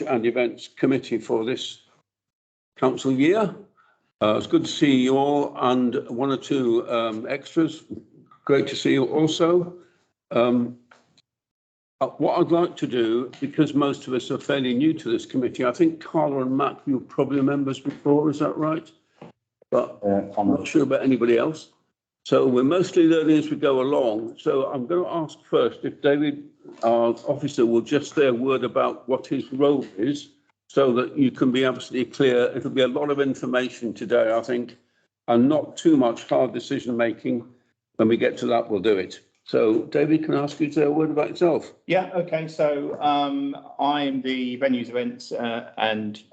and Events Committee for this council year. It's good to see you all and one or two extras. Great to see you also. What I'd like to do, because most of us are fairly new to this committee, I think Carla and Matt, you're probably members before, is that right? But I'm not sure about anybody else. So we're mostly learning as we go along. So I'm going to ask first if David, our officer, will just say a word about what his role is so that you can be absolutely clear. It'll be a lot of information today, I think, and not too much hard decision making. When we get to that, we'll do it. So, David, can I ask you to say a word about yourself? Yeah, okay. So I'm the Venues, Events and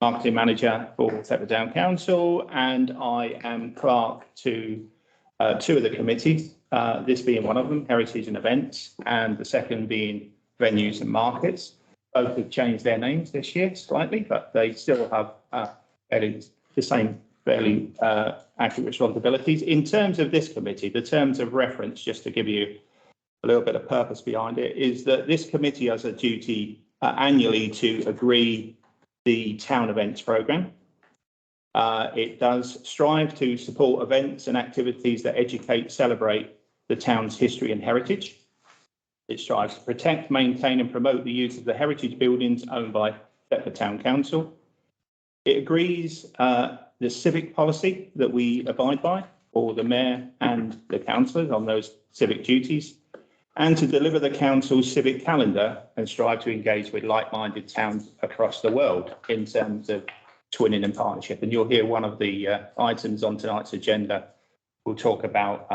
Marketing Manager for Thetford Town Council, and I am clerk to two of the committees, this being one of them, Heritage and Events, and the second being Venues and Markets. Both have changed their names this year slightly, but they still have the same fairly accurate responsibilities. In terms of this committee, the terms of reference, just to give you a little bit of purpose behind it, is that this committee has a duty annually to agree the town events programme. It does strive to support events and activities that educate, celebrate the town's history and heritage. It strives to protect, maintain and promote the use of the heritage buildings owned by Thetford Town Council. It agrees the civic policy that we abide by for the mayor and the councillors on those civic duties, and to deliver the council's civic calendar and strive to engage with like-minded towns across the world in terms of twinning and partnership. And you'll hear one of the items on tonight's agenda will talk about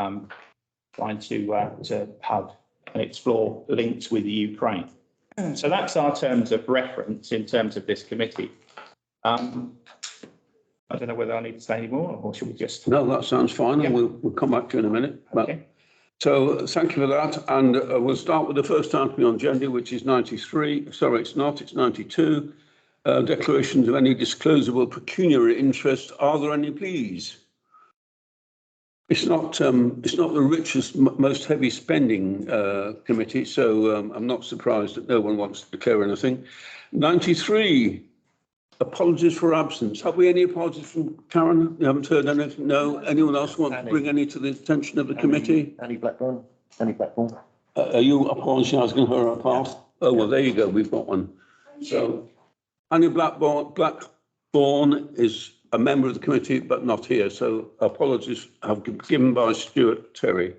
trying to have and explore links with the Ukraine. So that's our terms of reference in terms of this committee. I don't know whether I need to say any more, or should we just... No, that sounds fine. Yeah. We'll come back to you in a minute. Okay. So thank you for that. And we'll start with the first item on agenda, which is 93. Sorry, it's not. It's 92. Declarations of any disclosable pecuniary interest. Are there any, please? It's not the richest, most heavy spending committee, so I'm not surprised that no one wants to declare anything. 93. Apologies for absence. Have we any apologies from Karen? You haven't heard anything? No. Anyone else want to bring any to the attention of the committee? Annie Blackburn. Annie Blackburn. Are you apologising on her behalf? Oh, well, there you go. We've got one. So Annie Blackburn is a member of the committee, but not here. So apologies have been given by Stuart Terry.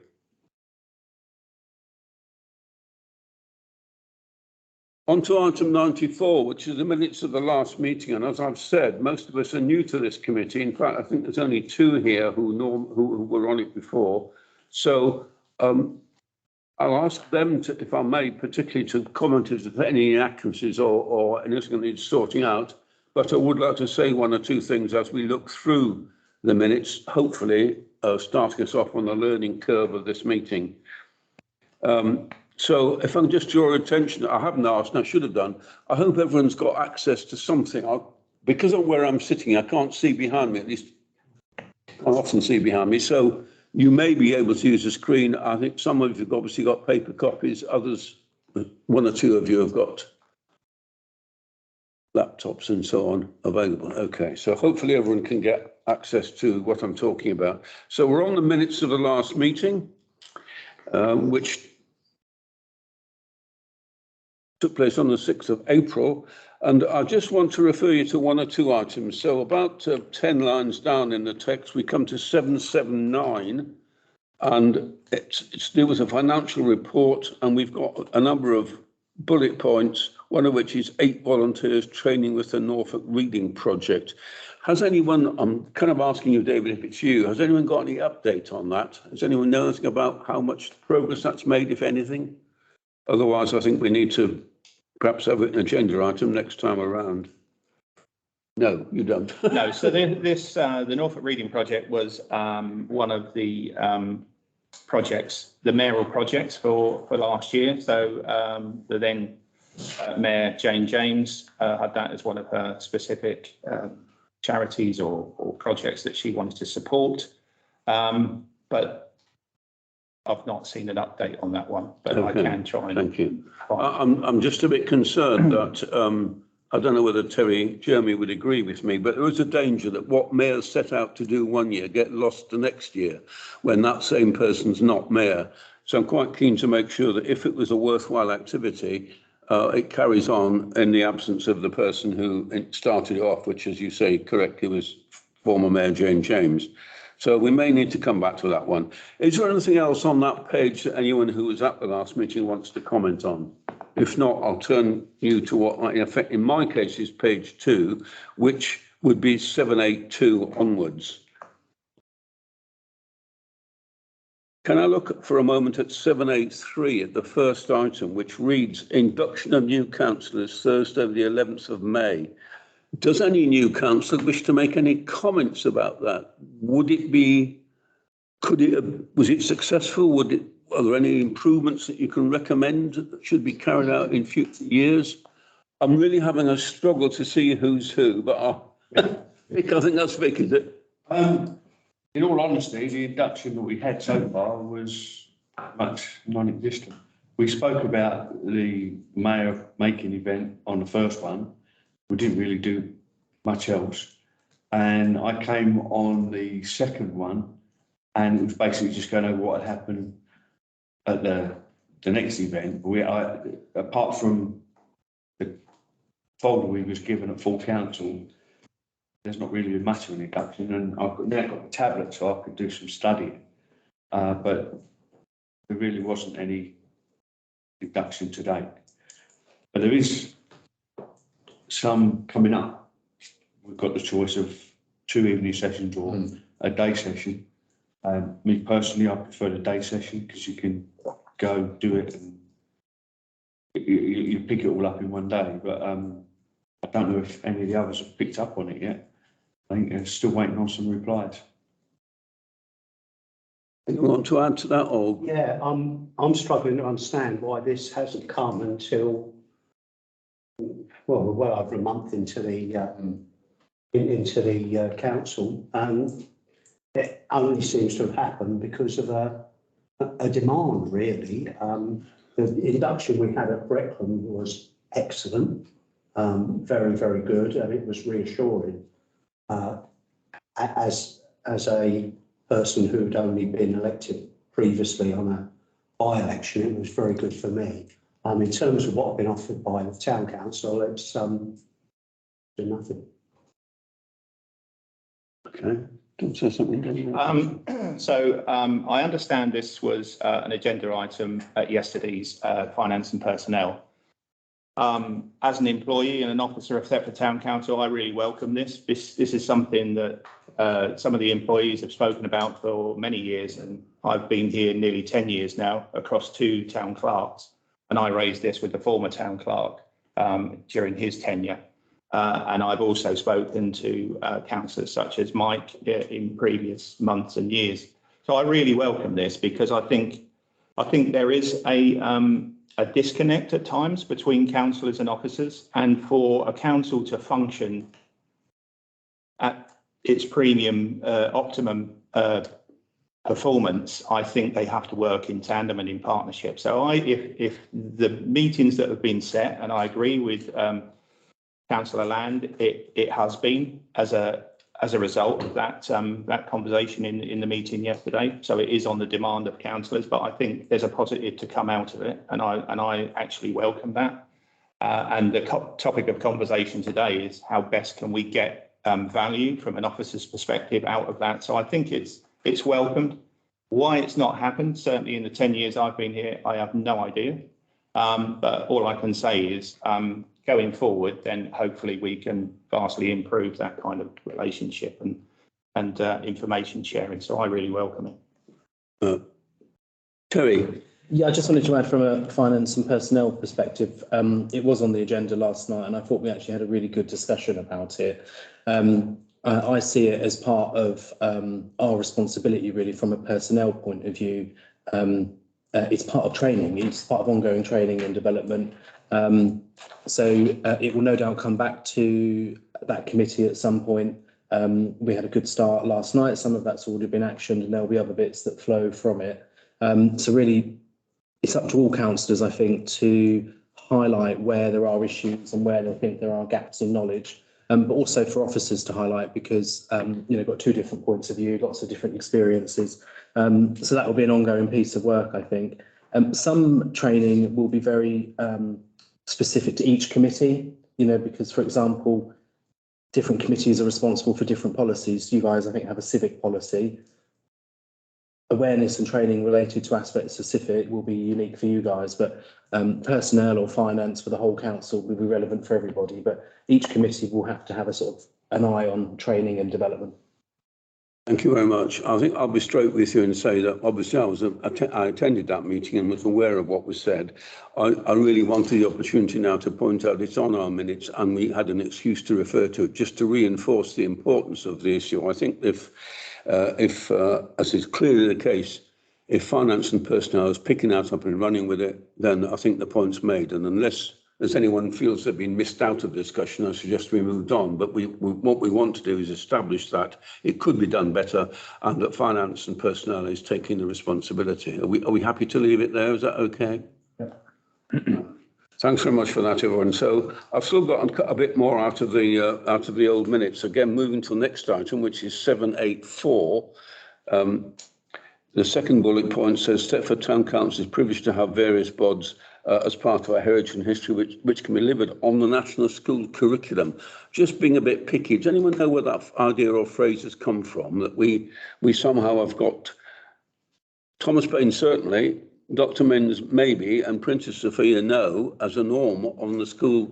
On to item 94, which is the minutes of the last meeting. And as I've said, most of us are new to this committee. In fact, I think there's only two here who were on it before. So I'll ask them, to, if I may, particularly to comment if there's any inaccuracies or anything that needs sorting out. But I would like to say one or two things as we look through the minutes, hopefully starting us off on the learning curve of this meeting. So if I can just draw your attention, I haven't asked and I should have done. I hope everyone's got access to something. Because of where I'm sitting, I can't see behind me, at least I often see behind me. So you may be able to use a screen. I think some of you have obviously got paper copies. Others, one or two of you have got laptops and so on available. Okay, so hopefully everyone can get access to what I'm talking about. So we're on the minutes of the last meeting, which took place on the 6th of April. And I just want to refer you to one or two items. So about 10 lines down in the text, we come to 779, and it's to do with a financial report. And we've got a number of bullet points, one of which is 8 volunteers training with the Norfolk Reading Project. Has anyone, I'm kind of asking you, David, if it's you, has anyone got any update on that? Does anyone know anything about how much progress that's made, if anything? Otherwise, I think we need to perhaps have an agenda item next time around. No, you don't. No, so the Norfolk Reading Project was one of the projects, the mayoral projects for last year. So the then Mayor Jane James had that as one of her specific charities or projects that she wanted to support. But I've not seen an update on that one, but I Okay, can try and. thank you. find. I'm just a bit concerned that I don't know whether Jeremy would agree with me, but there is a danger that what mayors set out to do one year get lost the next year when that same person's not mayor. So I'm quite keen to make sure that if it was a worthwhile activity, it carries on in the absence of the person who started it off, which, as you say correctly, was former Mayor Jane James. So we may need to come back to that one. Is there anything else on that page that anyone who was at the last meeting wants to comment on? If not, I'll turn you to what, in effect, in my case, is page 2, which would be 782 onwards. Can I look for a moment at 783 at the first item, which reads induction of new councillors Thursday, the 11th of May. Does any new councillor wish to make any comments about that? Would it be, was it successful? Are there any improvements that you can recommend that should be carried out in future years? I'm really having a struggle to see who's who, but I think that's making it. In all honesty, the induction that we had so far was much non-existent. We spoke about the mayor making event on the first one. We didn't really do much else. And I came on the second one, and it was basically just going over what had happened at the next event. Apart from the folder we was given at full council, there's not really much of an induction, and I've now got a tablet so I could do some studying. But there really wasn't any induction today. But there is some coming up. We've got the choice of 2 evening sessions or a day session. Me personally, I prefer the day session because you can go do it and you pick it all up in one day. But I don't know if any of the others have picked up on it yet. I think they're still waiting on some replies. Anyone want to add to that? Or yeah, I'm struggling to understand why this hasn't come until well over a month into the council, and it only seems to have happened because of a demand, really. The induction we had at Brecklin was excellent, very, very good, and it was reassuring. As a person who'd only been elected previously on a by-election, it was very good for me. In terms of what I've been offered by the town council, it's do nothing. okay, don't say something. I understand this was an agenda item at yesterday's Finance and Personnel. As an employee and an officer of Thetford Town Council, I really welcome this. This is something that some of the employees have spoken about for many years, and I've been here nearly 10 years now across 2 town clerks, and I raised this with the former town clerk during his tenure. And I've also spoken to councillors such as Mike in previous months and years. So I really welcome this because I think there is a disconnect at times between councillors and officers, and for a council to function at its premium optimum performance, I think they have to work in tandem and in partnership. So if the meetings that have been set, and I agree with Councillor Land, it has been as a result of that conversation in the meeting yesterday. So it is on the demand of councillors, but I think there's a positive to come out of it, and I actually welcome that. And the topic of conversation today is how best can we get value from an officer's perspective out of that. So I think it's welcomed. Why it's not happened, certainly in the 10 years I've been here, I have no idea. But all I can say is going forward, then hopefully we can vastly improve that kind of relationship and information sharing. So I really welcome it. Terry. Yeah, I just wanted to add from a finance and personnel perspective, it was on the agenda last night and I thought we actually had a really good discussion about it. I see it as part of our responsibility really from a personnel point of view. It's part of training, it's part of ongoing training and development. So it will no doubt come back to that committee at some point. We had a good start last night, some of that's already been actioned and there'll be other bits that flow from it. So really, it's up to all councillors, I think, to highlight where there are issues and where they think there are gaps in knowledge. But also for officers to highlight, because got two different points of view, lots of different experiences. So that will be an ongoing piece of work, I think. Some training will be very specific to each committee, because, for example, different committees are responsible for different policies. You guys, I think, have a civic policy. Awareness and training related to aspects of civic will be unique for you guys, but personnel or finance for the whole council will be relevant for everybody. But each committee will have to have a sort of an eye on training and development. Thank you very much. I think I'll be straight with you and say that obviously I attended that meeting and was aware of what was said. I really wanted the opportunity now to point out it's on our minutes, and we had an excuse to refer to it just to reinforce the importance of the issue. I think if as is clearly the case, if finance and personnel is picking that up and running with it, then I think the point's made. And unless anyone feels they've been missed out of the discussion, I suggest we moved on. But what we want to do is establish that it could be done better, and that finance and personnel is taking the responsibility. Are we happy to leave it there? Is that okay? Yeah. Thanks very much for that, everyone. So I've still got a bit more out of the old minutes. Again, moving to the next item, which is 784. The second bullet point says Thetford Town Council is privileged to have various bods as part of our heritage and history, which can be delivered on the national school curriculum. Just being a bit picky, does anyone know where that idea or phrase has come from? That we somehow have got Thomas Paine certainly, Dr. Minns maybe, and Princess Sophia no as a norm on the school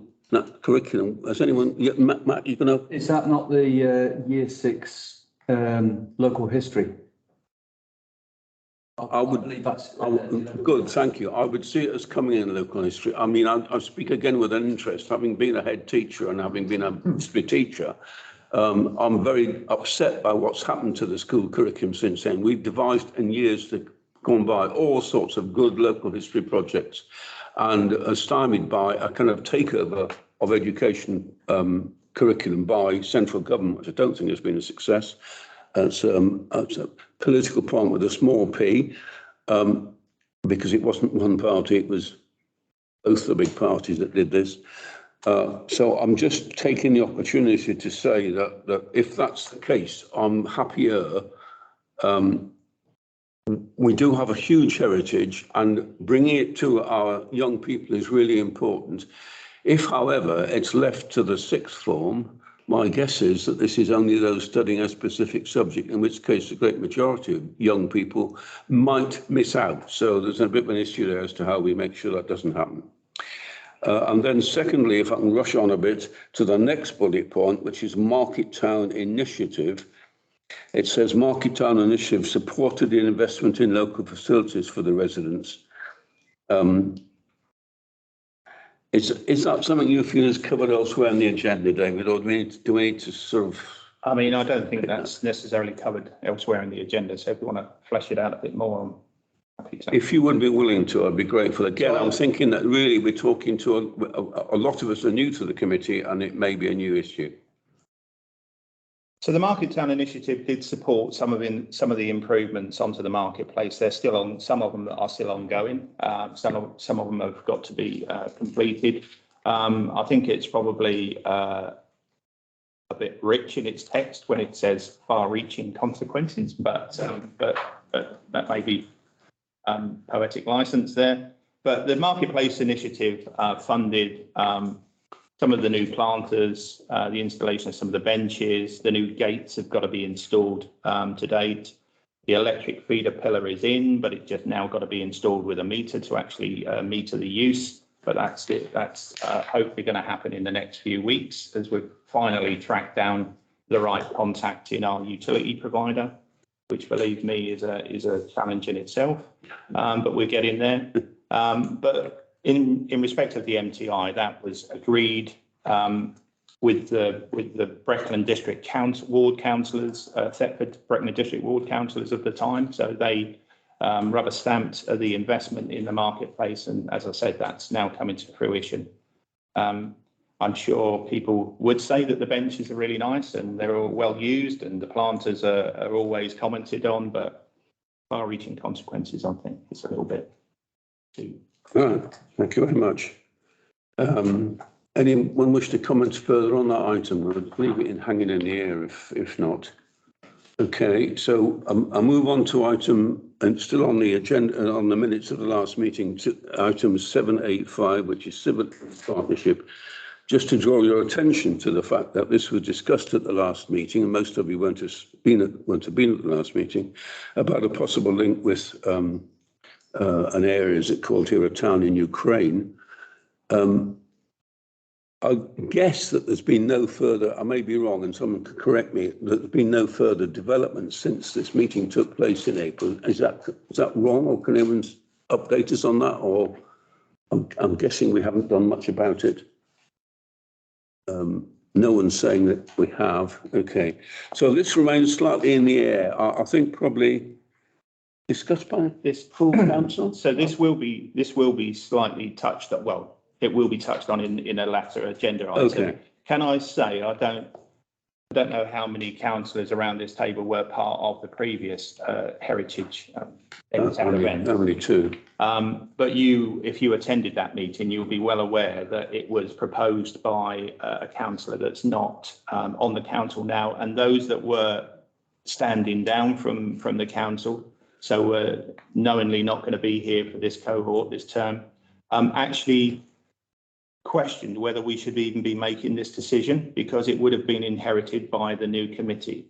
curriculum. Has anyone, Matt, you can know? Is that not the year 6 local history? I believe that's good. Thank you. I would see it as coming in local history. I mean, I speak again with an interest, having been a head teacher and having been a history teacher. I'm very upset by what's happened to the school curriculum since then. We've devised in years gone by all sorts of good local history projects, and are stymied by a kind of takeover of education curriculum by central government, which I don't think has been a success. It's a political point with a small p, because it wasn't one party, it was both the big parties that did this. So I'm just taking the opportunity to say that if that's the case, I'm happier. We do have a huge heritage, and bringing it to our young people is really important. If, however, it's left to the sixth form, my guess is that this is only those studying a specific subject, in which case the great majority of young people might miss out. So there's a bit of an issue there as to how we make sure that doesn't happen. And then secondly, if I can rush on a bit to the next bullet point, which is Market Town Initiative. It says Market Town Initiative supported the investment in local facilities for the residents. Is that something you feel is covered elsewhere in the agenda, David, or do we need to sort of... I mean, I don't think that's necessarily covered elsewhere in the agenda. So if you want to flesh it out a bit more, I'm happy to. If you would be willing to, I'd be grateful. Again, I'm thinking that really we're talking to a lot of us are new to the committee, and it may be a new issue. So the Market Town Initiative did support some of the improvements onto the marketplace. They're still on. Some of them are still ongoing. Some of them have got to be completed. I think it's probably a bit rich in its text when it says far-reaching consequences, but that may be poetic license there. But the Marketplace Initiative funded some of the new planters, the installation of some of the benches, the new gates have got to be installed to date. The electric feeder pillar is in, but it just now got to be installed with a meter to actually meter the use. But that's it. That's hopefully going to happen in the next few weeks as we've finally tracked down the right contact in our utility provider, which, believe me, is a challenge in itself. But we're getting there. But in respect of the MTI, that was agreed with the Brecon District Ward Councillors, Thetford Brecon District Ward Councillors of the time. So they rubber stamped the investment in the marketplace, and as I said, that's now coming to fruition. I'm sure people would say that the benches are really nice and they're all well used, and the planters are always commented on, but far-reaching consequences, I think. It's a little bit too. Right, thank you very much. Anyone wish to comment further on that item? I'll leave it hanging in the air if not. Okay, so I'll move on to item, and still on the agenda, on the minutes of the last meeting, to item 785, which is civil partnership. Just to draw your attention to the fact that this was discussed at the last meeting, and most of you won't have been at the last meeting, about a possible link with an area, is it called here, a town in Ukraine. I guess that there's been no further, I may be wrong and someone could correct me, that there's been no further development since this meeting took place in April. Is that wrong, or can anyone update us on that? Or I'm guessing we haven't done much about it. No one's saying that we have. Okay, so this remains slightly in the air. I think probably discussed by this full council. So this will be slightly touched on. Well, it will be touched on in a latter agenda item. Okay. Can I say I don't know how many councillors around this table were part of the previous heritage event. Only two. But if you attended that meeting, you'll be well aware that it was proposed by a councillor that's not on the council now, and those that were standing down from the council, so were knowingly not going to be here for this cohort this term, actually questioned whether we should even be making this decision, because it would have been inherited by the new committee.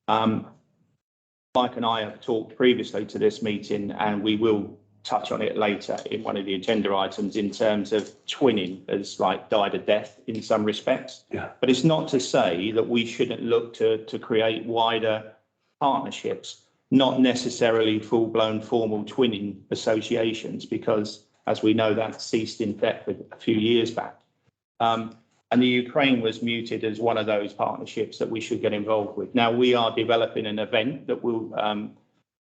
Mike and I have talked previously to this meeting, and we will touch on it later in one of the agenda items, in terms of twinning has like died a death in some respects. Yeah. But it's not to say that we shouldn't look to create wider partnerships, not necessarily full-blown formal twinning associations, because as we know, that ceased in Thetford a few years back. And the Ukraine was muted as one of those partnerships that we should get involved with. Now, we are developing an event that will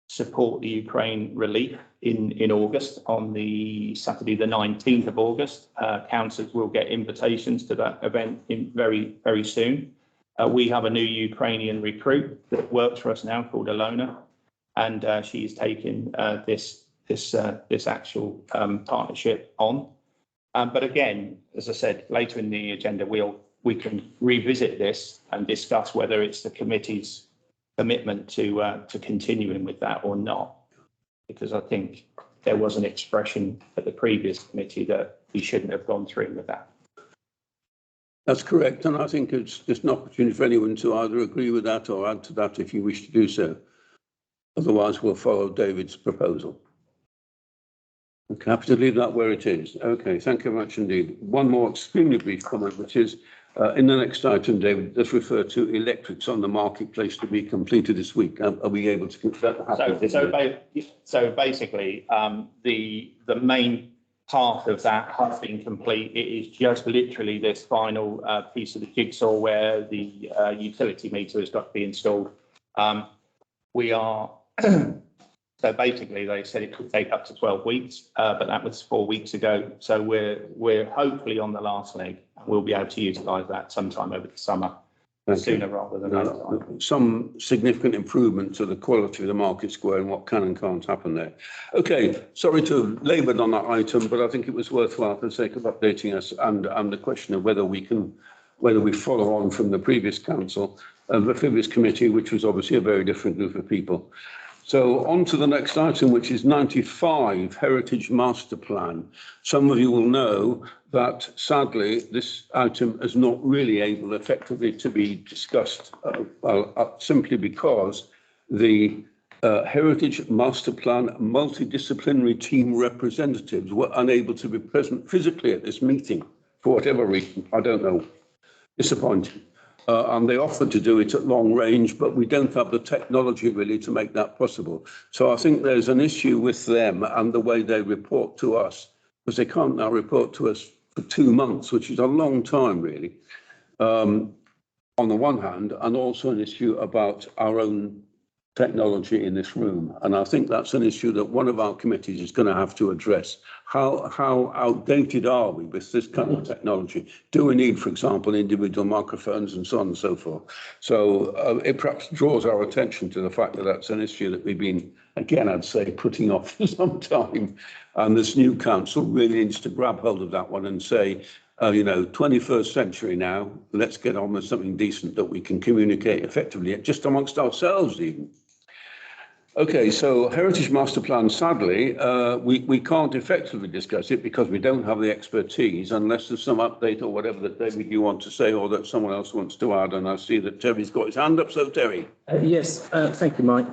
support the Ukraine relief in August, on the Saturday, the 19th of August. Councillors will get invitations to that event very, very soon. We have a new Ukrainian recruit that works for us now called Alona, and she is taking this actual partnership on. But again, as I said, later in the agenda, we can revisit this and discuss whether it's the committee's commitment to continuing with that or not, because I think there was an expression at the previous committee that we shouldn't have gone through with that. That's correct, and I think it's just an opportunity for anyone to either agree with that or add to that if you wish to do so. Otherwise, we'll follow David's proposal. Okay, happy to leave that where it is. Okay, thank you very much indeed. One more extremely brief comment, which is in the next item, David, let's refer to electrics on the marketplace to be completed this week. Are we able to get that happen? So basically, the main part of that has been complete. It is just literally this final piece of the jigsaw where the utility meter has got to be installed. We are. So basically, they said it could take up to 12 weeks, but that was 4 weeks ago. So we're hopefully on the last leg. We'll be able to utilise that sometime over the summer, sooner rather than later. Some significant improvement to the quality of the market square and what can and can't happen there. Okay, sorry to have laboured on that item, but I think it was worthwhile for the sake of updating us and the question of whether we follow on from the previous council, the previous committee, which was obviously a very different group of people. So on to the next item, which is 95, Heritage Master Plan. Some of you will know that, sadly, this item is not really able effectively to be discussed simply because the Heritage Master Plan multidisciplinary team representatives were unable to be present physically at this meeting for whatever reason. I don't know. Disappointing. And they offered to do it at long range, but we don't have the technology really to make that possible. So I think there's an issue with them and the way they report to us, because they can't now report to us for 2 months, which is a long time really, on the one hand, and also an issue about our own technology in this room. And I think that's an issue that one of our committees is going to have to address. How outdated are we with this kind of technology? Do we need, for example, individual microphones and so on and so forth? So it perhaps draws our attention to the fact that that's an issue that we've been again, I'd say putting off for some time. And this new council really needs to grab hold of that one and say, 21st century now, let's get on with something decent that we can communicate effectively, just amongst ourselves even. Okay, so Heritage Master Plan, sadly, we can't effectively discuss it because we don't have the expertise unless there's some update or whatever that David you want to say or that someone else wants to add. And I see that Terry's got his hand up, so Terry. Yes, thank you, Mike.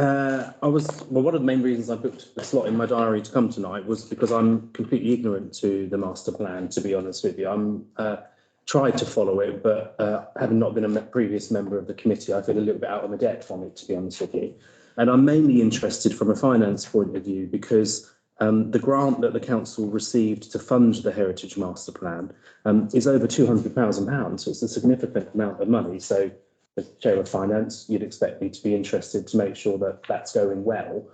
One of the main reasons I booked a slot in my diary to come tonight was because I'm completely ignorant to the master plan, to be honest with you. I'm tried to follow it, but having not been a previous member of the committee, I feel a little bit out of my depth from it, to be honest with you. And I'm mainly interested from a finance point of view because the grant that the council received to fund the Heritage Master Plan is over £200,000, so it's a significant amount of money. So as Chair of Finance, you'd expect me to be interested to make sure that that's going well.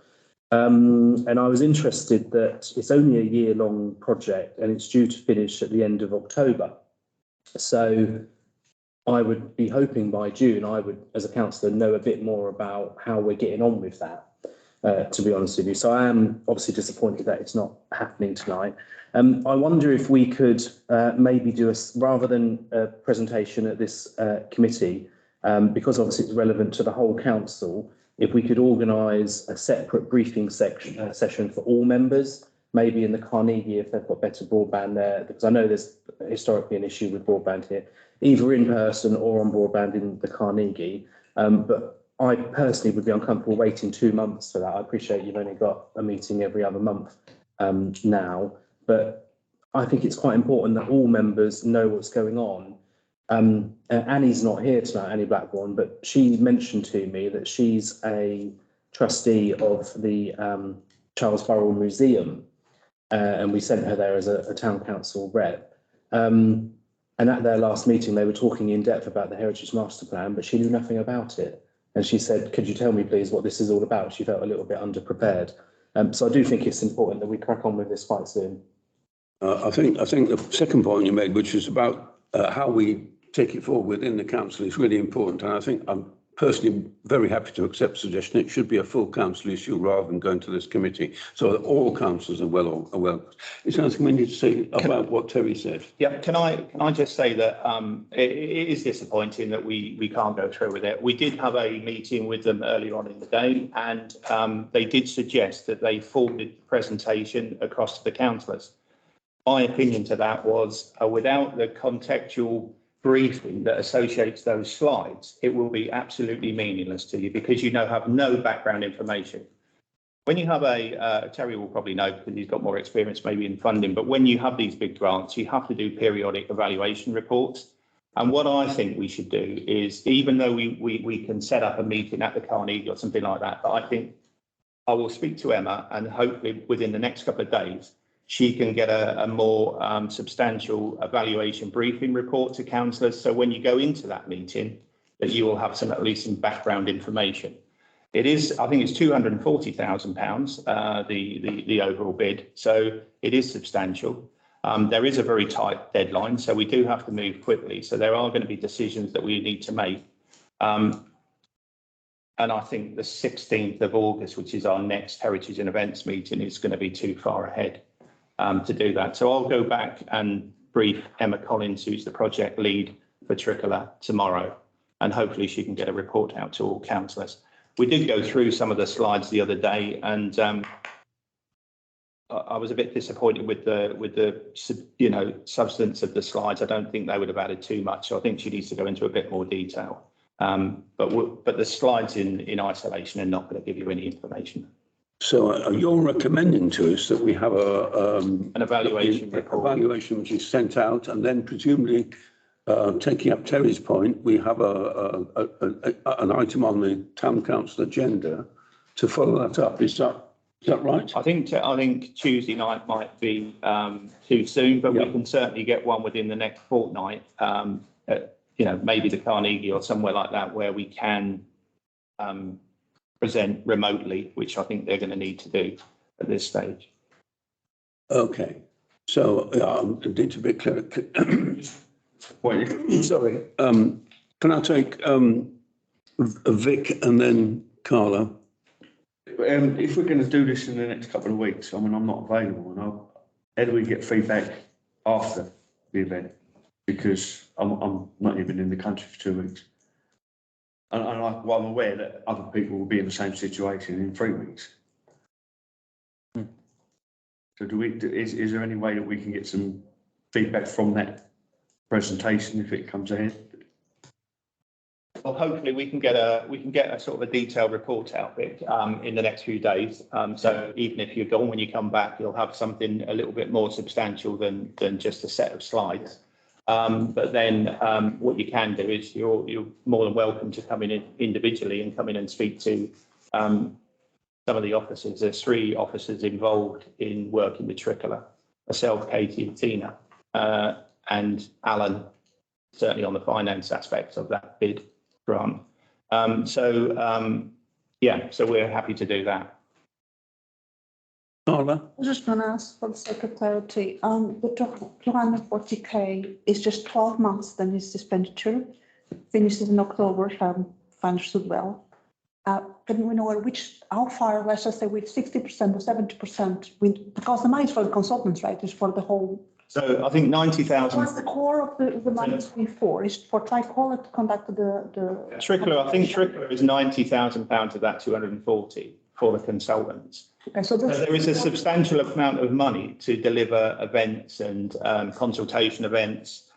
And I was interested that it's only a year-long project and it's due to finish at the end of October. So I would be hoping by June, I would, as a councillor, know a bit more about how we're getting on with that, to be honest with you. So I am obviously disappointed that it's not happening tonight. I wonder if we could maybe do rather than a presentation at this committee, because obviously it's relevant to the whole council, if we could organise a separate briefing session for all members, maybe in the Carnegie if they've got better broadband there, because I know there's historically an issue with broadband here, either in person or on broadband in the Carnegie. But I personally would be uncomfortable waiting 2 months for that. I appreciate you've only got a meeting every other month now, but I think it's quite important that all members know what's going on. Annie's not here tonight, Annie Blackburn, but she mentioned to me that she's a trustee of the Charles Burrell Museum. And we sent her there as a town council rep. And at their last meeting, they were talking in depth about the Heritage Master Plan, but she knew nothing about it. And she said, could you tell me, please, what this is all about? She felt a little bit underprepared. So I do think it's important that we crack on with this quite soon. I think the second point you made, which is about how we take it forward within the council, is really important. And I think I'm personally very happy to accept the suggestion. It should be a full council issue rather than going to this committee, so that all councillors are well. Is there anything we need to say about what Terry said? Yeah, can I just say that it is disappointing that we can't go through with it. We did have a meeting with them earlier on in the day, and they did suggest that they forwarded the presentation across to the councillors. My opinion to that was without the contextual briefing that associates those slides, it will be absolutely meaningless to you because you have no background information. When you have Terry will probably know because he's got more experience maybe in funding, but when you have these big grants, you have to do periodic evaluation reports. And what I think we should do is, even though we can set up a meeting at the Carnegie or something like that, but I think I will speak to Emma and hopefully within the next couple of days, she can get a more substantial evaluation briefing report to councillors. So when you go into that meeting, that you will have at least some background information. It is, I think it's £240,000, the overall bid. So it is substantial. There is a very tight deadline, so we do have to move quickly. So there are going to be decisions that we need to make. And I think the 16th of August, which is our next Heritage and Events meeting, is going to be too far ahead to do that. So I'll go back and brief Emma Collins, who's the project lead for Tricolour, tomorrow, and hopefully she can get a report out to all councillors. We did go through some of the slides the other day, and I was a bit disappointed with the substance of the slides. I don't think they would have added too much, so I think she needs to go into a bit more detail. But the slides in isolation are not going to give you any information. So you're recommending to us that we have an evaluation report. Evaluation which is sent out, and then presumably, taking up Terry's point, we have an item on the town council agenda to follow that up. Is that right? I think Tuesday night might be too soon, but we can certainly get one within the next fortnight. Maybe the Carnegie or somewhere like that, where we can present remotely, which I think they're going to need to do at this stage. Okay, so it's a bit clear. Sorry, can I take Vic and then Carla? If we're going to do this in the next couple of weeks, I mean, I'm not available, and how do we get feedback after the event? Because I'm not even in the country for 2 weeks. And I'm aware that other people will be in the same situation in 3 weeks. So is there any way that we can get some feedback from that presentation if it comes ahead? Well, hopefully we can get a sort of a detailed report out, Vic, in the next few days. So even if you're gone, when you come back, you'll have something a little bit more substantial than just a set of slides. But then what you can do is you're more than welcome to come in individually and come in and speak to some of the officers. There's 3 officers involved in working with Tricolor, myself, Katie and Tina, and Alan, certainly on the finance aspects of that bid grant. So we're happy to do that. Carla? I was just going to ask for the secretary, the 240K is just 12 months, then it's expenditure, finishes in October, if I understood well. Can we know how far, let's just say with 60% or 70%, because the money is for the consultants, right, is for the whole. So I think 90,000. What's the core of the money before? Is for Tricolor to conduct the. Tricolor, I think Tricolor is £90,000 of that 240 for the consultants. Okay, so there is a substantial amount of money to deliver events and consultation events,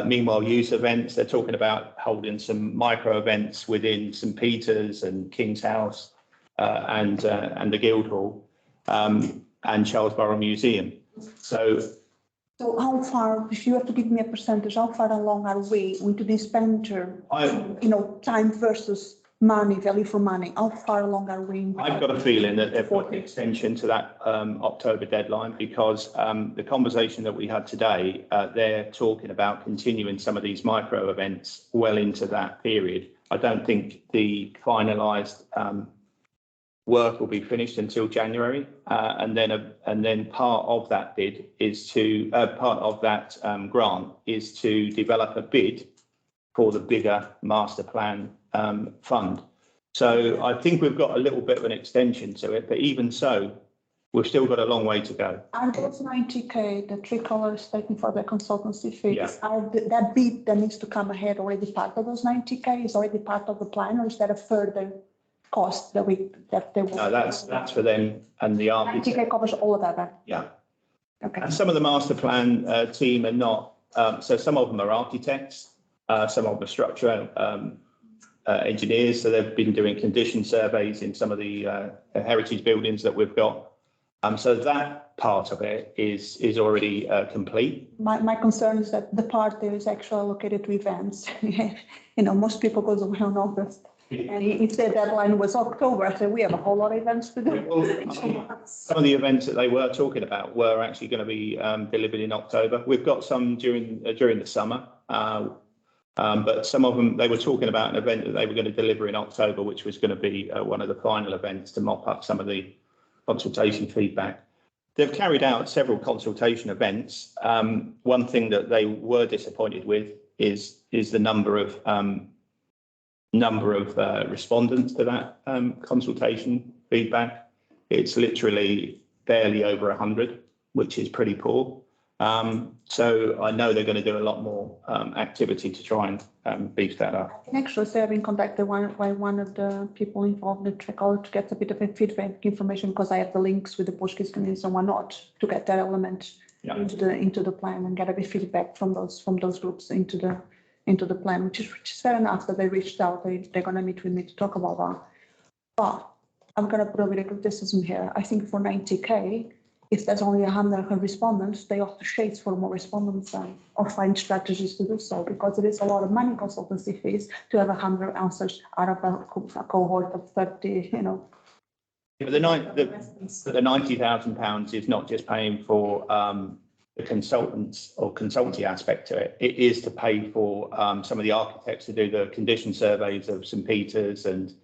meanwhile use events. They're talking about holding some micro events within St Peter's and King's House and the Guildhall and Charlesborough Museum. So how far, if you have to give me a percentage, how far along are we into the expenditure? Time versus money, value for money. How far along are we? I've got a feeling that they've got an extension to that October deadline because the conversation that we had today, they're talking about continuing some of these micro events well into that period. I don't think the finalised work will be finished until January, and then part of that bid is to part of that grant is to develop a bid for the bigger master plan fund. So I think we've got a little bit of an extension to it, but even so, we've still got a long way to go. Are those 90K the Tricolor is taking for the consultancy fees? Yeah. That bid that needs to come ahead already part of those 90K is already part of the plan, or is that a further cost that they will? No, that's for them and the architect. 90K covers all of that, right? Yeah. Okay. And some of the master plan team are not. So some of them are architects, some of them are structural engineers. So they've been doing condition surveys in some of the heritage buildings that we've got. So that part of it is already complete. My concern is that the part there is actually allocated to events. Most people go away on August. And if the deadline was October, I said, we have a whole lot of events to do. Well, some of the events that they were talking about were actually going to be delivered in October. We've got some during the summer, but some of them, they were talking about an event that they were going to deliver in October, which was going to be one of the final events to mop up some of the consultation feedback. They've carried out several consultation events. One thing that they were disappointed with is the number of respondents to that consultation feedback. It's literally barely over 100, which is pretty poor. So I know they're going to do a lot more activity to try and beef that up. Actually, so I've been contacted by one of the people involved in Tricolor to get a bit of a feedback information, because I have the links with the Portuguese community and whatnot to get that element into the plan and get a bit of feedback from those groups into the plan, which is fair enough that they reached out. They're going to meet with me to talk about that. But I'm going to put a bit of criticism here. I think for 90K, if there's only 100 respondents, they ought to chase for more respondents or find strategies to do so, because it is a lot of money consultancy fees to have 100 answers out of a cohort of 30, But the £90,000 is not just paying for the consultants or consultancy aspect to it. It is to pay for some of the architects to do the condition surveys of St Peter's and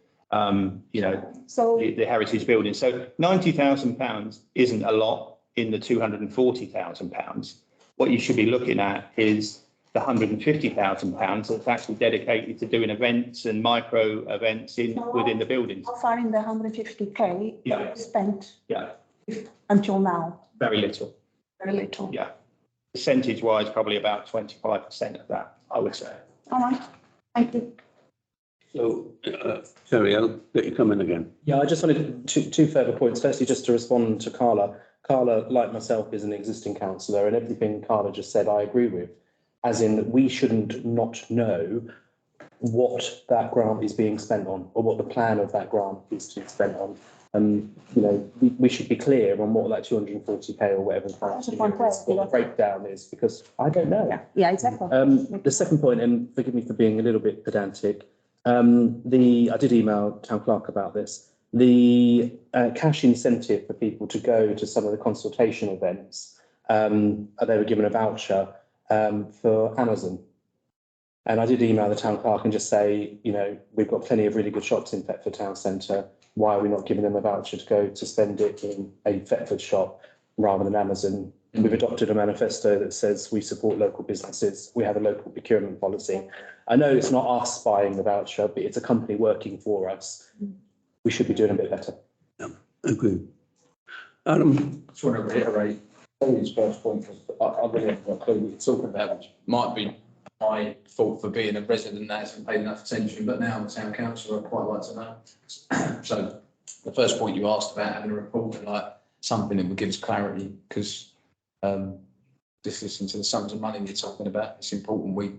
so the heritage building. So £90,000 isn't a lot in the £240,000. What you should be looking at is the £150,000 that's actually dedicated to doing events and micro events within the buildings. How far in the 150K Yeah. spent Yeah, until now? very little. Very little. Yeah. Percentage wise, probably about 25% of that, I would say. All right, thank you. So, Terry, I'll let you come in again. Yeah, I just wanted two further points. Firstly, just to respond to Carla. Carla, like myself, is an existing councillor, and everything Carla just said, I agree with. As in, we shouldn't not know what that grant is being spent on, or what the plan of that grant is to be spent on. And we should be clear on what that 240k or whatever the breakdown is, because I don't know. Yeah, exactly. The second point, and forgive me for being a little bit pedantic, I did email Town Clerk about this. The cash incentive for people to go to some of the consultation events, they were given a voucher for Amazon. And I did email the Town Clerk and just say, we've got plenty of really good shops in Thetford Town Centre. Why are we not giving them a voucher to go to spend it in a Thetford shop rather than Amazon? We've adopted a manifesto that says we support local businesses. We have a local procurement policy. I know it's not us buying the voucher, but it's a company working for us. We should be doing a bit better. Yeah, agree. Adam? I just want to reiterate Paul's first point, because I really haven't got a clue what you're talking about, which might be my fault for being a resident that hasn't paid enough attention, but now I'm a town councillor, I'd quite like to know. So the first point you asked about having a report, like something that would give us clarity, because just listening to the sums of money we're talking about, it's important we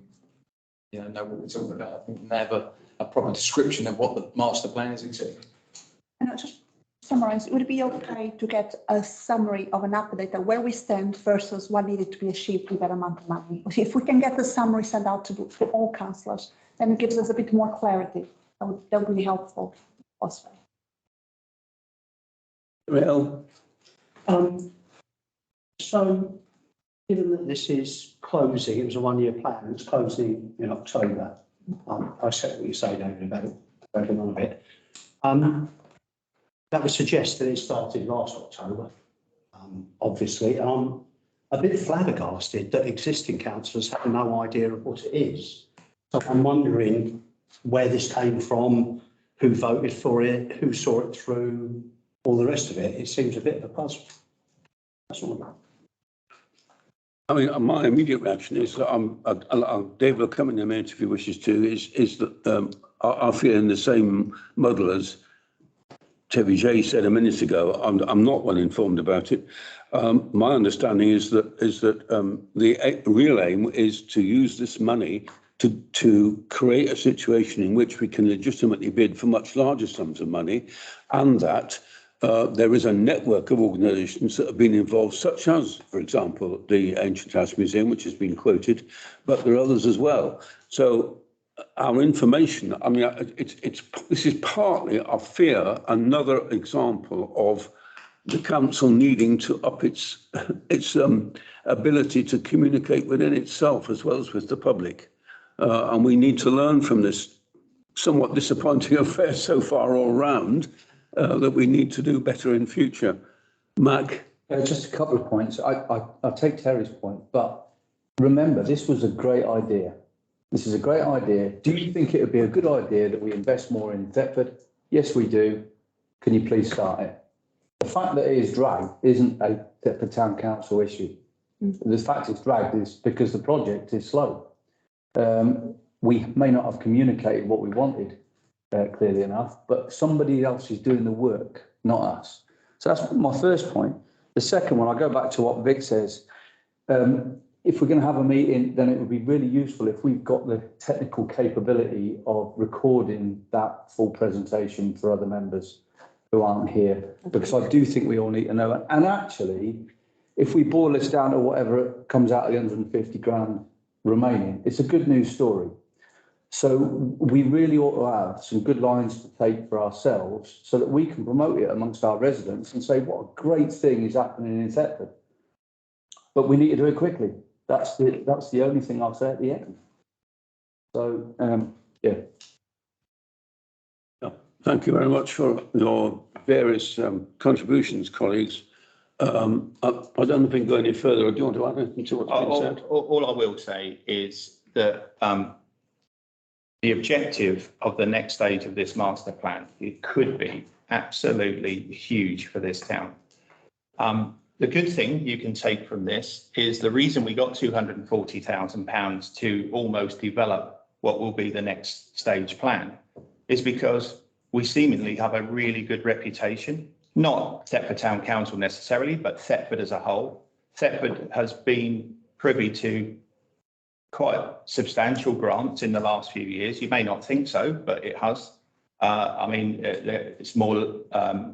know what we're talking about. I think we have a proper description of what the master plan is, etc. And I'll just summarise, would it be okay to get a summary of an update of where we stand versus what needed to be achieved with that amount of money? If we can get the summary sent out to all councillors, then it gives us a bit more clarity. That would be helpful, also. Well, So, given that this is closing, it was a one-year plan, it's closing in October. I said what you say, David, about it, going on a bit. That would suggest that it started last October, obviously. I'm a bit flabbergasted that existing councillors have no idea of what it is. So I'm wondering where this came from, who voted for it, who saw it through, all the rest of it. It seems a bit of a puzzle. That's all. I mean, my immediate reaction is that David will come in a minute if he wishes to, is that I feel in the same muddle as Terry J said a minute ago. I'm not well informed about it. My understanding is that the real aim is to use this money to create a situation in which we can legitimately bid for much larger sums of money, and that there is a network of organisations that have been involved, such as, for example, the Ancient House Museum, which has been quoted, but there are others as well. So our information, I mean, this is partly, I fear, another example of the council needing to up its ability to communicate within itself as well as with the public. And we need to learn from this somewhat disappointing affair so far all round, that we need to do better in future. Mac? Just a couple of points. I take Terry's point, but remember, this was a great idea. This is a great idea. Do you think it would be a good idea that we invest more in Thetford? Yes, we do. Can you please start it? The fact that it is dragged isn't a Thetford Town Council issue. The fact it's dragged is because the project is slow. We may not have communicated what we wanted clearly enough, but somebody else is doing the work, not us. So that's my first point. The second one, I go back to what Vic says. If we're going to have a meeting, then it would be really useful if we've got the technical capability of recording that full presentation for other members who aren't here, because I do think we all need to know. And actually, if we boil this down to whatever comes out of the 150 grand remaining, it's a good news story. So we really ought to have some good lines to take for ourselves so that we can promote it amongst our residents and say what a great thing is happening in Thetford. But we need to do it quickly. That's the only thing I'll say at the end. So, yeah. Thank you very much for your various contributions, colleagues. I don't think go any further. Do you want to add anything to what's been said? All I will say is that the objective of the next stage of this master plan, it could be absolutely huge for this town. The good thing you can take from this is the reason we got £240,000 to almost develop what will be the next stage plan is because we seemingly have a really good reputation, not Thetford Town Council necessarily, but Thetford as a whole. Thetford has been privy to quite substantial grants in the last few years. You may not think so, but it has. It's more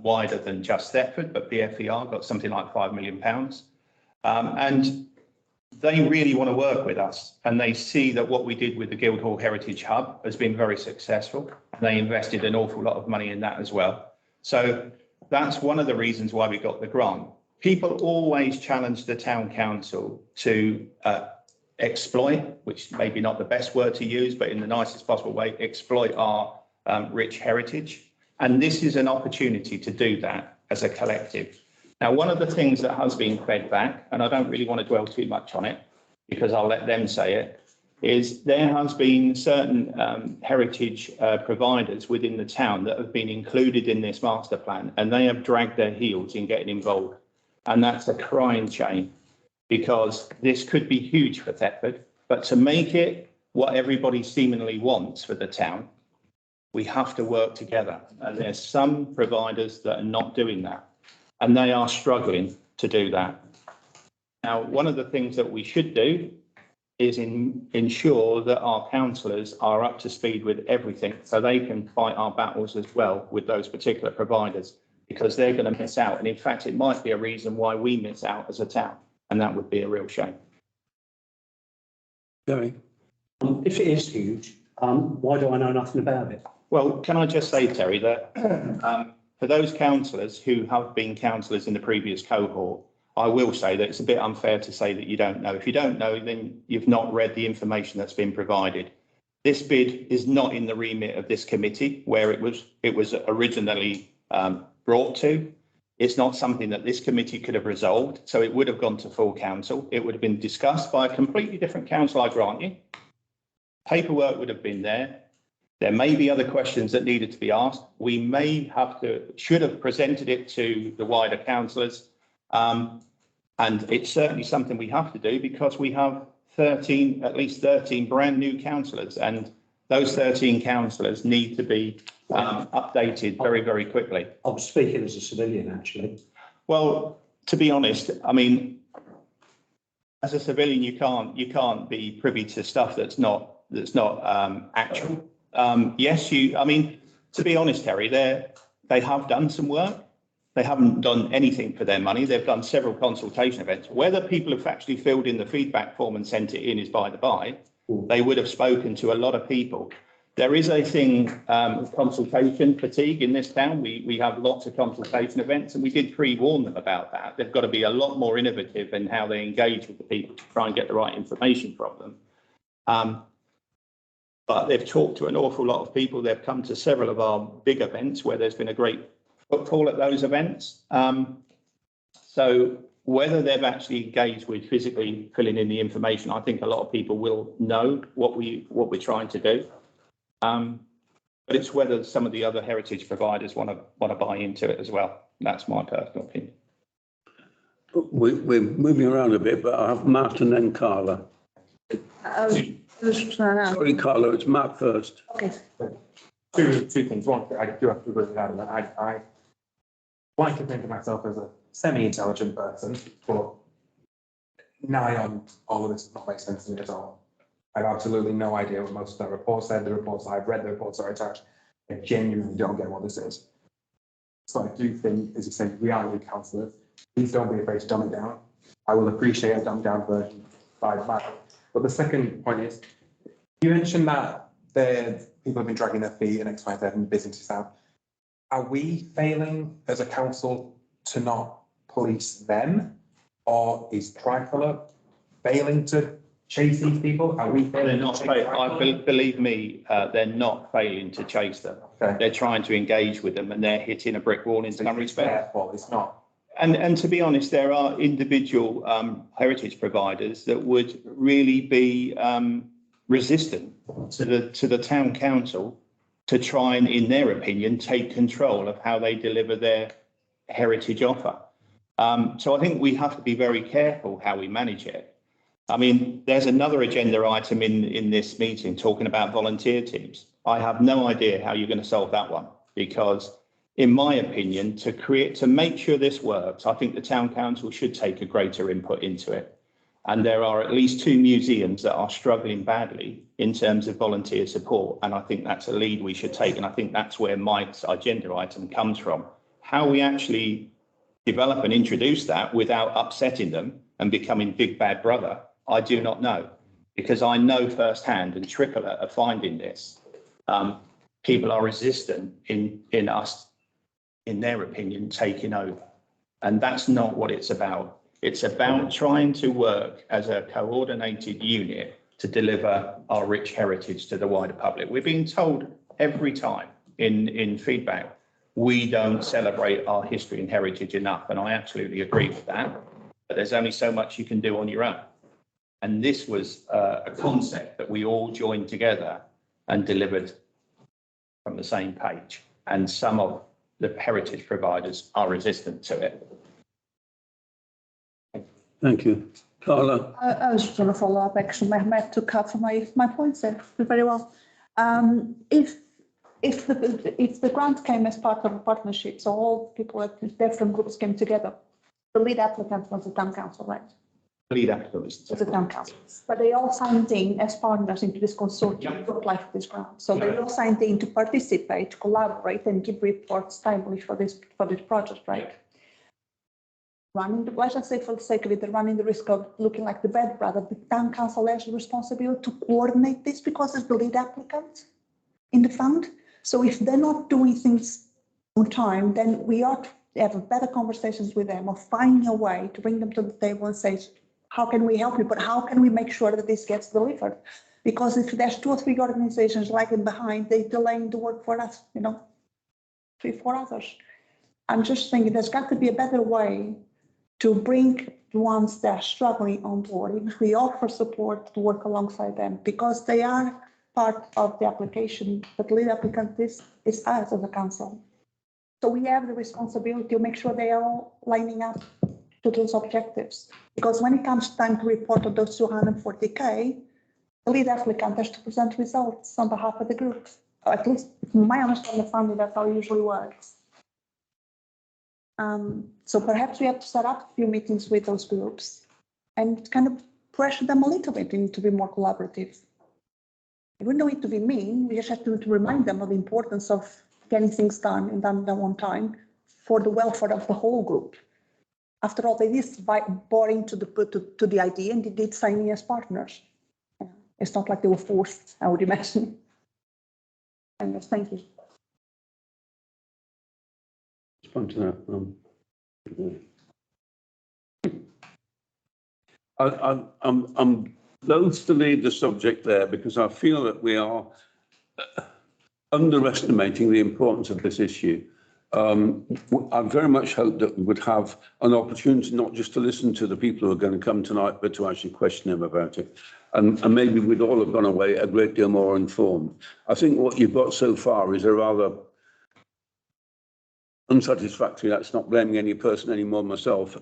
wider than just Thetford, but BFER got something like £5 million. And they really want to work with us. And they see that what we did with the Guildhall Heritage Hub has been very successful. And they invested an awful lot of money in that as well. So that's one of the reasons why we got the grant. People always challenge the town council to exploit, which may be not the best word to use, but in the nicest possible way, exploit our rich heritage. And this is an opportunity to do that as a collective. Now, one of the things that has been fed back, and I don't really want to dwell too much on it because I'll let them say it, is there has been certain heritage providers within the town that have been included in this master plan, and they have dragged their heels in getting involved. And that's a crying shame because this could be huge for Thetford, but to make it what everybody seemingly wants for the town, we have to work together. And there's some providers that are not doing that, and they are struggling to do that. Now, one of the things that we should do is ensure that our councillors are up to speed with everything so they can fight our battles as well with those particular providers, because they're going to miss out. And in fact, it might be a reason why we miss out as a town, and that would be a real shame. Gary? If it is huge, why do I know nothing about it? Well, can I just say, Terry, that for those councillors who have been councillors in the previous cohort, I will say that it's a bit unfair to say that you don't know. If you don't know, then you've not read the information that's been provided. This bid is not in the remit of this committee where it was originally brought to. It's not something that this committee could have resolved, so it would have gone to full council. It would have been discussed by a completely different council, I grant you. Paperwork would have been there. There may be other questions that needed to be asked. We should have presented it to the wider councillors. And it's certainly something we have to do because we have at least 13 brand new councillors, and those 13 councillors need to be updated very, very quickly. I was speaking as a civilian, actually. Well, to be honest, I mean, as a civilian, you can't be privy to stuff that's not actual. Yes, to be honest, Terry, they have done some work. They haven't done anything for their money. They've done several consultation events. Whether people have actually filled in the feedback form and sent it in is by the by. They would have spoken to a lot of people. There is a thing of consultation fatigue in this town. We have lots of consultation events, and we did pre-warn them about that. They've got to be a lot more innovative in how they engage with the people to try and get the right information from them. But they've talked to an awful lot of people. They've come to several of our big events where there's been a great footfall at those events. So whether they've actually engaged with physically filling in the information, I think a lot of people will know what we're trying to do. But it's whether some of the other heritage providers want to buy into it as well. That's my personal opinion. We're moving around a bit, but I have Matt and then Carla. Sorry, Carla, it's Matt first. Okay. Two things. One, I do have to agree with that. I like to think of myself as a semi-intelligent person, but nigh on all of this does not make sense to me at all. I have absolutely no idea what most of that report said. The reports I've read, the reports are attached. I genuinely don't get what this is. So I do think, as you say, we are new councillors. Please don't be afraid to dumb it down. I will appreciate a dumbed down version by Matt. But the second point is, you mentioned that people have been dragging their feet and X, Y, Z and businesses out. Are we failing as a council to not police them? Or is Tricolour failing to chase these people? Are we failing? They're not failing. Believe me, they're not failing to chase them. Okay. They're trying to engage with them, and they're hitting a brick wall in some respect. It's not. And to be honest, there are individual heritage providers that would really be resistant to the town council to try and, in their opinion, take control of how they deliver their heritage offer. So I think we have to be very careful how we manage it. I mean, there's another agenda item in this meeting talking about volunteer teams. I have no idea how you're going to solve that one, because in my opinion, to make sure this works, I think the town council should take a greater input into it. And there are at least 2 museums that are struggling badly in terms of volunteer support. And I think that's a lead we should take. And I think that's where Mike's agenda item comes from. How we actually develop and introduce that without upsetting them and becoming big bad brother, I do not know, because I know firsthand, and Tricolor are finding this, people are resistant in us, in their opinion, taking over. And that's not what it's about. It's about trying to work as a coordinated unit to deliver our rich heritage to the wider public. We're being told every time in feedback, we don't celebrate our history and heritage enough. And I absolutely agree with that. But there's only so much you can do on your own. And this was a concept that we all joined together and delivered from the same page. And some of the heritage providers are resistant to it. Thank you. Carla? I was just going to follow up, actually. Mehmet took up my points there very well. If the grant came as part of a partnership, so all people at different groups came together, the lead applicant was the town council, right? Lead applicant was The town council. But they all signed in as partners into this consortium to apply for this grant. So they all signed in to participate, to collaborate, and give reports timely for this project, right? Let's just say for the sake of it, they're running the risk of looking like the bad brother. The town council has the responsibility to coordinate this because it's the lead applicant in the fund. So if they're not doing things on time, then we ought to have better conversations with them, or finding a way to bring them to the table and say, how can we help you? But how can we make sure that this gets delivered? Because if there's 2 or 3 organizations lagging behind, they're delaying the work for us, 3, 4 others. I'm just thinking there's got to be a better way to bring the ones that are struggling on board. If we offer support to work alongside them, because they are part of the application, but the lead applicant is us as a council. So we have the responsibility to make sure they are all lining up to those objectives. Because when it comes time to report on those 240K, the lead applicant has to present results on behalf of the group. At least from my understanding, that's how it usually works. So perhaps we have to set up a few meetings with those groups and kind of pressure them a little bit into be more collaborative. We don't need to be mean, we just have to remind them of the importance of getting things done and done at one time for the welfare of the whole group. After all, they did bought into the idea and they did sign in as partners. It's not like they were forced, I would imagine. And thank you. Respond to that. I'm loath to leave the subject there because I feel that we are underestimating the importance of this issue. I very much hope that we would have an opportunity not just to listen to the people who are going to come tonight, but to actually question them about it. And maybe we'd all have gone away a great deal more informed. I think what you've got so far is a rather unsatisfactory, that's not blaming any person any more than myself,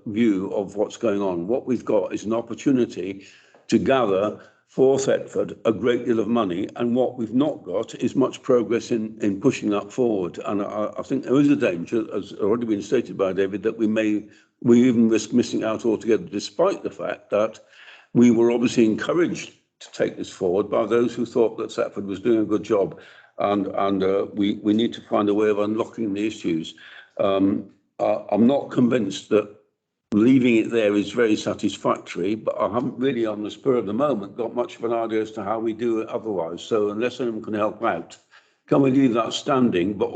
view of what's going on. What we've got is an opportunity to gather for Thetford a great deal of money, and what we've not got is much progress in pushing that forward. And I think there is a danger, as already been stated by David, that we even risk missing out altogether, despite the fact that we were obviously encouraged to take this forward by those who thought that Thetford was doing a good job. And we need to find a way of unlocking the issues. I'm not convinced that leaving it there is very satisfactory, but I haven't really, on the spur of the moment, got much of an idea as to how we do it otherwise. So unless anyone can help out, can we leave that standing? But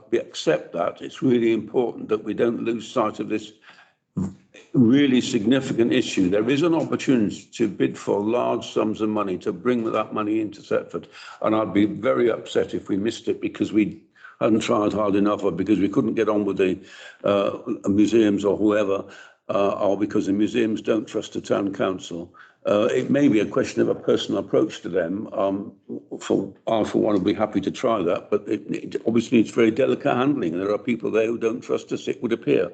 we accept that it's really important that we don't lose sight of this really significant issue. There is an opportunity to bid for large sums of money to bring that money into Thetford, and I'd be very upset if we missed it because we hadn't tried hard enough, or because we couldn't get on with the museums or whoever, or because the museums don't trust the town council. It may be a question of a personal approach to them. I, for one, would be happy to try that, but it obviously needs very delicate handling. There are people there who don't trust us, it would appear.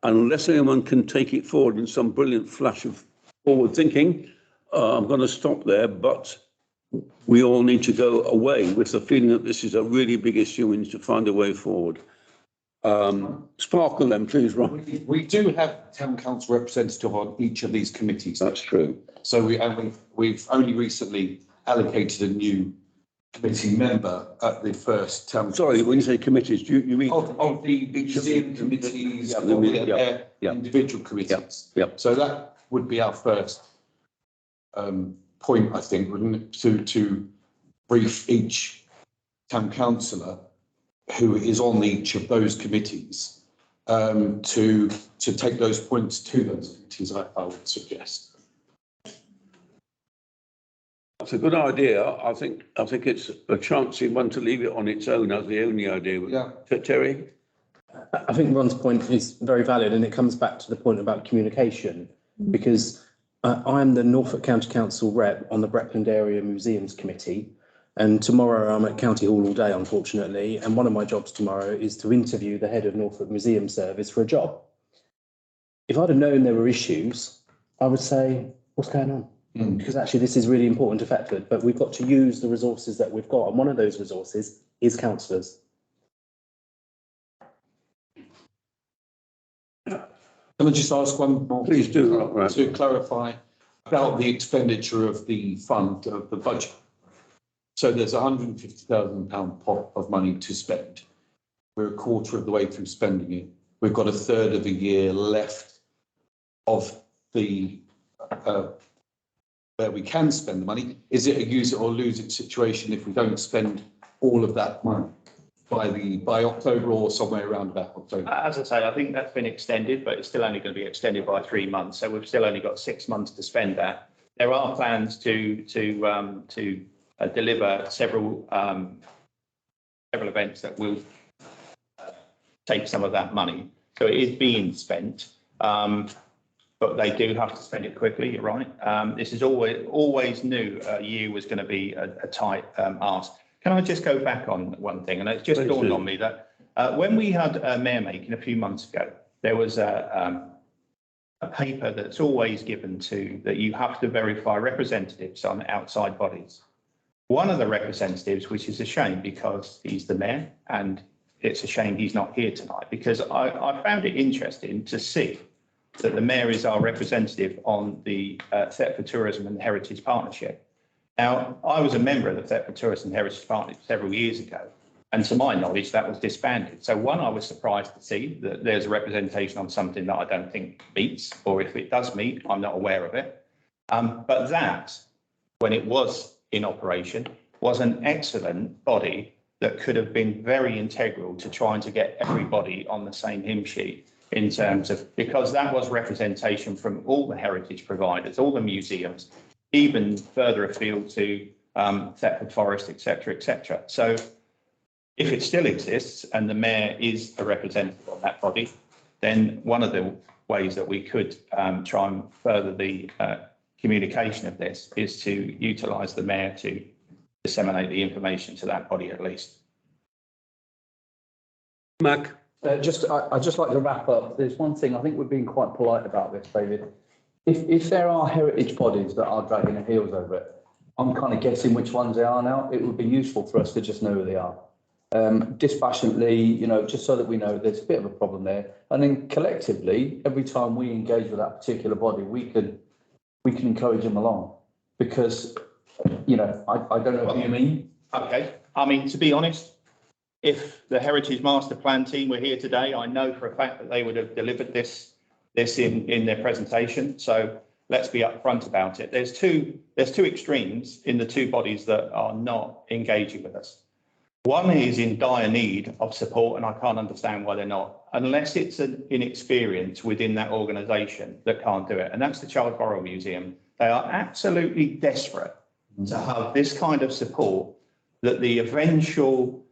Unless anyone can take it forward in some brilliant flash of forward thinking, I'm going to stop there, but we all need to go away with the feeling that this is a really big issue. We need to find a way forward. Sparkle then, please, Ron. We do have town council representative on each of these committees. That's true. So we've only recently allocated a new committee member at the first town. Sorry, when you say committees, do you mean Of the museum committees, Yeah, of yeah. individual committees. Yeah. So that would be our first point, I think, wouldn't it, to brief each town councillor who is on each of those committees to take those points to those committees, I would suggest. That's a good idea. I think it's a chancy one to leave it on its own as the only idea. Yeah. Terry? I think Ron's point is very valid, and it comes back to the point about communication, because I'm the Norfolk County Council rep on the Breckland Area Museums Committee, and tomorrow I'm at County Hall all day, unfortunately, and one of my jobs tomorrow is to interview the head of Norfolk Museum Service for a job. If I'd have known there were issues, I would say, what's going on? Because actually this is really important to Thetford, but we've got to use the resources that we've got, and one of those resources is councillors. Can I just ask one more? Please do. Right. To clarify about the expenditure of the fund, of the budget. So there's £150,000 pot of money to spend. We're a quarter of the way through spending it. We've got a third of a year left of the where we can spend the money. Is it a use it or lose it situation if we don't spend all of that money by October or somewhere around about October? As I say, I think that's been extended, but it's still only going to be extended by 3 months. So we've still only got 6 months to spend that. There are plans to deliver several events that will take some of that money. So it is being spent, but they do have to spend it quickly. You're right. This is always knew a year was going to be a tight ask. Can I just go back on one thing? And it's just dawned on me that when we had Mayor Making a few months ago, there was a paper that's always given to that you have to verify representatives on outside bodies. One of the representatives, which is a shame because he's the mayor, and it's a shame he's not here tonight, because I found it interesting to see that the mayor is our representative on the Thetford Tourism and Heritage Partnership. Now, I was a member of the Thetford Tourism and Heritage Partnership several years ago, and to my knowledge, that was disbanded. So one, I was surprised to see that there's a representation on something that I don't think meets, or if it does meet, I'm not aware of it. But that, when it was in operation, was an excellent body that could have been very integral to trying to get everybody on the same hymn sheet in terms of, because that was representation from all the heritage providers, all the museums, even further afield to Thetford Forest, etc., etc. So if it still exists and the mayor is a representative of that body, then one of the ways that we could try and further the communication of this is to utilise the mayor to disseminate the information to that body at least. Mac? I'd just like to wrap up. There's one thing, I think we're being quite polite about this, David. If there are heritage bodies that are dragging their heels over it, I'm kind of guessing which ones they are now. It would be useful for us to just know who they are. Dispassionately, you know, just so that we know there's a bit of a problem there. And then collectively, every time we engage with that particular body, we can encourage them along. Because, you know, I don't know what you mean. Okay. I mean, to be honest, if the Heritage Master Plan team were here today, I know for a fact that they would have delivered this in their presentation. So let's be upfront about it. There's two extremes in the two bodies that are not engaging with us. One is in dire need of support, and I can't understand why they're not, unless it's an inexperience within that organisation that can't do it. And that's the Charles Borough Museum. They are absolutely desperate to have this kind of support that the eventual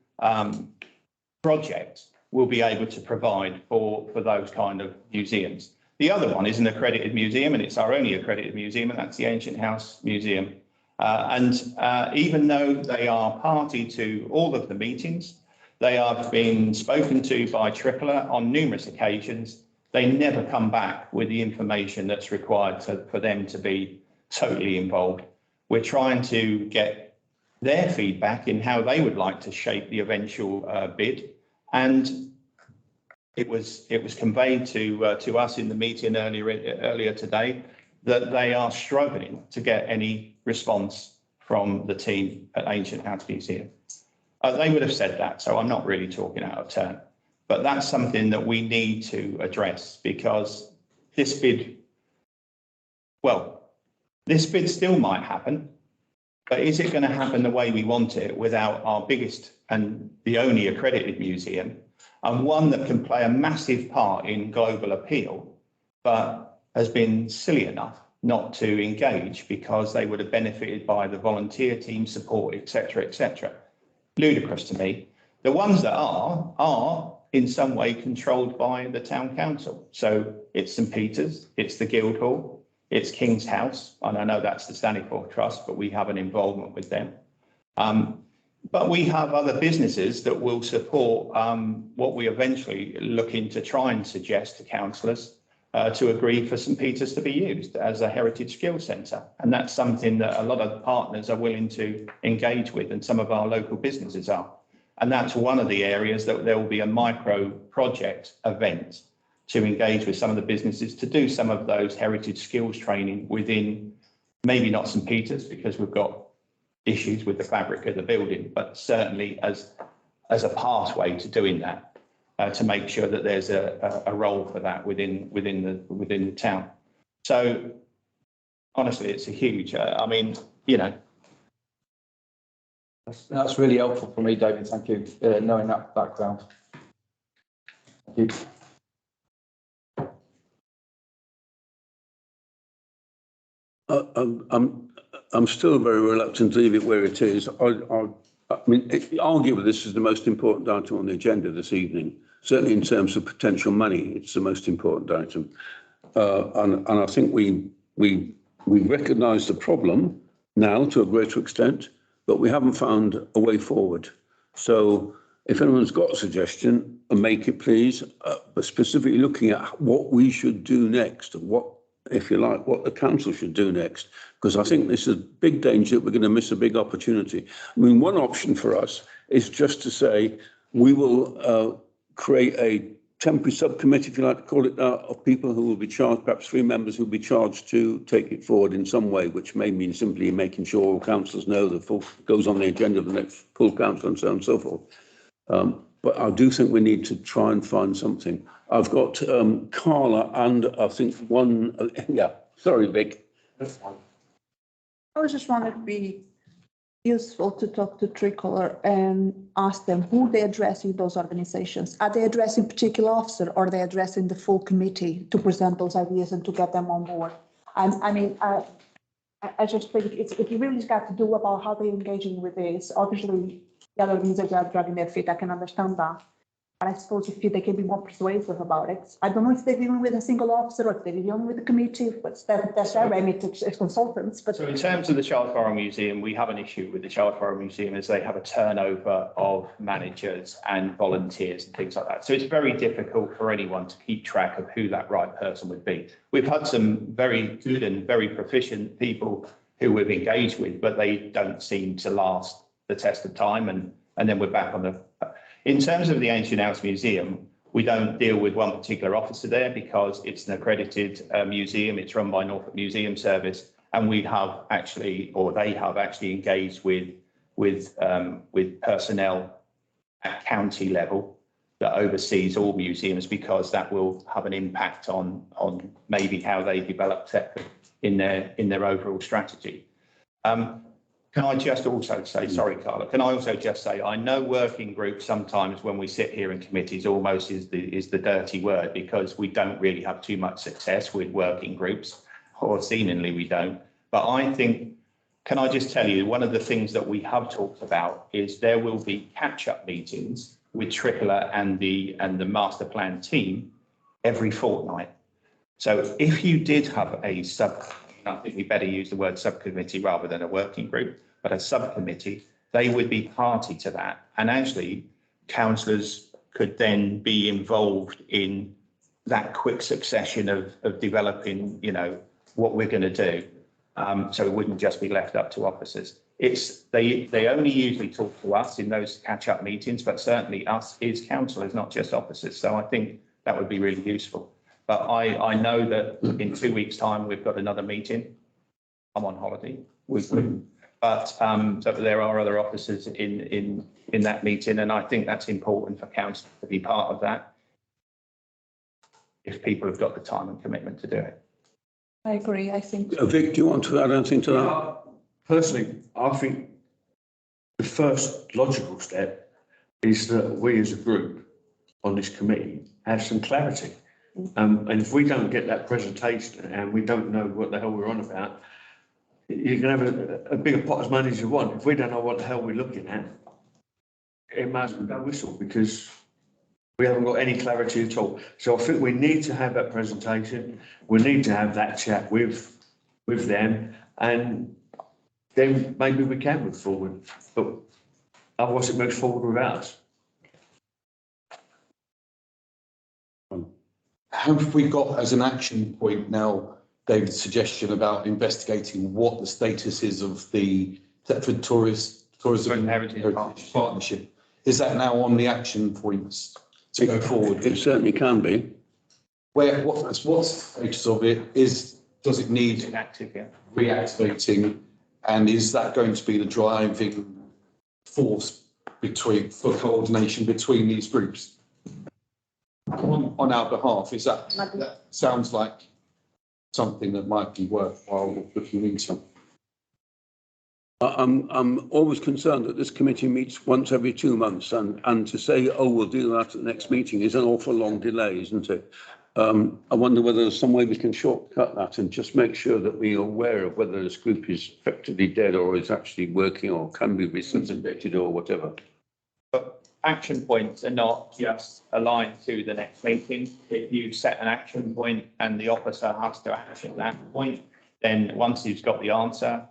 project will be able to provide for those kind of museums. The other one is an accredited museum, and it's our only accredited museum, and that's the Ancient House Museum. Even though they are party to all of the meetings, they have been spoken to by Tripler on numerous occasions. They never come back with the information that's required for them to be totally involved. We're trying to get their feedback in how they would like to shape the eventual bid. And it was conveyed to us in the meeting earlier today that they are struggling to get any response from the team at Ancient House Museum. They would have said that, so I'm not really talking out of turn. But that's something that we need to address, because this bid still might happen, but is it going to happen the way we want it without our biggest and the only accredited museum, and one that can play a massive part in global appeal, but has been silly enough not to engage because they would have benefited by the volunteer team support, etc., etc. Ludicrous to me. The ones that are in some way controlled by the town council. So it's St Peter's, it's the Guildhall, it's King's House, and I know that's the Stanleyport Trust, but we have an involvement with them. But we have other businesses that will support what we eventually looking to try and suggest to councillors to agree for St Peter's to be used as a heritage skills centre. And that's something that a lot of partners are willing to engage with, and some of our local businesses are. And that's one of the areas that there will be a micro project event to engage with some of the businesses to do some of those heritage skills training within, maybe not St Peter's because we've got issues with the fabric of the building, but certainly as a pathway to doing that, to make sure that there's a role for that within the town. So honestly, it's a huge, I mean, you know. That's really helpful for me, David. Thank you, knowing that background. Thank you. I'm still very reluctant to leave it where it is. I mean, arguably, this is the most important item on the agenda this evening. Certainly in terms of potential money, it's the most important item. And I think we recognise the problem now to a greater extent, but we haven't found a way forward. So if anyone's got a suggestion, make it please, but specifically looking at what we should do next, what, if you like, what the council should do next, because I think this is a big danger that we're going to miss a big opportunity. I mean, one option for us is just to say we will create a temporary subcommittee, if you like to call it that, of people who will be charged, perhaps 3 members who will be charged to take it forward in some way, which may mean simply making sure all councillors know the full goes on the agenda of the next full council and so on and so forth. But I do think we need to try and find something. I've got Carla and I think one, yeah, sorry, Vic. I was just wondering, it'd be useful to talk to Tricolor and ask them who they're addressing those organizations. Are they addressing a particular officer, or are they addressing the full committee to present those ideas and to get them on board? And I mean, I just think it really got to do about how they're engaging with this. Obviously, the other organizations are dragging their feet. I can understand that. But I suppose if they can be more persuasive about it. I don't know if they're dealing with a single officer or if they're dealing with the committee, but that's their remit as consultants. But so in terms of the Child Forum Museum, we have an issue with the Child Forum Museum as they have a turnover of managers and volunteers and things like that. So it's very difficult for anyone to keep track of who that right person would be. We've had some very good and very proficient people who we've engaged with, but they don't seem to last the test of time, and then we're back on the. In terms of the Ancient House Museum, we don't deal with one particular officer there because it's an accredited museum. It's run by Norfolk Museum Service, and we have actually, or they have actually engaged with personnel at county level that oversees all museums, because that will have an impact on maybe how they develop Thetford in their overall strategy. Can I just also say, sorry, Carla, can I also just say, I know working groups sometimes when we sit here in committees almost is the dirty word, because we don't really have too much success with working groups, or seemingly we don't. But I think can I just tell you, one of the things that we have talked about is there will be catch-up meetings with Tripler and the master plan team every fortnight. So if you did have a I think we better use the word subcommittee rather than a working group, but a subcommittee, they would be party to that. And actually, councillors could then be involved in that quick succession of developing, you know, what we're going to do. So it wouldn't just be left up to officers. They only usually talk to us in those catch-up meetings, but certainly us is councillors, not just officers. So I think that would be really useful. But I know that in 2 weeks' time, we've got another meeting. I'm on holiday. But so there are other officers in that meeting, and I think that's important for council to be part of that, if people have got the time and commitment to do it. I agree, I think. Vic, do you want to add anything to that? Personally, I think the first logical step is that we as a group on this committee have some clarity. And if we don't get that presentation and we don't know what the hell we're on about, you can have a bigger pot of money as you want. If we don't know what the hell we're looking at, it might as well go whistle, because we haven't got any clarity at all. So I think we need to have that presentation. We need to have that chat with them, and then maybe we can move forward. But otherwise, it moves forward without us. Have we got as an action point now, David's suggestion about investigating what the status is of the Thetford Tourism Heritage Partnership? Is that now on the action points to go forward? It certainly can be. What's the status of it? Does it need Active, yeah. reactivating? And is that going to be the driving force for coordination between these groups? On our behalf, that sounds like something that might be worthwhile looking into. I'm always concerned that this committee meets once every 2 months, and to say, oh, we'll do that at the next meeting is an awful long delay, isn't it? I wonder whether there's some way we can shortcut that and just make sure that we are aware of whether this group is effectively dead or is actually working or can be resuscitated or whatever. But action points are not just aligned to the next meeting. If you set an action point and the officer has to action that point, then once he's got the answer,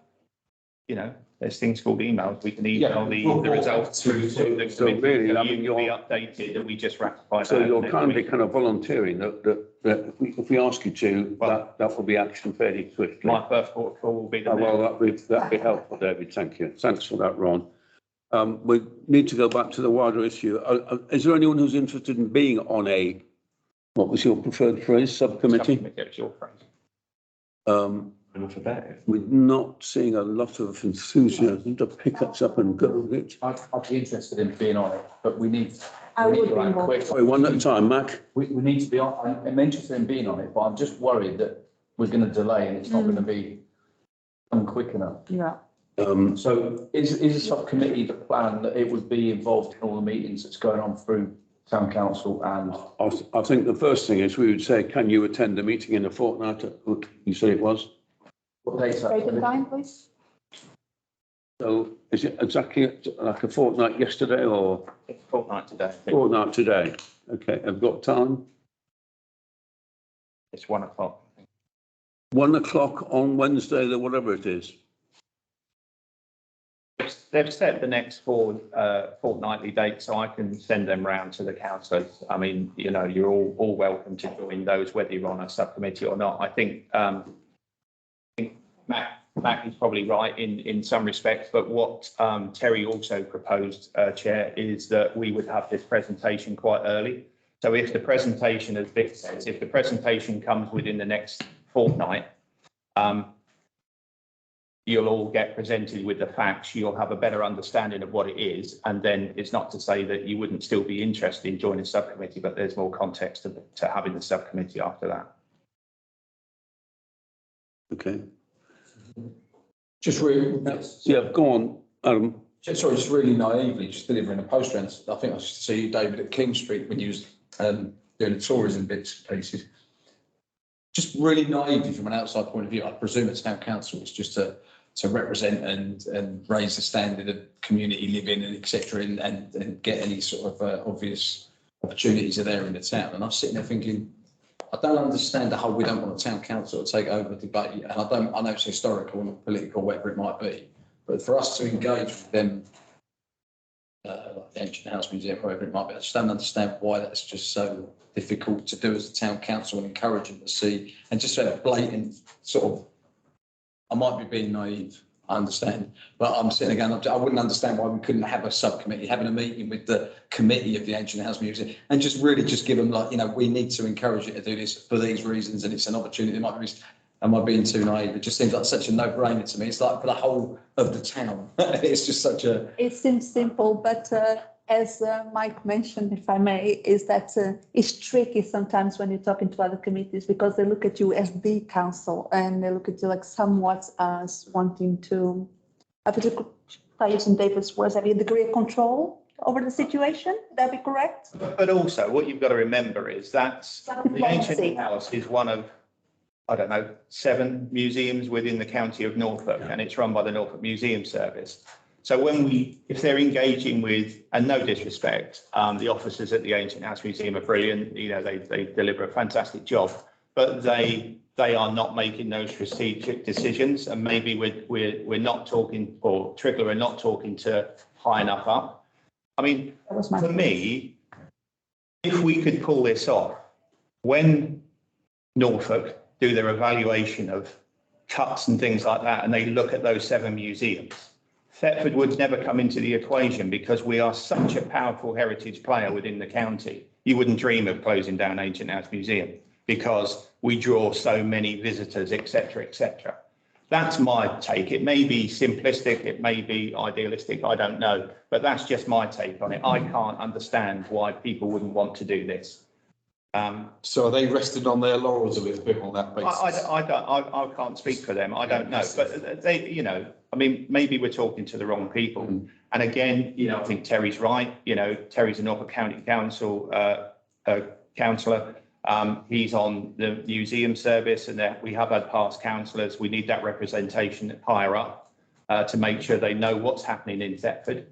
you know, there's things called emails. We can email the results to the committee. So really, I mean, you'll be updated and we just ratify that. So you're kindly kind of volunteering that if we ask you to, that will be action fairly swiftly. My first port of call will be the Well, that'd be helpful, David. Thank you. Thanks for that, Ron. We need to go back to the wider issue. Is there anyone who's interested in being on a, what was your preferred phrase, subcommittee? It's your phrase. We're not seeing a lot of enthusiasm to pick us up and go with it. I'd be interested in being on it, but we need. I would be run involved. quick. Sorry, one at a time, Mac. We need to be on. I'm interested in being on it, but I'm just worried that we're going to delay and it's not going to be quick enough. Yeah. So is a subcommittee the plan that it would be involved in all the meetings that's going on through town council? And I think the first thing is we would say, can you attend a meeting in a fortnight? You said it was. what dates? Date and time, please. So is it exactly like a fortnight yesterday or It's fortnight today. fortnight today? Okay, I've got time. It's 1 o'clock. 1 o'clock on Wednesday, or whatever it is. They've set the next fortnightly date, so I can send them round to the councillors. I mean, you know, you're all welcome to join those, whether you're on a subcommittee or not. I think Matt is probably right in some respects, but what Terry also proposed, Chair, is that we would have this presentation quite early. So if the presentation, as Vic says, if the presentation comes within the next fortnight, you'll all get presented with the facts, you'll have a better understanding of what it is, and then it's not to say that you wouldn't still be interested in joining the subcommittee, but there's more context to having the subcommittee after that. Okay. Just really, Yeah, go on, Adam. sorry, just really naively, just delivering a poster. And I think I used to see you, David, at King Street when you was doing the tourism bits and pieces. Just really naively from an outside point of view, I presume it's town council, it's just to to represent and raise the standard of community living and etc. And get any sort of obvious opportunities are there in the town. And I'm sitting there thinking, I don't understand the whole, we don't want a town council to take over the debate. And I know it's historical and political, whatever it might be, but for us to engage with them, like the Ancient House Museum, whatever it might be, I just don't understand why that's just so difficult to do as a town council and encourage them to see, and just have blatant sort of, I might be being naive, I understand, but I'm sitting again, I wouldn't understand why we couldn't have a subcommittee, having a meeting with the committee of the Ancient House Museum and just really just give them like, you know, we need to encourage you to do this for these reasons and it's an opportunity. It might be, am I being too naive? It just seems like such a no-brainer to me. It's like for the whole of the town. It's just such a... It seems simple, but as Mike mentioned, if I may, is that it's tricky sometimes when you're talking to other committees because they look at you as the council and they look at you like somewhat as wanting to, I think using David's words, have a degree of control over the situation. Would that be correct? But also what you've got to remember is that the Ancient House is one of, I don't know, 7 museums within the county of Norfolk, and it's run by the Norfolk Museum Service. So if they're engaging with, and no disrespect, the officers at the Ancient House Museum are brilliant, you know, they deliver a fantastic job, but they are not making those strategic decisions, and maybe we're not talking, or Triglav are not talking to high enough up. I mean, for me, if we could pull this off, when Norfolk do their evaluation of cuts and things like that, and they look at those 7 museums, Thetford would never come into the equation because we are such a powerful heritage player within the county. You wouldn't dream of closing down Ancient House Museum because we draw so many visitors, etc., etc. That's my take. It may be simplistic, it may be idealistic, I don't know, but that's just my take on it. I can't understand why people wouldn't want to do this. So are they resting on their laurels a little bit on that basis? I can't speak for them. I don't know, but they, you know, I mean, maybe we're talking to the wrong people. And again, you know, I think Terry's right. You know, Terry's a Norfolk County Council councillor. He's on the museum service, and we have had past councillors. We need that representation higher up to make sure they know what's happening in Thetford.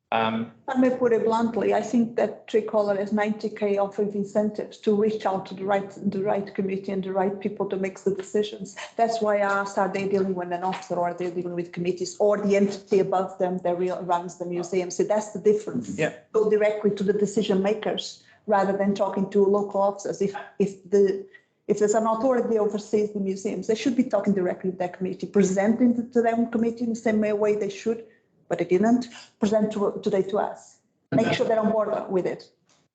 Let me put it bluntly, I think that Tricolour has 90k of incentives to reach out to the right committee and the right people to make the decisions. That's why I asked, are they dealing with an officer or are they dealing with committees or the entity above them that runs the museum? So that's the difference. Yeah. Go directly to the decision makers rather than talking to local officers. If there's an authority that oversees the museums, they should be talking directly with that committee, presenting to them committee in the same way they should, but they didn't present today to us. Make sure they're on board with it.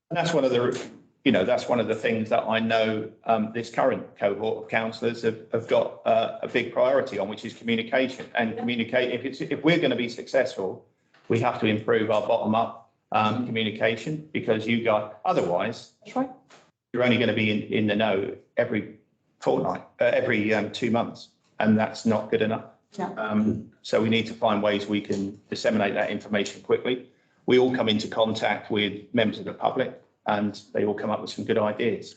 And that's one of the, you know, that's one of the things that I know this current cohort of councillors have got a big priority on, which is communication. And communicate. If we're going to be successful, we have to improve our bottom up communication, because you guys, otherwise, That's right. you're only going to be in the know every fortnight, every 2 months, and that's not good enough. Yeah. So we need to find ways we can disseminate that information quickly. We all come into contact with members of the public and they all come up with some good ideas.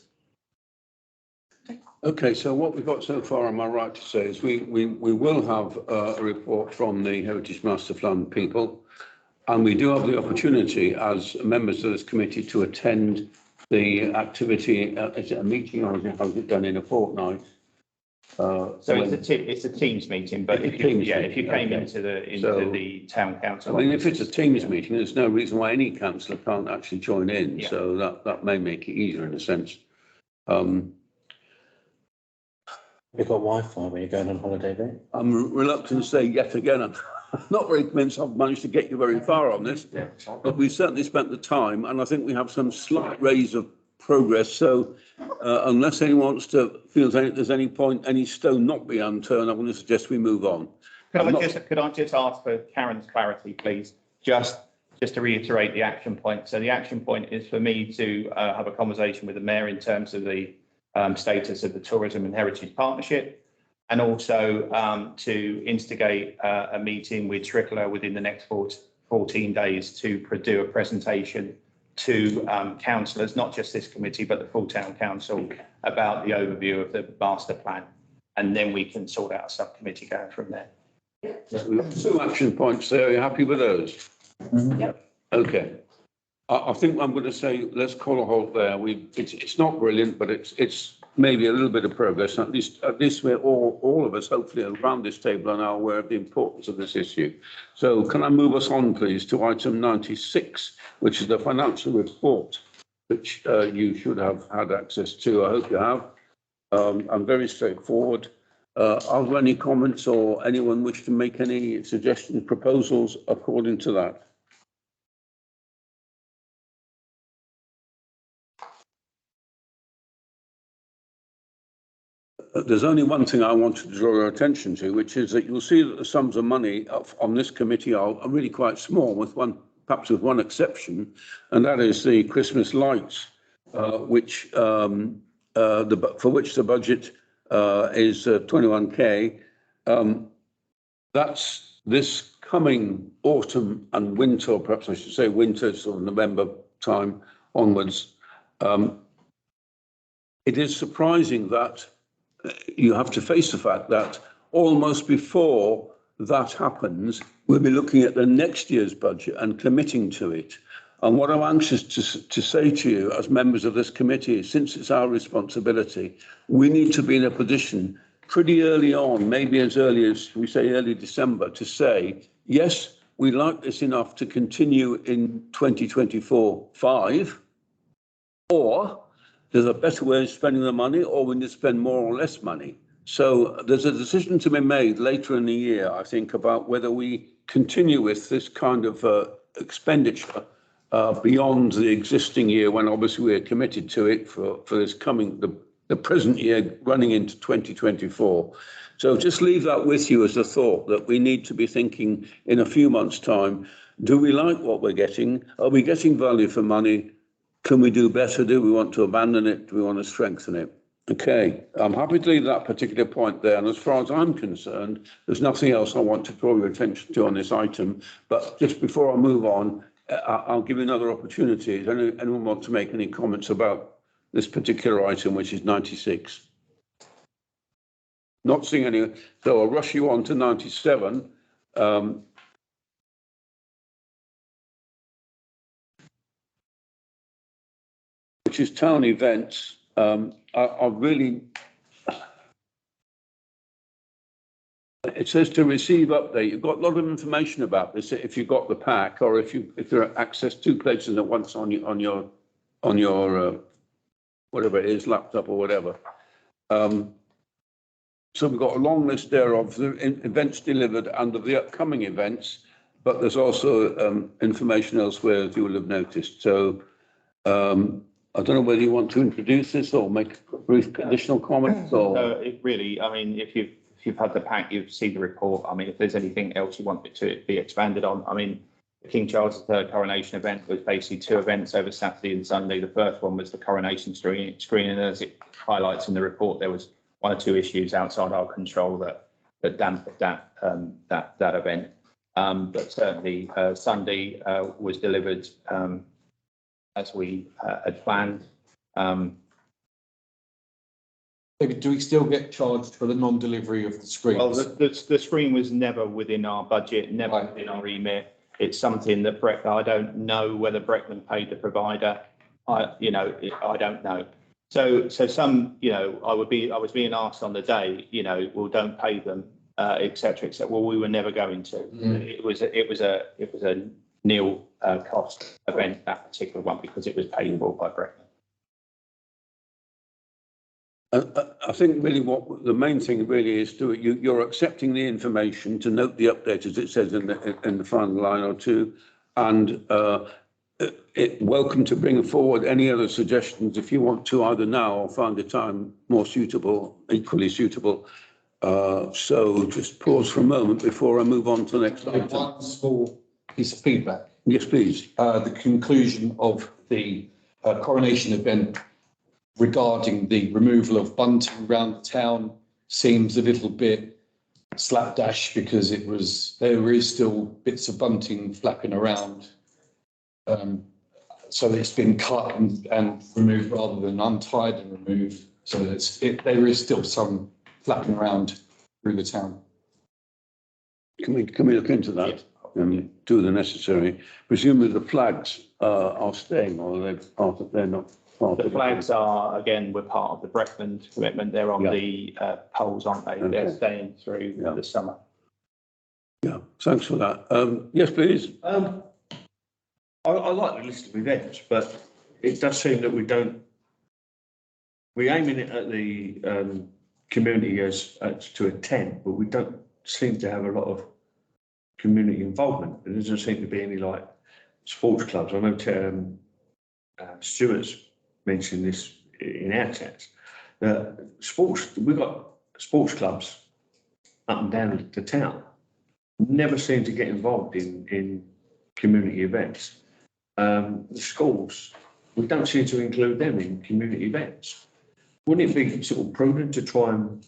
Okay, so what we've got so far, am I right to say, is we will have a report from the Heritage Master Plan people, and we do have the opportunity as members of this committee to attend the activity. Is it a meeting or is it done in a fortnight? So it's a Teams meeting, but if you came into the town council, I mean, if it's a Teams meeting, there's no reason why any councillor can't actually join in. Yeah. So that may make it easier in a sense. You've got Wi-Fi when you're going on holiday, don't you? I'm reluctant to say yet again, I'm not very convinced I've managed to get you very far on this, but we've certainly spent the time, and I think we have some slight raise of progress. So unless anyone wants to feel there's any point, any stone not be unturned, I'm going to suggest we move on. Could I just ask for Karen's clarity, please? Just to reiterate the action point. So the action point is for me to have a conversation with the mayor in terms of the status of the Tourism and Heritage Partnership, and also to instigate a meeting with Tricklaw within the next 14 days to do a presentation to councillors, not just this committee, but the full town council, about the overview of the master plan. And then we can sort out a subcommittee going from there. We've got 2 action points there. Are you happy with those? Yep. Okay. I think I'm going to say, let's call a halt there. It's not brilliant, but it's maybe a little bit of progress. At least we're all of us, hopefully, around this table are now aware of the importance of this issue. So can I move us on, please, to item 96, which is the financial report, which you should have had access to. I hope you have. And very straightforward. Are there any comments or anyone wish to make any suggestions, proposals according to that? There's only one thing I want to draw your attention to, which is that you'll see that the sums of money on this committee are really quite small, perhaps with one exception, and that is the Christmas lights, for which the budget is 21k. That's this coming autumn and winter, or perhaps I should say winter, sort of November time onwards. It is surprising that you have to face the fact that almost before that happens, we'll be looking at the next year's budget and committing to it. And what I'm anxious to say to you as members of this committee is, since it's our responsibility, we need to be in a position pretty early on, maybe as early as, we say, early December, to say, yes, we like this enough to continue in 2024-5, or there's a better way of spending the money, or we need to spend more or less money. So there's a decision to be made later in the year, I think, about whether we continue with this kind of expenditure beyond the existing year, when obviously we're committed to it for this coming, the present year running into 2024. So just leave that with you as a thought, that we need to be thinking in a few months' time, do we like what we're getting? Are we getting value for money? Can we do better? Do we want to abandon it? Do we want to strengthen it? Okay, I'm happy to leave that particular point there. And as far as I'm concerned, there's nothing else I want to draw your attention to on this item. But just before I move on, I'll give you another opportunity. Does anyone want to make any comments about this particular item, which is 96? Not seeing any, so I'll rush you on to 97. Which is town events. I really, it says to receive update. You've got a lot of information about this if you've got the pack, or if you're access 2 places at once on your whatever it is, laptop or whatever. So we've got a long list there of the events delivered and of the upcoming events, but there's also information elsewhere, as you will have noticed. So I don't know whether you want to introduce this or make brief additional comments, or. It really, I mean, if you've had the pack, you've seen the report. I mean, if there's anything else you want it to be expanded on, I mean, the King Charles III coronation event was basically 2 events over Saturday and Sunday. The first one was the coronation screening. As it highlights in the report, there was 1 or 2 issues outside our control that dampened that event. But certainly Sunday was delivered as we had planned. David, do we still get charged for the non-delivery of the screens? Well, the screen was never within our budget, never within our remit. It's something that I don't know whether Breckman paid the provider. I don't know. So some, I was being asked on the day, well, don't pay them, et cetera. Well, we were never going to. It was a nil cost event, that particular one, because it was payable by Breckman. I think really what the main thing really is you're accepting the information to note the update, as it says in the final line or two, and welcome to bring forward any other suggestions if you want to, either now or find a time more suitable, equally suitable. So just pause for a moment before I move on to the next item. One small piece of feedback. Yes, please. The conclusion of the coronation event regarding the removal of bunting around the town seems a little bit slapdash, because there is still bits of bunting flapping around. So it's been cut and removed rather than untied and removed. So there is still some flapping around through the town. Can we look into that and do the necessary? Presumably the flags are staying, or they're not part The of flags are, again, we're part of the Breckland commitment. They're on the poles, aren't they? They're Okay. staying through the summer. Yeah, thanks for that. Yes, please. I like the list of events, but it does seem that we're aiming it at the community as to attend, but we don't seem to have a lot of community involvement. There doesn't seem to be any like sports clubs. I know Stuart's mentioned this in our chats. We've got sports clubs up and down the town. Never seem to get involved in community events. The schools, we don't seem to include them in community events. Wouldn't it be sort of prudent to try and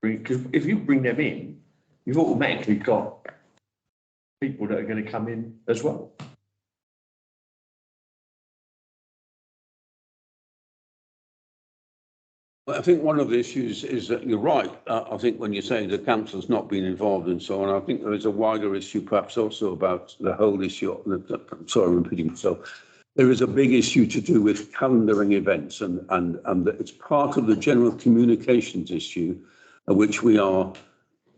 bring, because if you bring them in, you've automatically got people that are going to come in as well. I think one of the issues is that you're right. I think when you say the council's not been involved and so on, I think there is a wider issue perhaps also about the whole issue. I'm sorry, I'm repeating myself. There is a big issue to do with calendaring events and it's part of the general communications issue, which we are,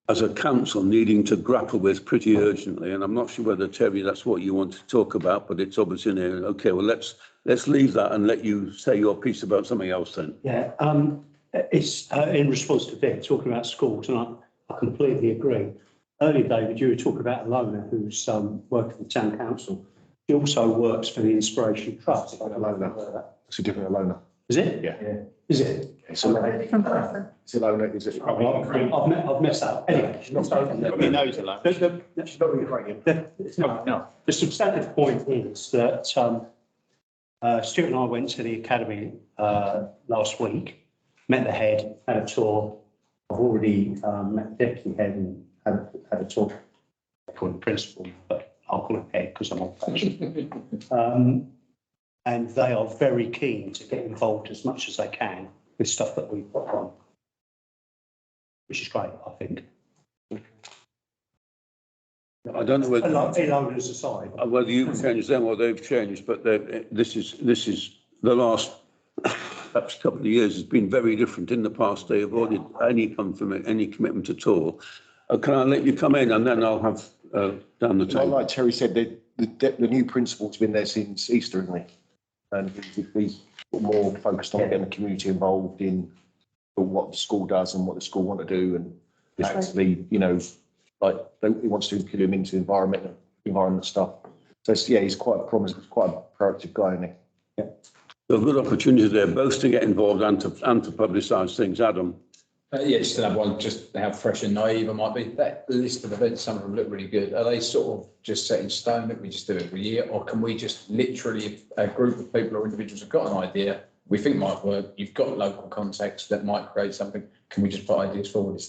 as a council, needing to grapple with pretty urgently. And I'm not sure whether, Terry, that's what you want to talk about, but it's obviously in there. Okay, well, let's leave that and let you say your piece about something else then. Yeah, it's in response to Vic talking about schools, and I completely agree. Earlier, David, you were talking about Alona, who's working for the town council. She also works for the Inspiration Trust. Alona. It's a different Alona. Is it? Yeah. Is it? It's Alona. Different person. It's Alona, is it? I've messed up. Anyway. She's not Probably knows a lot. She's not Ukrainian. No. The substantive point is that Stuart and I went to the academy last week, met the head, had a tour. I've already met the deputy head and had a tour. I call him principal, but I'll call him head because I'm old-fashioned. And they are very keen to get involved as much as they can with stuff that we've got on, which is great, I think. I don't know whether Ilona's aside. Whether you've changed them or they've changed, but this is the last perhaps couple of years has been very different. In the past, they avoided any commitment at all. Can I let you come in and then I'll have down the table? Like Terry said, the new principal's been there since Easter, isn't he? And he's more focused on getting the community involved in what the school does and what the school want to do, and actually, you know, like he wants to include him into environment stuff. So he's quite promising, quite a proactive guy, isn't he? Yeah. So a good opportunity there, both to get involved and to publicise things. Adam. Just to have one, just how fresh and naive I might be. That list of events, some of them look really good. Are they sort of just set in stone that we just do it every year? Or can we just literally, if a group of people or individuals have got an idea we think might work, you've got local contacts that might create something, can we just put ideas forward? Is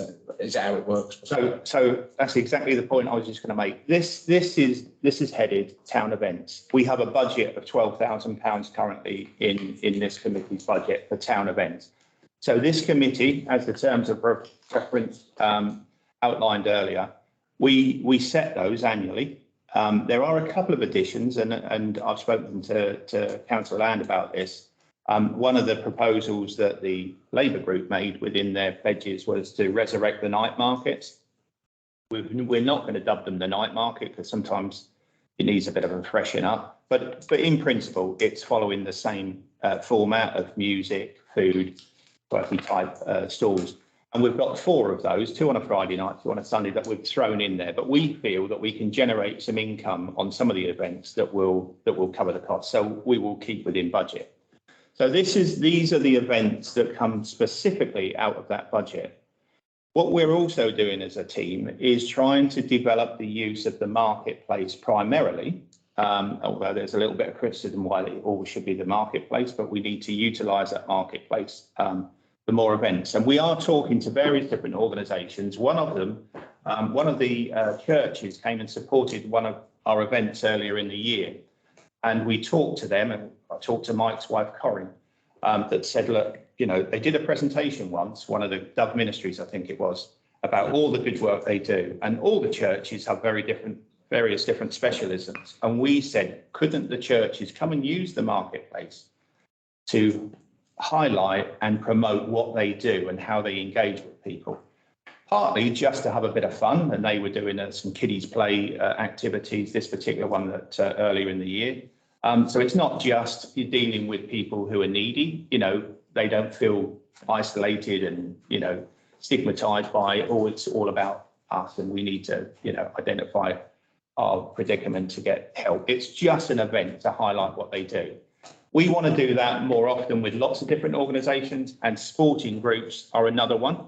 that how it works? So that's exactly the point I was just going to make. This is headed town events. We have a budget of £12,000 currently in this committee's budget for town events. So this committee, as the terms of reference outlined earlier, we set those annually. There are a couple of additions, and I've spoken to Councillor Land about this. One of the proposals that the Labour group made within their pledges was to resurrect the night markets. We're not going to dub them the night market because sometimes it needs a bit of a freshen up. But in principle, it's following the same format of music, food, type stalls. And we've got 4 of those, 2 on a Friday night, 2 on a Sunday, that we've thrown in there. But we feel that we can generate some income on some of the events that will cover the cost. So we will keep within budget. So these are the events that come specifically out of that budget. What we're also doing as a team is trying to develop the use of the marketplace primarily, although there's a little bit of criticism why it always should be the marketplace, but we need to utilise that marketplace for more events. And we are talking to various different organisations. One of them, one of the churches came and supported one of our events earlier in the year. And we talked to them, and I talked to Mike's wife, Corinne, that said, look, you know, they did a presentation once, one of the Dove Ministries, I think it was, about all the good work they do. And all the churches have various different specialisms. And we said, couldn't the churches come and use the marketplace to highlight and promote what they do and how they engage with people? Partly just to have a bit of fun, and they were doing some kiddies play activities, this particular one that earlier in the year. So it's not just you're dealing with people who are needy, they don't feel isolated and, stigmatized by, oh, it's all about us and we need to, identify our predicament to get help. It's just an event to highlight what they do. We want to do that more often with lots of different organisations, and sporting groups are another one.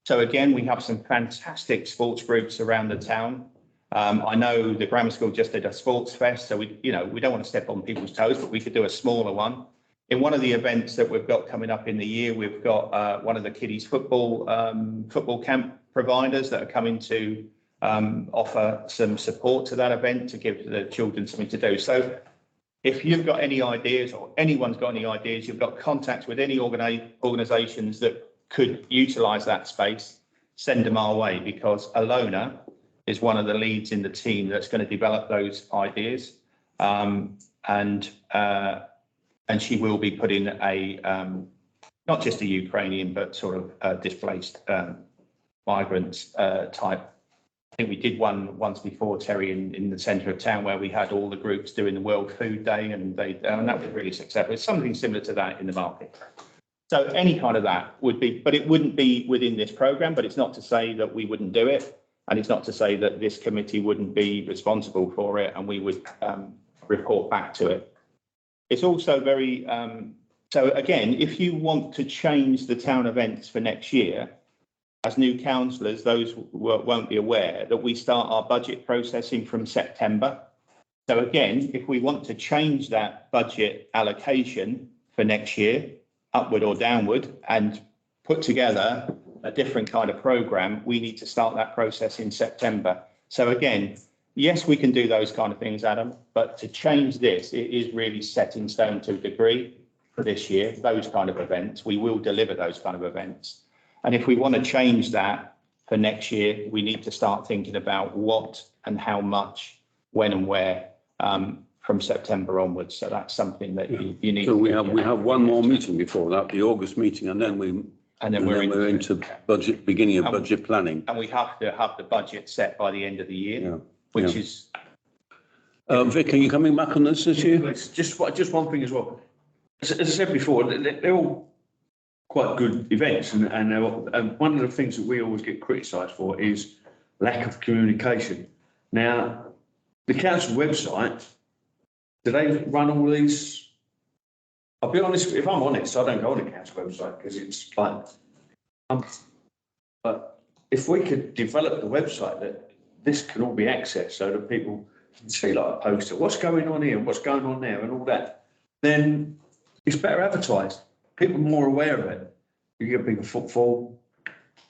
So again, we have some fantastic sports groups around the town. I know the grammar school just did a sports fest, so we don't want to step on people's toes, but we could do a smaller one. In one of the events that we've got coming up in the year, we've got one of the kiddies football camp providers that are coming to offer some support to that event to give the children something to do. So if you've got any ideas, or anyone's got any ideas, you've got contacts with any organisations that could utilise that space, send them our way, because Alona is one of the leads in the team that's going to develop those ideas. And she will be putting not just a Ukrainian, but sort of displaced migrants type. I think we did one once before, Terry, in the centre of town, where we had all the groups doing the World Food Day, and that was really successful. It's something similar to that in the market. So any kind of that would be, but it wouldn't be within this programme, but it's not to say that we wouldn't do it. And it's not to say that this committee wouldn't be responsible for it and we would report back to it. It's also very, so again, if you want to change the town events for next year, as new councillors, those won't be aware that we start our budget processing from September. So again, if we want to change that budget allocation for next year, upward or downward, and put together a different kind of programme, we need to start that process in September. So again, yes, we can do those kind of things, Adam, but to change this, it is really set in stone to a degree for this year, those kind of events. We will deliver those kind of events. And if we want to change that for next year, we need to start thinking about what and how much, when and where, from September onwards. So that's something that you need. So we have one more meeting before that, the August meeting, and then we're into budget, beginning of budget planning. And we have to have the budget set by the end of the year, which is. Vic, are you coming back on this issue? It's just one thing as well. As I said before, they're all quite good events, and one of the things that we always get criticised for is lack of communication. Now, the council website, do they run all these? I'll be honest, if I'm honest, I don't go on the council website because it's like, but if we could develop the website that this can all be accessed so that people can see like a poster, what's going on here, what's going on there and all that, then it's better advertised. People are more aware of it. You get bigger footfall.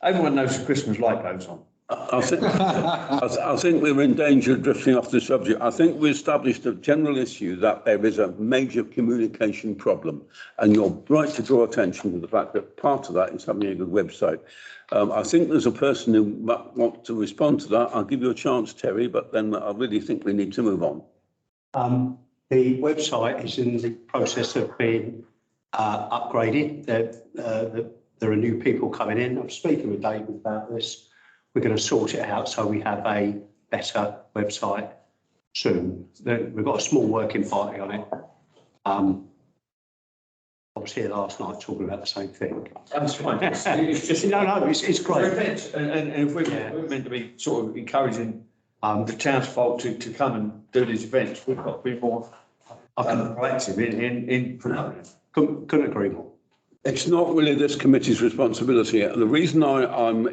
Everyone knows the Christmas light goes on. I think we're in danger of drifting off the subject. I think we established a general issue that there is a major communication problem, and you're right to draw attention to the fact that part of that is having a good website. I think there's a person who might want to respond to that. I'll give you a chance, Terry, but then I really think we need to move on. The website is in the process of being upgraded. There are new people coming in. I'm speaking with David about this. We're going to sort it out so we have a better website soon. We've got a small working party on it. I was here last night talking about the same thing. That's fine. It's just it's great. And if we're meant to be sort of encouraging the townsfolk to come and do these events, we've got to be more proactive in promoting it. Couldn't agree more. It's not really this committee's responsibility. The reason I'm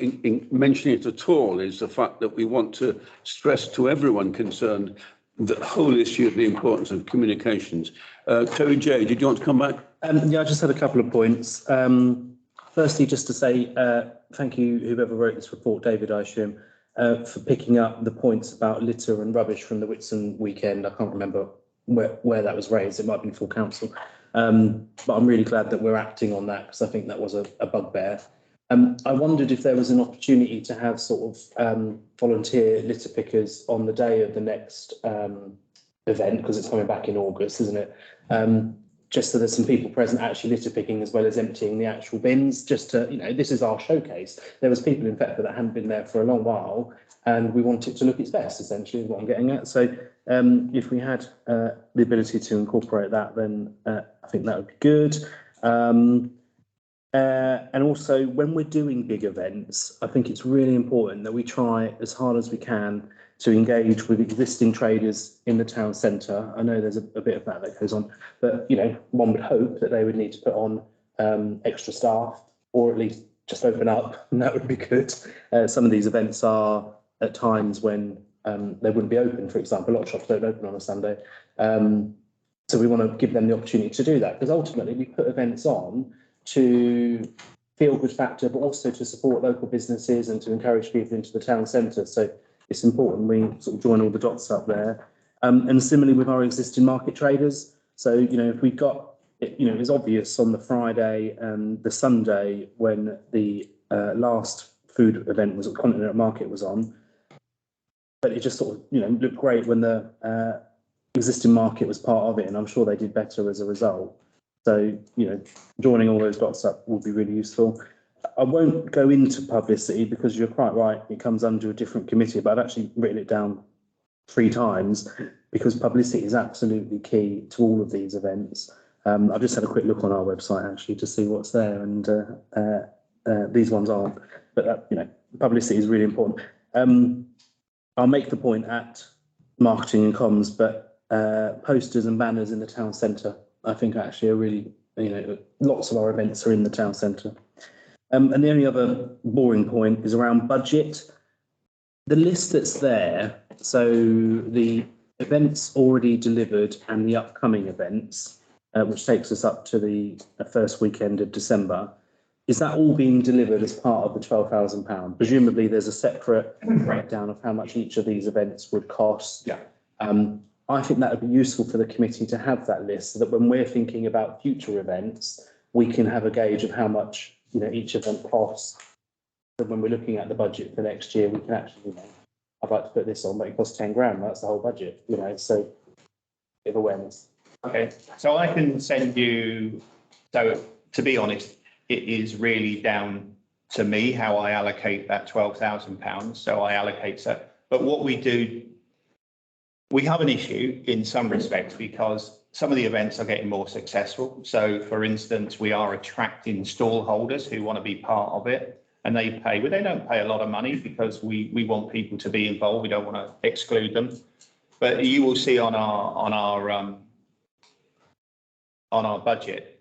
mentioning it at all is the fact that we want to stress to everyone concerned the whole issue of the importance of communications. Terry J, did you want to come back? Yeah, I just had a couple of points. Firstly, just to say thank you, whoever wrote this report, David, I assume, for picking up the points about litter and rubbish from the Whitsun weekend. I can't remember where that was raised. It might have been full council. But I'm really glad that we're acting on that because I think that was a bugbear. I wondered if there was an opportunity to have sort of volunteer litter pickers on the day of the next event, because it's coming back in August, isn't it? Just so there's some people present actually litter picking as well as emptying the actual bins, just to, this is our showcase. There was people in Thetford that hadn't been there for a long while, and we want it to look its best, essentially, is what I'm getting at. So if we had the ability to incorporate that, then I think that would be good. And also, when we're doing big events, I think it's really important that we try as hard as we can to engage with existing traders in the town centre. I know there's a bit of that goes on, but one would hope that they would need to put on extra staff, or at least just open up, and that would be good. Some of these events are at times when they wouldn't be open. For example, a lot of shops don't open on a Sunday, so we want to give them the opportunity to do that, because ultimately we put events on to feel good factor, but also to support local businesses and to encourage people into the town centre. So it's important we sort of join all the dots up there. And similarly with our existing market traders. So, if we got, it's obvious on the Friday and the Sunday when the last food event was at Continental Market was on, but it just sort of, looked great when the existing market was part of it, and I'm sure they did better as a result. So, joining all those dots up would be really useful. I won't go into publicity because you're quite right, it comes under a different committee, but I've actually written it down 3 times because publicity is absolutely key to all of these events. I've just had a quick look on our website actually to see what's there, and these ones aren't, but publicity is really important. I'll make the point at marketing and comms, but posters and banners in the town centre, I think actually are really, lots of our events are in the town centre. And the only other boring point is around budget. The list that's there, so the events already delivered and the upcoming events, which takes us up to the first weekend of December, is that all being delivered as part of the £12,000? Presumably there's a separate breakdown of how much each of these events would cost. Yeah. I think that would be useful for the committee to have that list, so that when we're thinking about future events, we can have a gauge of how much each event costs. So when we're looking at the budget for next year, we can actually, I'd like to put this on, but it costs 10 grand. That's the whole budget, so bit of awareness. Okay, so I can send you, so to be honest, it is really down to me how I allocate that £12,000. So I allocate that. But what we do, we have an issue in some respects because some of the events are getting more successful. So for instance, we are attracting stall holders who want to be part of it, and they pay, well, they don't pay a lot of money because we want people to be involved. We don't want to exclude them. But you will see on our budget,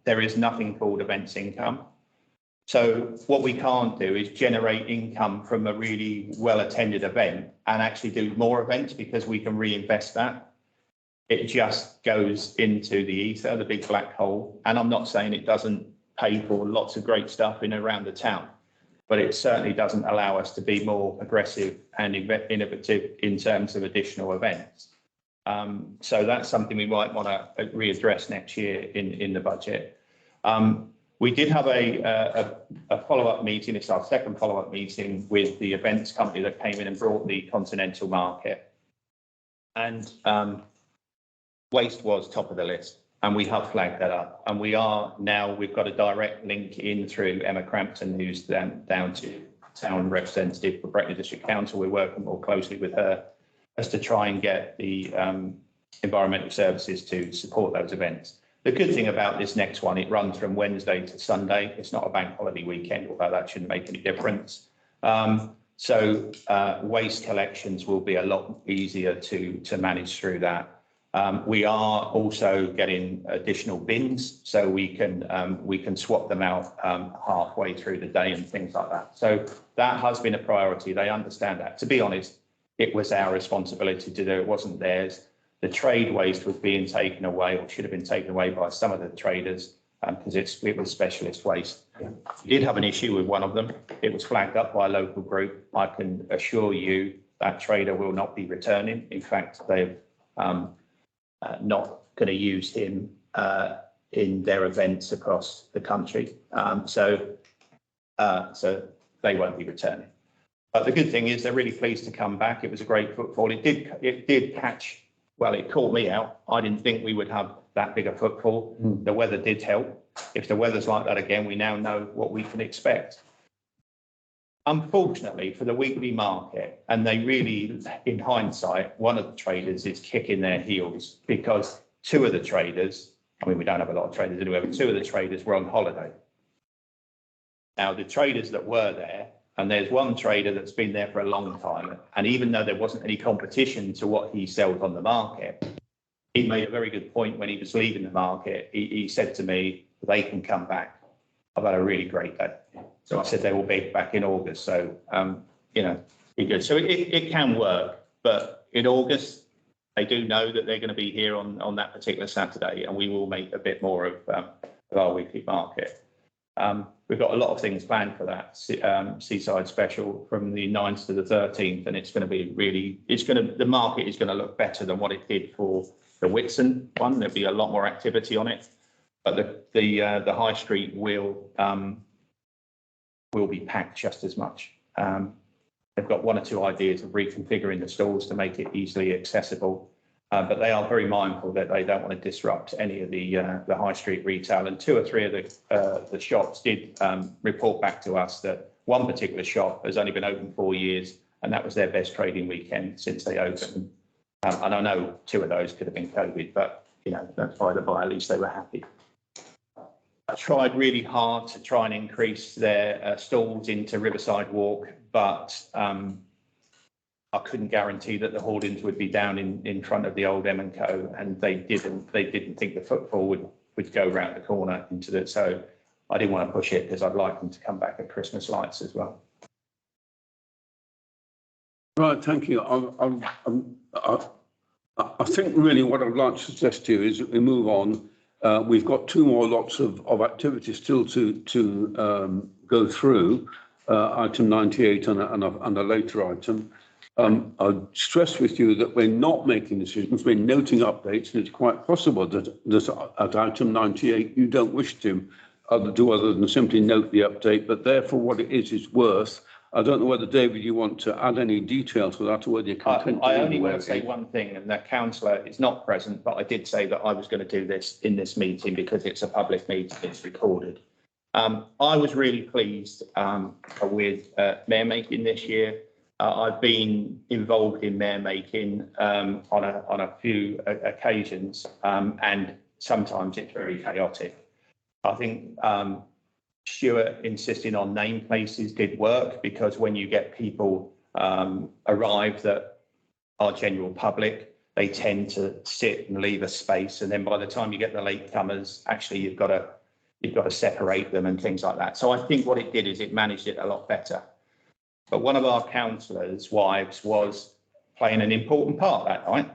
there is nothing called events income. So what we can't do is generate income from a really well-attended event and actually do more events because we can reinvest that. It just goes into the ether, the big black hole. And I'm not saying it doesn't pay for lots of great stuff in and around the town, but it certainly doesn't allow us to be more aggressive and innovative in terms of additional events. So that's something we might want to readdress next year in the budget. We did have a follow-up meeting. It's our second follow-up meeting with the events company that came in and brought the Continental Market. And waste was top of the list. And we have flagged that up. And we've got a direct link in through Emma Crampton, who's down to town representative for Brentwood District Council. We're working more closely with her as to try and get the environmental services to support those events. The good thing about this next one, it runs from Wednesday to Sunday. It's not a bank holiday weekend, although that shouldn't make any difference. So waste collections will be a lot easier to manage through that. We are also getting additional bins, so we can swap them out halfway through the day and things like that. So that has been a priority. They understand that. To be honest, it was our responsibility to do. It wasn't theirs. The trade waste was being taken away, or should have been taken away by some of the traders, because it was specialist waste. We did have an issue with one of them. It was flagged up by a local group. I can assure you that trader will not be returning. In fact, they're not going to use him in their events across the country. So so they won't be returning. But the good thing is they're really pleased to come back. It was a great footfall. It did catch, well, it caught me out. I didn't think we would have that big a footfall. The weather did help. If the weather's like that again, we now know what we can expect. Unfortunately, for the weekly market, and they really, in hindsight, one of the traders is kicking their heels because two of the traders, I mean, we don't have a lot of traders anyway, but two of the traders were on holiday. Now, the traders that were there, and there's one trader that's been there for a long time, and even though there wasn't any competition to what he sells on the market, he made a very good point when he was leaving the market. He said to me, they can come back. I've had a really great day. So I said they will be back in August. So, you know, be good. So it can work, but in August, they do know that they're going to be here on that particular Saturday, and we will make a bit more of our weekly market. We've got a lot of things planned for that seaside special from the 9th to the 13th, and it's going to be really, the market is going to look better than what it did for the Whitsun one. There'll be a lot more activity on it, but the high street will be packed just as much. They've got one or two ideas of reconfiguring the stalls to make it easily accessible. But they are very mindful that they don't want to disrupt any of the high street retail. And two or three of the shops did report back to us that one particular shop has only been open 4 years, and that was their best trading weekend since they opened. And I know two of those could have been COVID, but you know, that's by the by. At least they were happy. I tried really hard to try and increase their stalls into Riverside Walk, but I couldn't guarantee that the hoardings would be down in front of the old M&Co, and they didn't think the footfall would go round the corner into it. So I didn't want to push it because I'd like them to come back at Christmas lights as well. Right, thank you. I think really what I'd like to suggest to you is that we move on. We've got two more lots of activities still to go through, item 98 and a later item. I'd stress with you that we're not making decisions, we're noting updates, and it's quite possible that at item 98 you don't wish to do other than simply note the update, but therefore what it is worth. I don't know whether, David, you want to add any detail to that, or whether you're content. I only want to say one thing, and that councillor is not present, but I did say that I was going to do this in this meeting because it's a public meeting, it's recorded. I was really pleased with mayor making this year. I've been involved in mayor making on a few occasions, and sometimes it's very chaotic. I think Stuart insisting on name places did work, because when you get people arrive that are general public, they tend to sit and leave a space, and then by the time you get the latecomers, actually you've got to separate them and things like that. So I think what it did is it managed it a lot better. But one of our councillors' wives was playing an important part that night.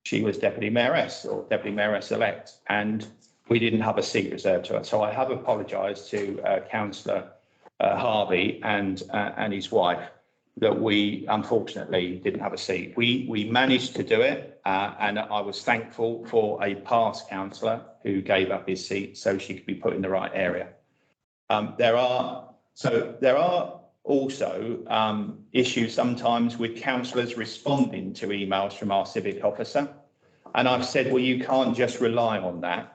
She was deputy mayoress or deputy mayoress elect, and we didn't have a seat reserved to her. So I have apologised to Councillor Harvey and his wife that we unfortunately didn't have a seat. We managed to do it, and I was thankful for a past councillor who gave up his seat so she could be put in the right area. There are also issues sometimes with councillors responding to emails from our civic officer. And I've said, well, you can't just rely on that.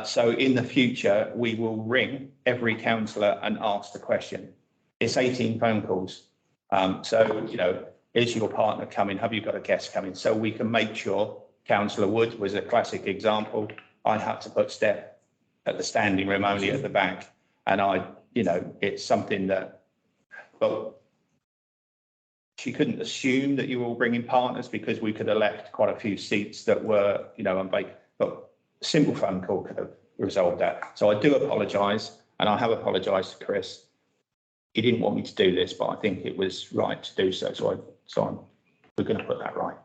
So in the future, we will ring every councillor and ask the question. It's 18 phone calls. So, you know, is your partner coming? Have you got a guest coming? So we can make sure. Councillor Wood was a classic example. I had to put Steph at the standing room only at the back. And it's something that, but she couldn't assume that you were all bringing partners, because we could have left quite a few seats that were, unvacant. But a simple phone call could have resolved that. So I do apologise, and I have apologised to Chris. He didn't want me to do this, but I think it was right to do so. We're going to put that right.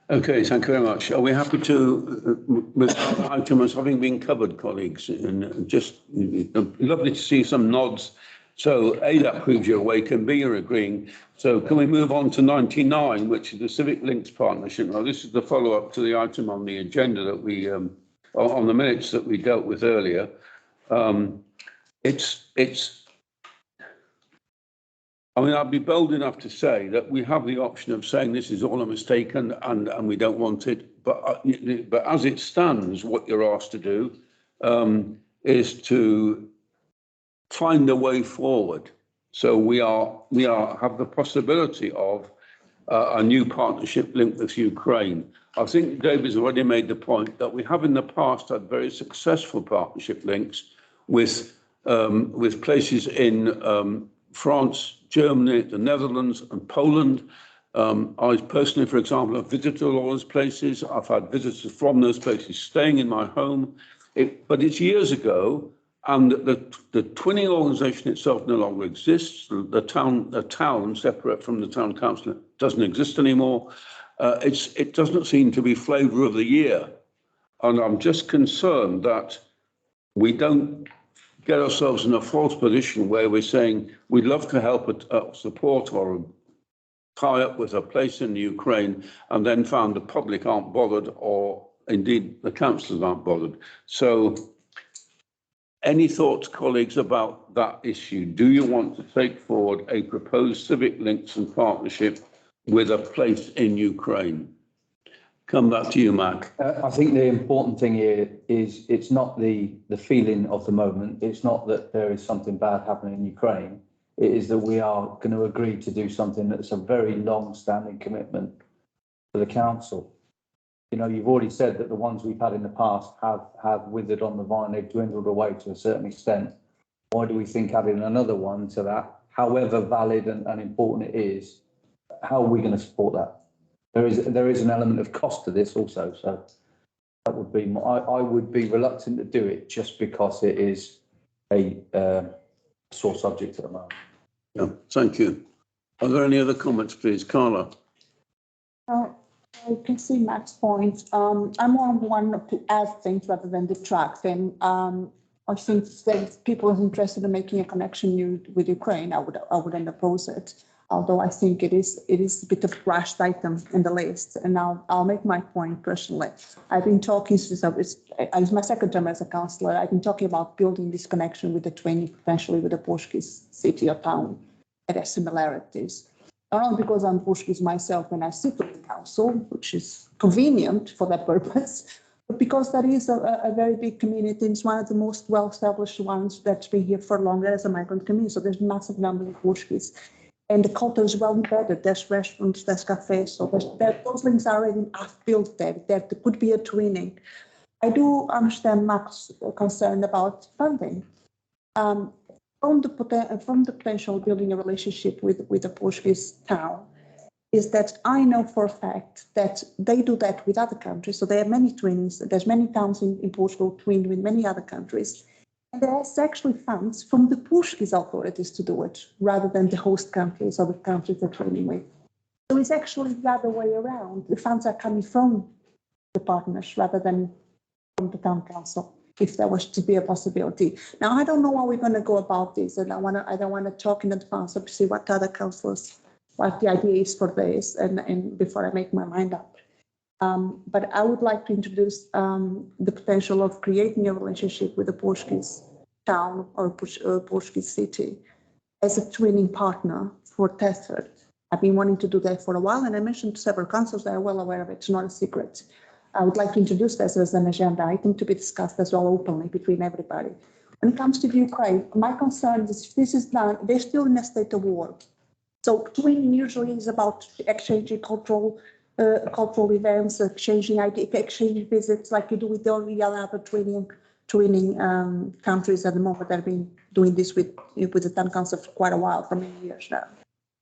Okay, thank you very much. Are we happy to, with the items having been covered, colleagues? And just lovely to see some nods. So A, that proves you're awake, and B, you're agreeing. So can we move on to 99, which is the Civic Links Partnership? Now, this is the follow-up to the item on the agenda that we, on the minutes that we dealt with earlier. I mean, I'd be bold enough to say that we have the option of saying this is all a mistake and we don't want it. But as it stands, what you're asked to do is to find a way forward. So we have the possibility of a new partnership link with Ukraine. I think David's already made the point that we have in the past had very successful partnership links with places in France, Germany, the Netherlands, and Poland. I personally, for example, have visited all those places. I've had visitors from those places staying in my home. But it's years ago, and the twinning organisation itself no longer exists. The town separate from the town council doesn't exist anymore. It doesn't seem to be flavour of the year, and I'm just concerned that we don't get ourselves in a false position where we're saying we'd love to help support or tie up with a place in Ukraine, and then found the public aren't bothered, or indeed the councillors aren't bothered. So any thoughts, colleagues, about that issue? Do you want to take forward a proposed civic links and partnership with a place in Ukraine? Come back to you, Mac. I think the important thing here is it's not the feeling of the moment. It's not that there is something bad happening in Ukraine. It is that we are going to agree to do something that's a very long-standing commitment for the council. You know, you've already said that the ones we've had in the past have withered on the vine. They've dwindled away to a certain extent. Why do we think adding another one to that, however valid and important it is, how are we going to support that? There is an element of cost to this also, so that would be I would be reluctant to do it just because it is a sore subject at the moment. Yeah, thank you. Are there any other comments, please, Carla? I can see Matt's point. I'm more one to add things rather than detract. And I think that people are interested in making a connection with Ukraine. I wouldn't oppose it. Although I think it is a bit of rushed item in the list. And I'll make my point personally. I've been talking since as my second term as a councillor, I've been talking about building this connection with the twinning, potentially with the Portuguese city or town. It has similarities. Not only because I'm Portuguese myself when I sit on the council, which is convenient for that purpose, but because that is a very big community. It's one of the most well-established ones that's been here for longer as a migrant community. So there's a massive number of Portuguese. And the culture is well embedded. There's restaurants, there's cafes. So those links are already built there. There could be a twinning. I do understand Mark's concern about funding. From the potential of building a relationship with a Portuguese town is that I know for a fact that they do that with other countries. So there are many twins. There's many towns in Portugal twinned with many other countries. And there's actually funds from the Portuguese authorities to do it, rather than the host countries or the countries they're twinning with. So it's actually the other way around. The funds are coming from the partners rather than from the town council, if there was to be a possibility. Now, I don't know how we're going to go about this, and I don't want to talk in advance to see what other councillors, what the idea is for this, and before I make my mind up. But I would like to introduce the potential of creating a relationship with a Portuguese town or a Portuguese city as a twinning partner for Thetford. I've been wanting to do that for a while, and I mentioned to several councils that are well aware of it. It's not a secret. I would like to introduce this as an agenda item to be discussed as well openly between everybody. When it comes to the Ukraine, my concern is if this is done, they're still in a state of war. So twinning usually is about exchanging cultural events, exchanging visits, like you do with all the other twinning countries at the moment that have been doing this with the town council for quite a while, for many years now.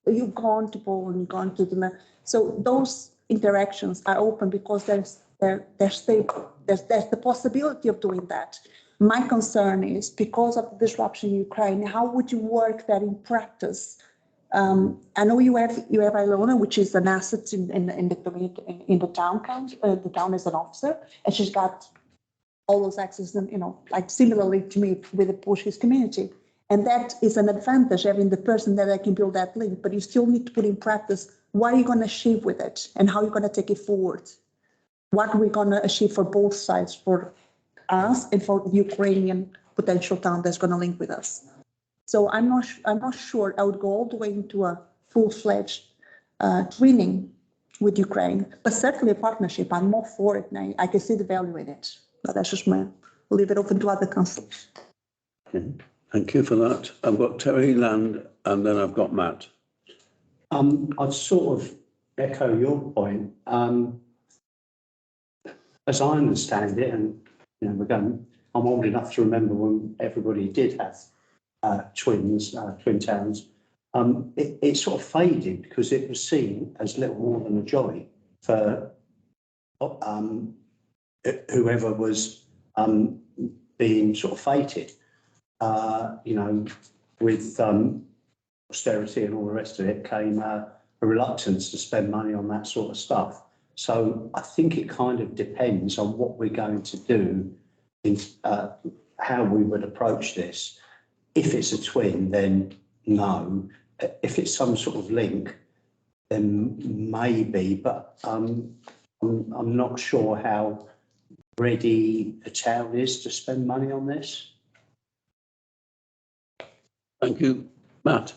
You've gone to Poland, you've gone to the... So those interactions are open because they're stable. There's the possibility of doing that. My concern is because of the disruption in Ukraine, how would you work that in practice? I know you have Ilona, which is an asset in the community, in the town council. The town is an officer, and she's got all those access, like similarly to me with the Portuguese community. And that is an advantage, having the person that can build that link, but you still need to put in practice what are you going to achieve with it and how you're going to take it forward. What are we going to achieve for both sides, for us and for the Ukrainian potential town that's going to link with us. So I'm not sure I would go all the way into a full-fledged twinning with Ukraine, but certainly a partnership. I'm more for it now. I can see the value in it, but that's just my leave it open to other councillors. Okay. Thank you for that. I've got Terry Land and then I've got Matt. I'd sort of echo your point. As I understand it, and you know, I'm old enough to remember when everybody did have twin towns. It sort of faded because it was seen as little more than a jolly for whoever was being sort of fated. You know, with austerity and all the rest of it came a reluctance to spend money on that sort of stuff. So I think it kind of depends on what we're going to do in how we would approach this. If it's a twin, then no. If it's some sort of link, then maybe, but I'm not sure how ready the town is to spend money on this. Thank you. Matt.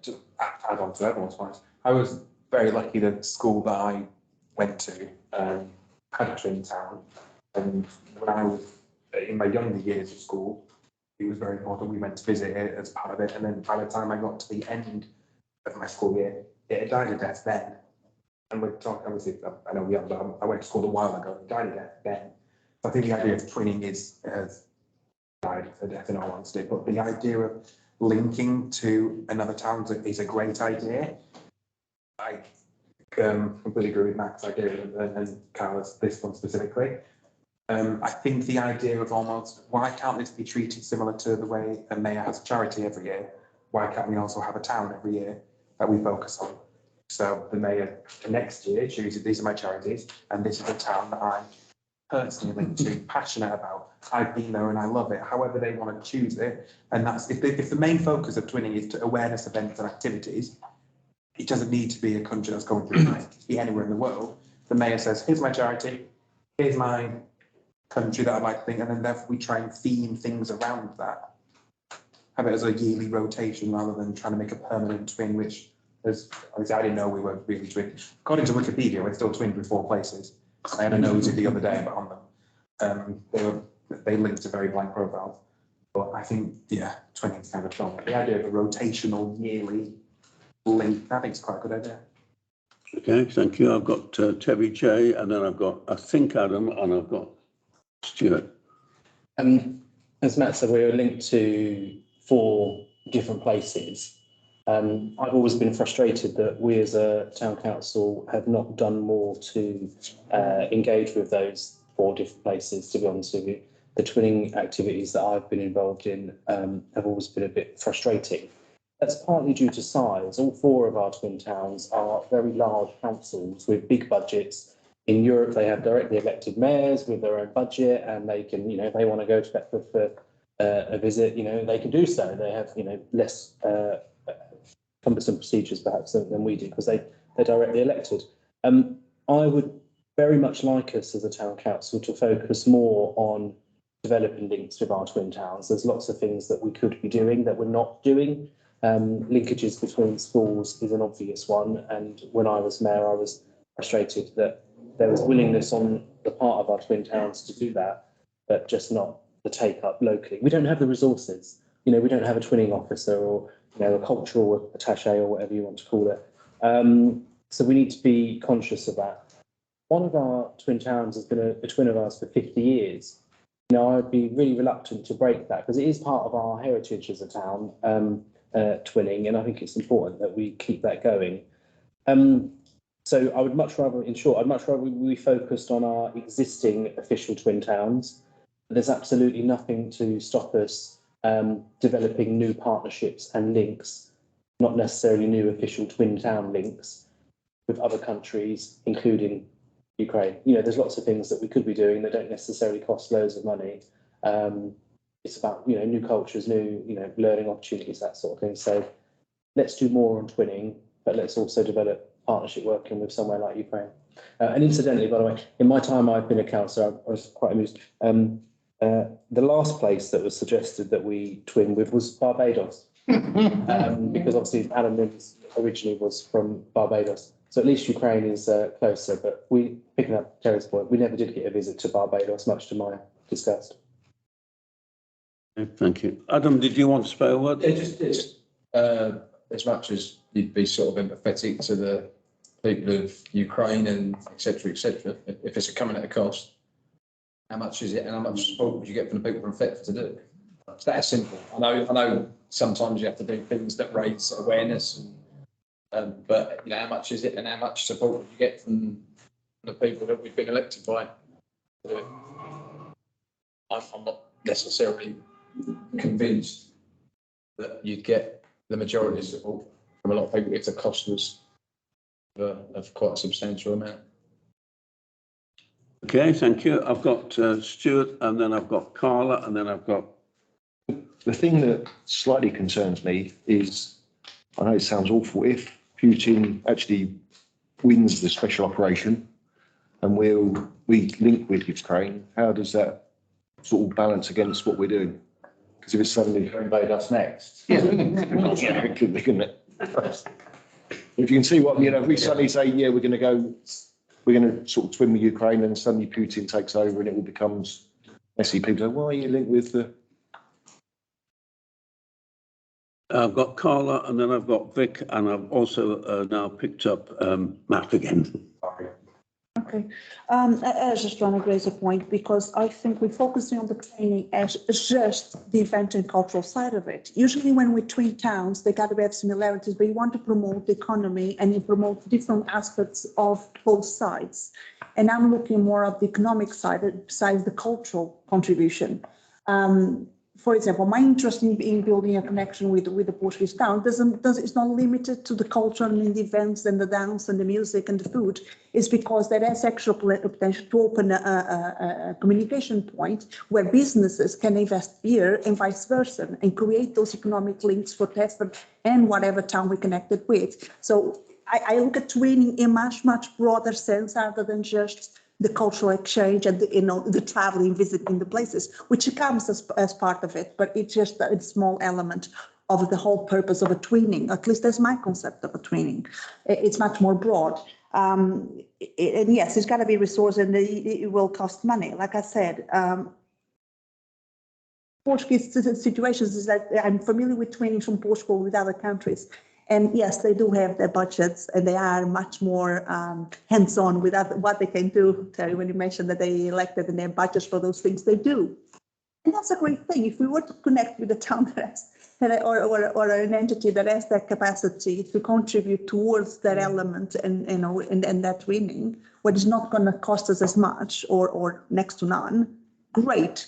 To add on to everyone's points, I was very lucky that the school that I went to had a twin town, and when I was in my younger years of school, it was very important we went to visit it as part of it, and then by the time I got to the end of my school year, it had died a death then. And we're talking, obviously, I know we have, I went to school a while ago, it died a death then. So I think the idea of twinning has died a death in all honesty, but the idea of linking to another town is a great idea. I completely agree with Mac's idea and Carla's, this one specifically. I think the idea of almost, why can't this be treated similar to the way a mayor has a charity every year? Why can't we also have a town every year that we focus on? So the mayor next year chooses, these are my charities, and this is a town that I'm personally linked to, passionate about. I've been there and I love it. However they want to choose it, and that's if the main focus of twinning is to awareness events and activities, it doesn't need to be a country that's going through it. It can be anywhere in the world. The mayor says, here's my charity, here's my country that I'd like to think, and then therefore we try and theme things around that. Have it as a yearly rotation rather than trying to make a permanent twin, which is, obviously I didn't know we were really twinned. According to Wikipedia, we're still twinned with 4 places. I had a nosy the other day on them. They linked to very blank profiles. But I think, yeah, twinning is kind of fun. The idea of a rotational yearly link, I think it's quite a good idea. Okay, thank you. I've got Terry J, and then I've got, I think, Adam, and I've got Stuart. As Matt said, we were linked to 4 different places. I've always been frustrated that we as a town council have not done more to engage with those 4 different places, to be honest with you. The twinning activities that I've been involved in have always been a bit frustrating. That's partly due to size. All 4 of our twin towns are very large councils with big budgets. In Europe, they have directly elected mayors with their own budget, and they can, you know, if they want to go to Thetford for a visit, you know, they can do so. They have, you know, less cumbersome procedures perhaps than we do because they're directly elected. I would very much like us as a town council to focus more on developing links with our twin towns. There's lots of things that we could be doing that we're not doing. Linkages between schools is an obvious one, and when I was mayor I was frustrated that there was willingness on the part of our twin towns to do that, but just not the take up locally. We don't have the resources. You know, we don't have a twinning officer or, you know, a cultural attaché or whatever you want to call it. So we need to be conscious of that. One of our twin towns has been a twin of ours for 50 years. You know, I'd be really reluctant to break that because it is part of our heritage as a town, twinning, and I think it's important that we keep that going. So I would much rather, in short, I'd much rather we focused on our existing official twin towns. There's absolutely nothing to stop us developing new partnerships and links, not necessarily new official twin town links with other countries, including Ukraine. You know, there's lots of things that we could be doing that don't necessarily cost loads of money. It's about, you know, new cultures, new, you know, learning opportunities, that sort of thing. So let's do more on twinning, but let's also develop partnership working with somewhere like Ukraine. And incidentally, by the way, in my time I've been a councillor, I was quite amused. The last place that was suggested that we twin with was Barbados. Because obviously Alan Williams originally was from Barbados. So at least Ukraine is closer, but picking up Terry's point, we never did get a visit to Barbados, much to my disgust. Thank you. Adam, did you want to say a word? Yeah, just as much as you'd be sort of empathetic to the people of Ukraine and et cetera, if it's coming at a cost, how much is it and how much support would you get from the people from Thetford to do it? It's that simple. I know sometimes you have to do things that raise awareness, but you know, how much is it and how much support would you get from the people that we've been elected by to do it? I'm not necessarily convinced that you'd get the majority of support from a lot of people if the cost was of quite a substantial amount. Okay, thank you. I've got Stuart, and then I've got Carla, and then I've got... The thing that slightly concerns me is, I know it sounds awful, if Putin actually wins the special operation and we link with Ukraine, how does that sort of balance against what we're doing? Because if it's suddenly... Invade us next. Yeah, it could be, couldn't it? If you can see what, if we suddenly say, yeah, we're going to sort of twin with Ukraine, and suddenly Putin takes over and it all becomes messy. People go, why are you linked with the... I've got Carla, and then I've got Vic, and I've also now picked up Matt again. Okay, I just want to raise a point, because I think we're focusing on the training as just the event and cultural side of it. Usually when we twin towns, they got to have similarities, but you want to promote the economy and you promote different aspects of both sides. And I'm looking more at the economic side besides the cultural contribution. For example, my interest in building a connection with the Portuguese town it's not limited to the culture and the events and the dance and the music and the food. It's because there has actual potential to open a communication point where businesses can invest here and vice versa, and create those economic links for Thetford and whatever town we're connected with. So I look at twinning in much broader sense, other than just the cultural exchange and the traveling, visiting the places, which comes as part of it, but it's just a small element of the whole purpose of a twinning. At least that's my concept of a twinning. It's much more broad. And yes, it's got to be resourced, and it will cost money. Like I said, Portuguese situations is that I'm familiar with twinning from Portugal with other countries. And yes, they do have their budgets, and they are much more hands-on with what they can do. Terry, when you mentioned that they elected and they have budgets for those things, they do. And that's a great thing. If we were to connect with a town that has, or an entity that has that capacity to contribute towards that element and that winning, what is not going to cost us as much or next to none, great.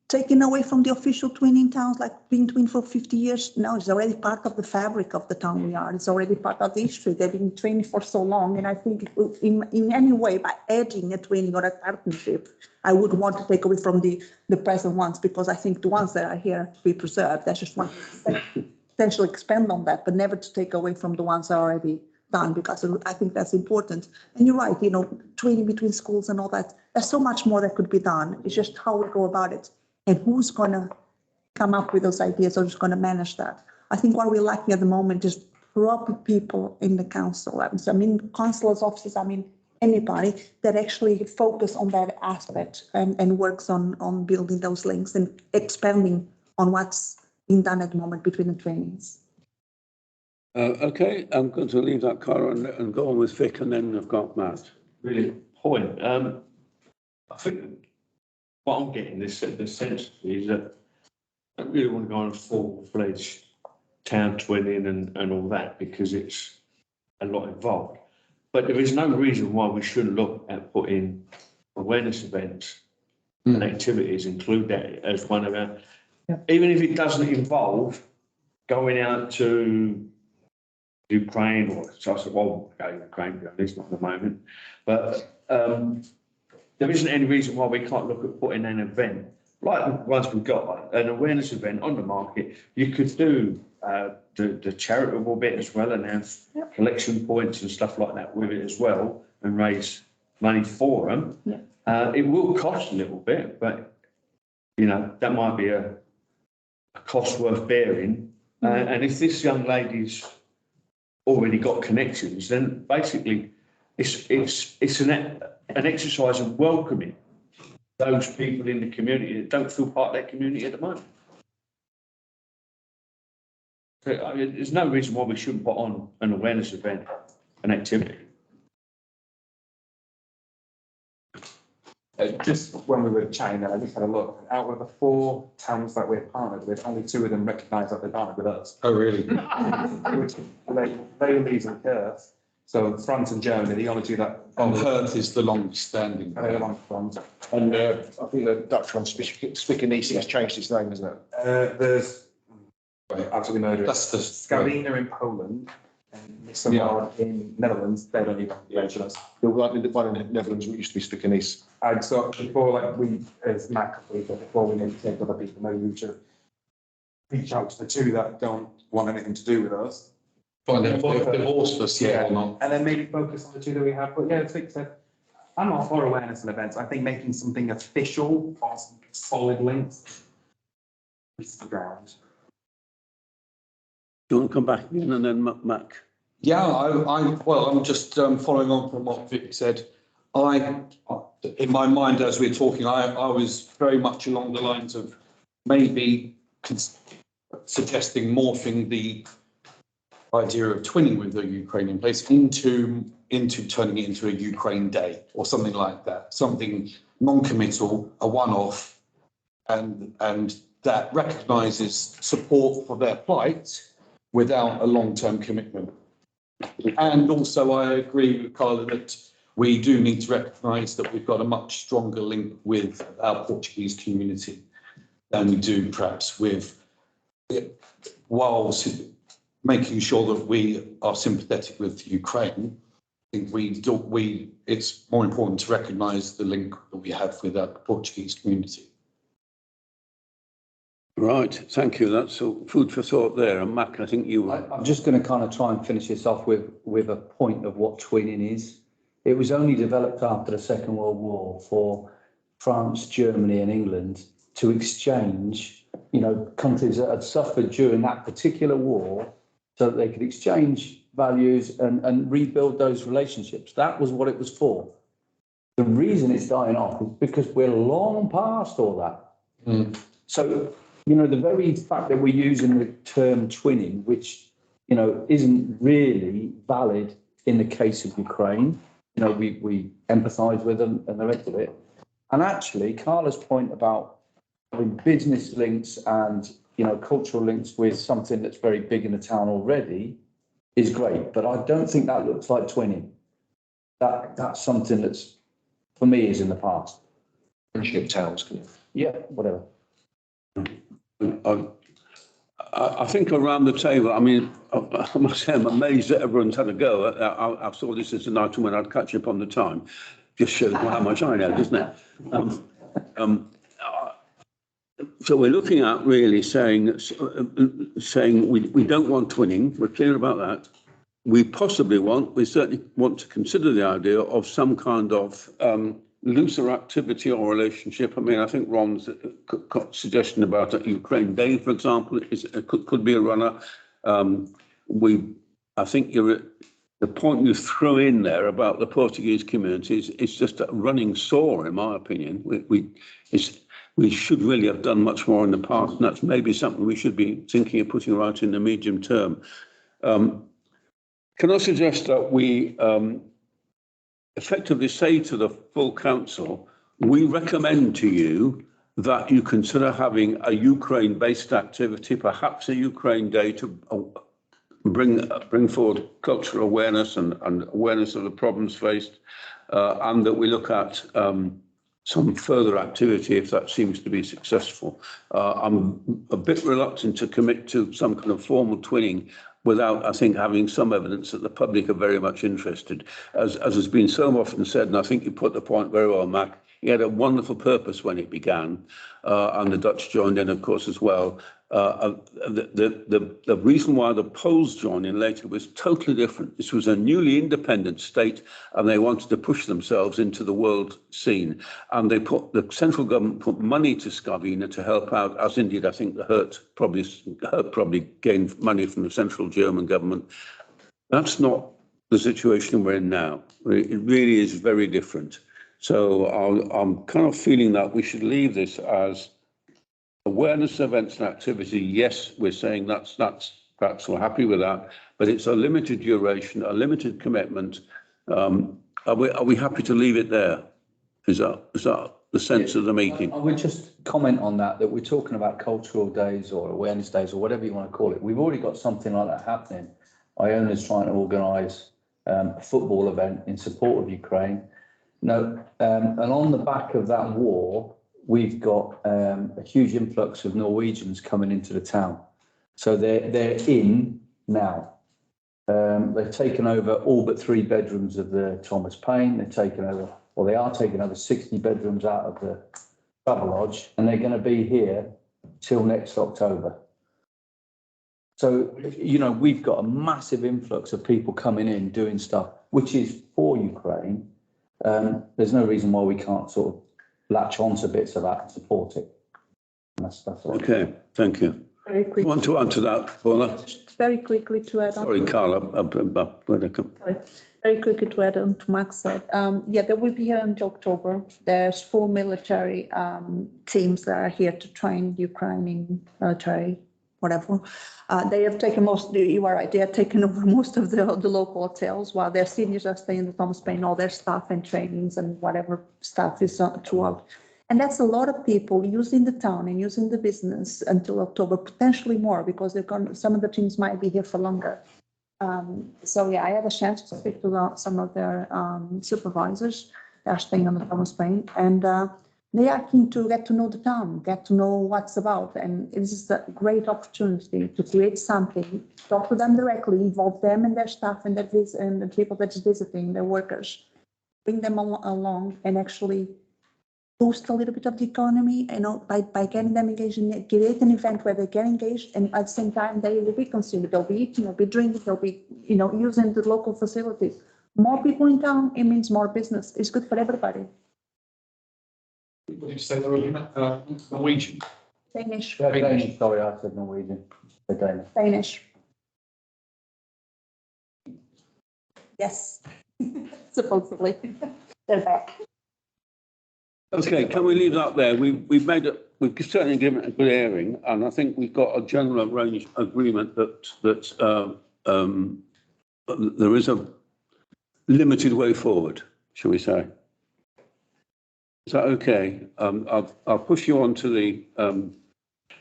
Taken away from the official twinning towns, like being twin for 50 years. No, it's already part of the fabric of the town we are. It's already part of the history. They've been twinning for so long. And I think in any way, by adding a twinning or a partnership, I would want to take away from the present ones, because I think the ones that are here to be preserved, I just want to potentially expand on that, but never to take away from the ones that are already done, because I think that's important. And you're right, twinning between schools and all that, there's so much more that could be done. It's just how we go about it. And who's going to come up with those ideas, or who's going to manage that? I think what we're lacking at the moment is proper people in the council. I mean, councillors' offices, anybody that actually focus on that aspect and works on building those links and expanding on what's being done at the moment between the trainings. Okay, I'm going to leave that, Cara, and go on with Vic, and then I've got Matt. Really point. I think what I'm getting the sense is that I don't really want to go on a full-fledged town twinning and all that, because it's a lot involved. But there is no reason why we shouldn't look at putting awareness events and activities, include that as one of our, even if it doesn't involve going out to Ukraine, or so I said, well, go to Ukraine, at least not at the moment. But there isn't any reason why we can't look at putting an event like the ones we've got, an awareness event on the market. You could do the charitable bit as well, and have collection points and stuff like that with it as well, and raise money for them. It will cost a little bit, but, you know, that might be a cost worth bearing. And if this young lady's already got connections, then basically it's an exercise of welcoming those people in the community that don't feel part of their community at the moment. So, I mean, there's no reason why we shouldn't put on an awareness event, an activity. Just when we were chatting there, I just had a look. Out of the 4 towns that we're partnered with, only 2 of them recognise that they're partnered with us. Oh, really? Which Leeds and Perth. So France and Germany, the only 2 that. And Perth is the longest standing. They're the long ones. And I think the Dutch one, Spickenese, has changed its name, hasn't it? There's absolutely murderous. That's the. Scavina in Poland and Nissamard in Netherlands. They don't even mention us. The one in the Netherlands used to be Spickenese. And so before, like we, as Matt completed, before we need to take other people, maybe we should reach out to the 2 that don't want anything to do with us. Find out if they're divorced us yet or not. And then maybe focus on the 2 that we have. But yeah, as Vic said, I'm all for awareness and events. I think making something official or some solid links is the ground. Do you want to come back again and then Mac? Yeah, I'm just following on from what Vic said. In my mind, as we're talking, I was very much along the lines of maybe suggesting morphing the idea of twinning with the Ukrainian place into turning it into a Ukraine Day or something like that, something non-committal, a one-off, and that recognises support for their plight without a long-term commitment. And also, I agree with Carla that we do need to recognise that we've got a much stronger link with our Portuguese community than we do perhaps with, whilst making sure that we are sympathetic with Ukraine. I think it's more important to recognise the link that we have with our Portuguese community. Right, thank you. That's food for thought there. And Mac, I think you were. I'm just going to kind of try and finish this off with a point of what twinning is. It was only developed after the Second World War for France, Germany and England to exchange, countries that had suffered during that particular war so that they could exchange values and rebuild those relationships. That was what it was for. The reason it's dying off is because we're long past all that. So, the very fact that we're using the term twinning, which, isn't really valid in the case of Ukraine, we empathise with them and the rest of it. And actually, Carla's point about having business links and, cultural links with something that's very big in the town already is great. But I don't think that looks like twinning. That's something that's, for me, is in the past. Friendship towns, can you? Yeah, whatever. I think around the table, I mean, I must say I'm amazed that everyone's had a go. I saw this as an item when I'd catch up on the time. Just shows how much I know, doesn't it? So we're looking at really saying we don't want twinning. We're clear about that. We certainly want to consider the idea of some kind of looser activity or relationship. I mean, I think Ron's suggestion about a Ukraine Day, for example, could be a runner. I think the point you throw in there about the Portuguese communities is just a running sore, in my opinion. We should really have done much more in the past, and that's maybe something we should be thinking of putting right in the medium term. Can I suggest that we effectively say to the full council, we recommend to you that you consider having a Ukraine-based activity, perhaps a Ukraine Day, to bring forward cultural awareness and awareness of the problems faced, and that we look at some further activity if that seems to be successful. I'm a bit reluctant to commit to some kind of formal twinning without, I think, having some evidence that the public are very much interested. As has been so often said, and I think you put the point very well, Mac, It had a wonderful purpose when it began, and the Dutch joined in, of course, as well. The reason why the Poles joined in later was totally different. This was a newly independent state, and they wanted to push themselves into the world scene. And the central government put money to Scardina to help out, as indeed I think the Hurt probably gained money from the central German government. That's not the situation we're in now. It really is very different. So I'm kind of feeling that we should leave this as awareness events and activity. Yes, we're saying that's we're happy with that, but it's a limited duration, a limited commitment. Are we happy to leave it there? Is that the sense of the meeting? I would just comment on that we're talking about cultural days or awareness days or whatever you want to call it. We've already got something like that happening. Iona's trying to organise a football event in support of Ukraine. No, and on the back of that war, we've got a huge influx of Norwegians coming into the town. So they're in now. They've taken over all but 3 bedrooms of the Thomas Paine. They are taking over 60 bedrooms out of the Travelodge, and they're going to be here till next October. So, we've got a massive influx of people coming in, doing stuff, which is for Ukraine. There's no reason why we can't sort of latch onto bits of that and support it. And that's all. Okay, thank you. Very quickly. Want to add to that, Paula? Just very quickly to add on. Sorry, Carla. Very quickly to add on to Max said, they will be here until October. There's 4 military teams that are here to train Ukrainian military, whatever. They have taken you are right, they have taken over most of the local hotels, while their seniors are staying in the Thomas Paine, all their staff and trainings and whatever stuff is throughout. And that's a lot of people using the town and using the business until October, potentially more, because some of the teams might be here for longer. I had a chance to speak to some of their supervisors that are staying on the Thomas Paine, and they are keen to get to know the town, get to know what's about, and it's just a great opportunity to create something, talk to them directly, involve them and their staff and the people that's visiting, their workers, bring them along and actually boost a little bit of the economy, by getting them engaged and create an event where they get engaged, and at the same time they will be consumed. They'll be eating, they'll be drinking, they'll be using the local facilities. More people in town, it means more business. It's good for everybody. What did you say they were Norwegian? Danish. Danish. Sorry, I said Norwegian. They're Danish. Danish. Yes, supposedly. They're back. Okay, can we leave that there? We've certainly given it a good airing, and I think we've got a general agreement that there is a limited way forward, shall we say? Is that okay? I'll push you on to the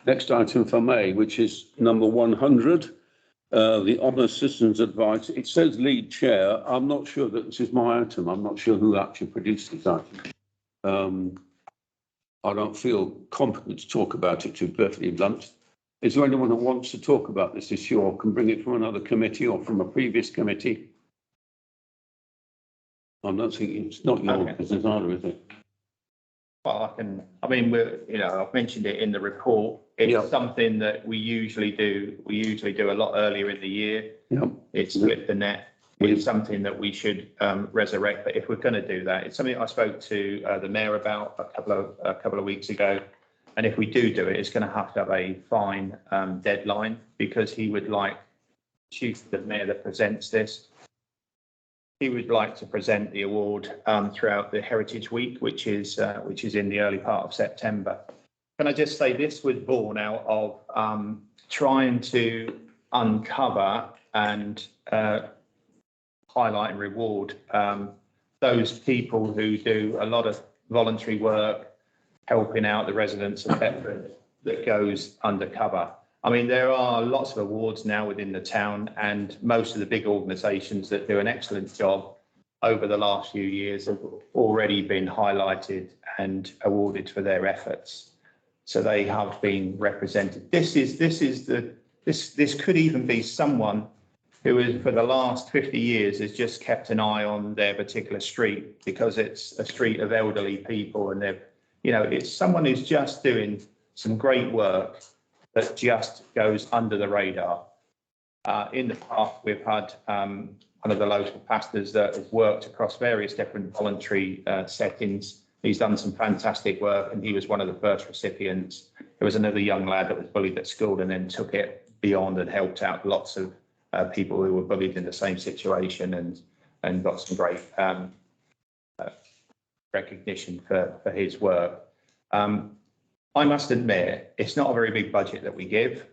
next item for May, which is number 100, the Honest Citizens Advice. It says lead chair. I'm not sure that this is my item. I'm not sure who actually produced this item. I don't feel competent to talk about it, to be perfectly blunt. Is there anyone who wants to talk about this issue or can bring it from another committee or from a previous committee? I'm not thinking it's not your business either, is it? Well, I've mentioned it in the report. It's something that we usually do. We usually do a lot earlier in the year. Yep. It's split the net. It's something that we should resurrect. But if we're going to do that, it's something I spoke to the mayor about a couple of weeks ago. And if we do it, it's going to have a fine deadline, because he would like, the mayor that presents this, he would like to present the award throughout the Heritage Week, which is in the early part of September. Can I just say this was born out of trying to uncover and highlight and reward those people who do a lot of voluntary work, helping out the residents of Thetford, that goes undercover. I mean, there are lots of awards now within the town, and most of the big organisations that do an excellent job over the last few years have already been highlighted and awarded for their efforts. So they have been represented. This could even be someone who has for the last 50 years has just kept an eye on their particular street because it's a street of elderly people and they're, you know, it's someone who's just doing some great work that just goes under the radar. In the past, we've had one of the local pastors that has worked across various different voluntary settings. He's done some fantastic work and he was one of the first recipients. There was another young lad that was bullied at school and then took it beyond and helped out lots of people who were bullied in the same situation and got some great recognition for his work. I must admit, it's not a very big budget that we give.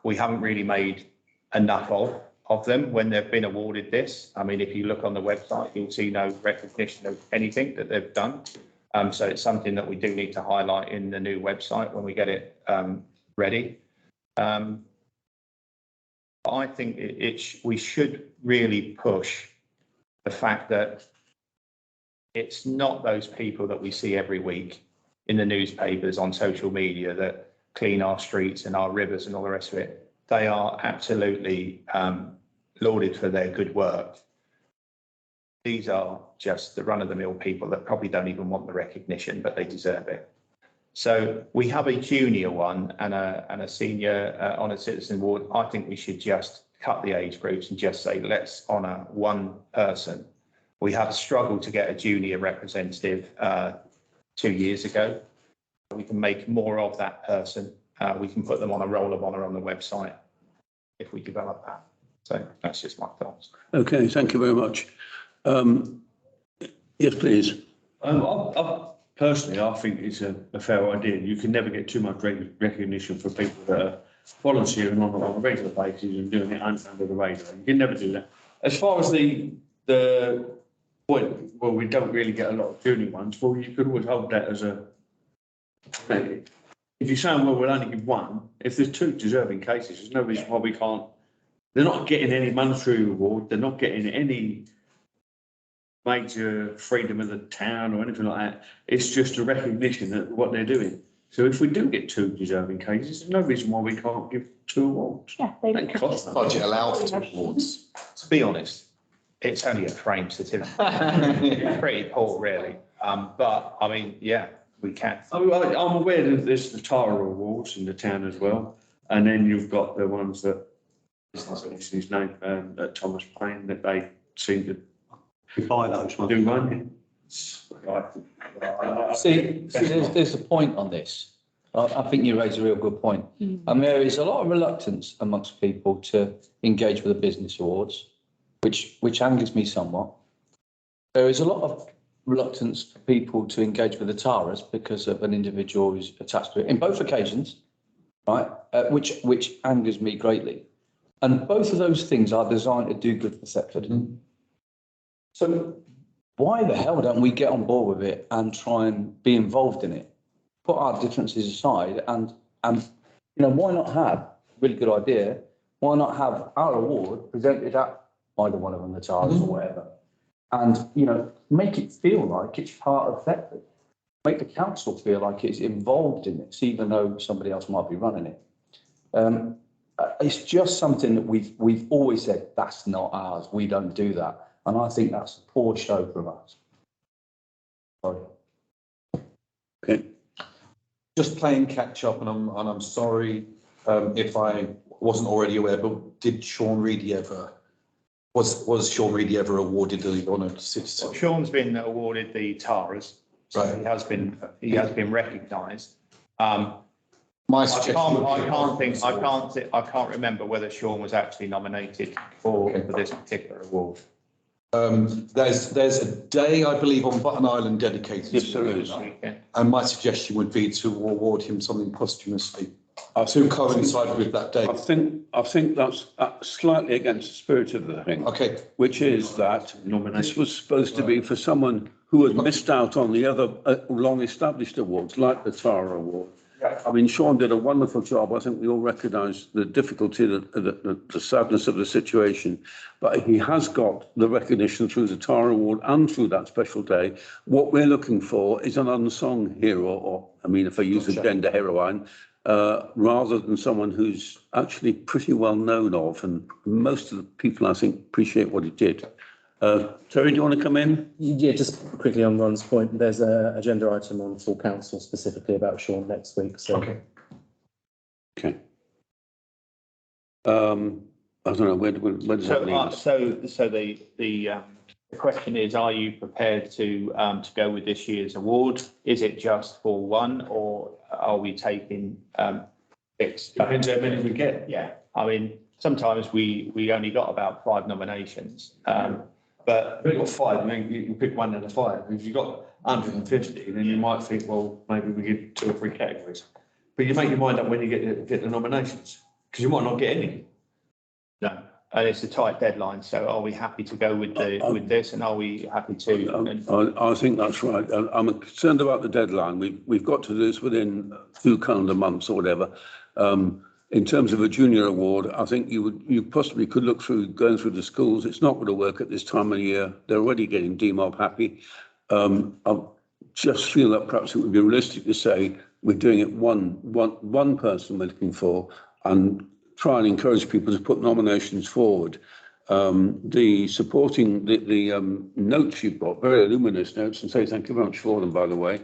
We haven't really made enough of them when they've been awarded this. I mean, if you look on the website, you'll see no recognition of anything that they've done. So it's something that we do need to highlight in the new website when we get it ready. I think we should really push the fact that it's not those people that we see every week in the newspapers, on social media, that clean our streets and our rivers and all the rest of it. They are absolutely lauded for their good work. These are just the run-of-the-mill people that probably don't even want the recognition, but they deserve it. So we have a junior one and a senior honoured citizen award. I think we should just cut the age groups and just say, let's honour one person. We had a struggle to get a junior representative 2 years ago. We can make more of that person. We can put them on a roll of honour on the website if we develop that. So that's just my thoughts. Okay, thank you very much. Yes, please. Personally, I think it's a fair idea. You can never get too much recognition for people that are volunteering on a regular basis and doing it under the radar. You can never do that. As far as the point, well, we don't really get a lot of junior ones. Well, you could always hold that as a. If you're saying, well, we'll only give one, if there's two deserving cases, there's no reason why we can't. They're not getting any monetary reward. They're not getting any major freedom of the town or anything like that. It's just a recognition of what they're doing. So if we do get two deserving cases, there's no reason why we can't give two awards. Yeah, Budget allows two awards. To be honest, it's only a frame certificate. It's pretty poor, really. But I mean, yeah, we can. I'm aware that there's the Tara Awards in the town as well, and then you've got the ones that his name, Thomas Payne, that they seem to Buy those ones. do one. See, there's a point on this. I think you raise a real good point. And there is a lot of reluctance amongst people to engage with the business awards, which angers me somewhat. There is a lot of reluctance for people to engage with the TARAs because of an individual who's attached to it in both occasions, right? Which angers me greatly. And both of those things are designed to do good for Thetford. So why the hell don't we get on board with it and try and be involved in it? Put our differences aside and you know, why not have, really good idea, why not have our award presented at either one of them, the TARAs or whatever, and, you know, make it feel like it's part of Thetford. Make the council feel like it's involved in this, even though somebody else might be running it. It's just something that we've always said, that's not ours, we don't do that. And I think that's a poor show from us. Sorry. Okay. Just playing catch up, and I'm sorry if I wasn't already aware, but did Sean Reedy ever, was Sean Reedy ever awarded the honoured citizen? Well, Sean's been awarded the TARAs, so Right. he has been recognised. My suggestion. I can't remember whether Sean was actually nominated for this particular award. There's a day, I believe, on Button Island dedicated Yes, to there it. is. And my suggestion would be to award him something posthumously to coincide with that day. I think that's slightly against the spirit of the thing. Okay. Which is that this was supposed to be for someone who had missed out on the other long-established awards, like the Tara Award. I mean, Sean did a wonderful job. I think we all recognise the difficulty, the sadness of the situation, but he has got the recognition through the Tara Award and through that special day. What we're looking for is an unsung hero, or, I mean, if I use the gender heroine, rather than someone who's actually pretty well known of, and most of the people, I think, appreciate what he did. Terry, do you want to come in? Yeah, just quickly on Ron's point, there's a agenda item on full council specifically about Sean next week, so. Okay. I don't know, where does that leave us? So the question is, are you prepared to go with this year's award? Is it just for one, or are we taking fixed? Depends how many we get. Yeah, I mean, sometimes we only got about 5 nominations, but If you've got 5, I mean, you can pick one out of 5. If you've got 150, then you might think, well, maybe we give 2 or 3 categories. But you make your mind up when you get the nominations, because you might not get any. no, and it's a tight deadline. So are we happy to go with with this, and are we happy to? I think that's right. I'm concerned about the deadline. We've got to do this within 2 calendar months or whatever. In terms of a junior award, I think you possibly could look through going through the schools. It's not going to work at this time of year. They're already getting DMOB happy. I just feel that perhaps it would be realistic to say we're doing it one person we're looking for, and try and encourage people to put nominations forward. The supporting the notes you've got, very luminous notes, and say thank you very much for them, by the way.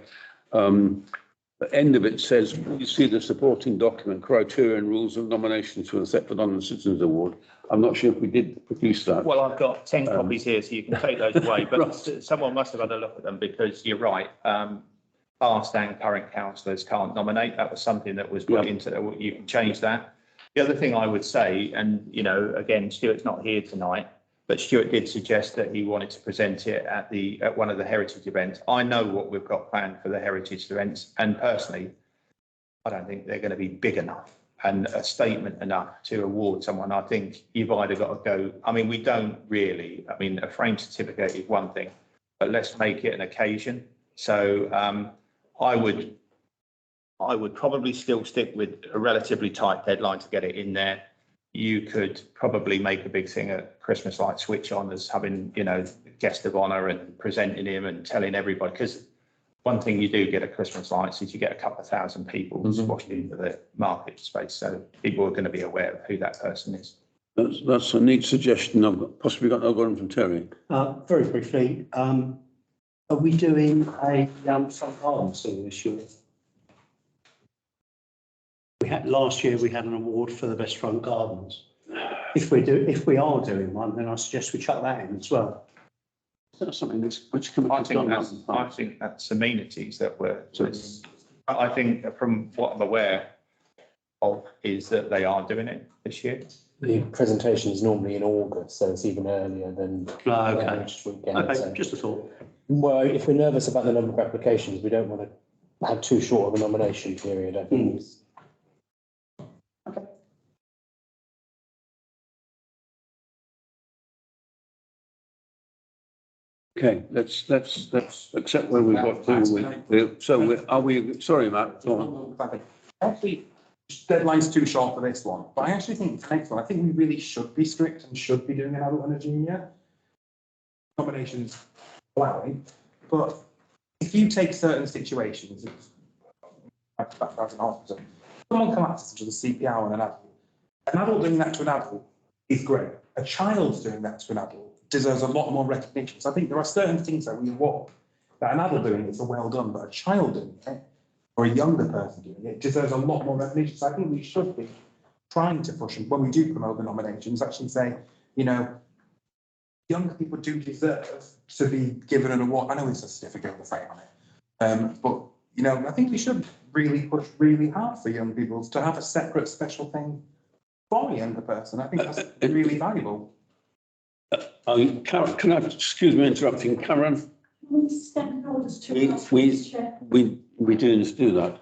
The end of it says, you see the supporting document, criteria and rules of nominations for the Thetford Honour Citizens Award. I'm not sure if we did produce that. Well, I've got 10 copies here, so you can take those away, but someone must have had a look at them, because you're right. Past and current councillors can't nominate. That was something that was put into, you can change that. The other thing I would say, and, you know, again, Stuart's not here tonight, but Stuart did suggest that he wanted to present it at one of the heritage events. I know what we've got planned for the heritage events, and personally, I don't think they're going to be big enough and a statement enough to award someone. I think you've either got to go, I mean, we don't really, I mean, a frame certificate is one thing, but let's make it an occasion. So I would probably still stick with a relatively tight deadline to get it in there. You could probably make a big thing at Christmas light switch on as having, you know, guest of honour and presenting him and telling everybody, because one thing you do get at Christmas lights is you get a couple of thousand people squashed into the market space. So people are going to be aware of who that person is. That's a neat suggestion. I've possibly got another one from Terry. Very briefly, are we doing a front garden thing this year? Last year we had an award for the best front gardens. If we are doing one, then I suggest we chuck that in as well. That's something which can be done. I think that's amenities that were. I think from what I'm aware of is that they are doing it this year. The presentation is normally in August, so it's even earlier than next weekend. Okay, so. just a thought. Well, if we're nervous about the number of applications, we don't want to have too short of a nomination period, I think. Okay, let's accept where we've got to. So are we, sorry, Matt. Go on. Actually, deadline's too short for this one, but I actually think the next one, I think we really should be strict and should be doing an adult and a junior. Nominations allowing, but if you take certain situations, someone collapses into the CPR on an adult doing that to an adult is great. A child doing that to an adult deserves a lot more recognition. So I think there are certain things that we want that an adult doing it's a well done, but a child doing it or a younger person doing it deserves a lot more recognition. So I think we should be trying to push, and when we do promote the nominations, actually say, you know, younger people do deserve to be given an award. I know it's a certificate with a frame on it, but you know, I think we should really push really hard for young people to have a separate special thing for a younger person. I think that's really valuable. Karen, can I, excuse me interrupting, Karen? We do do that.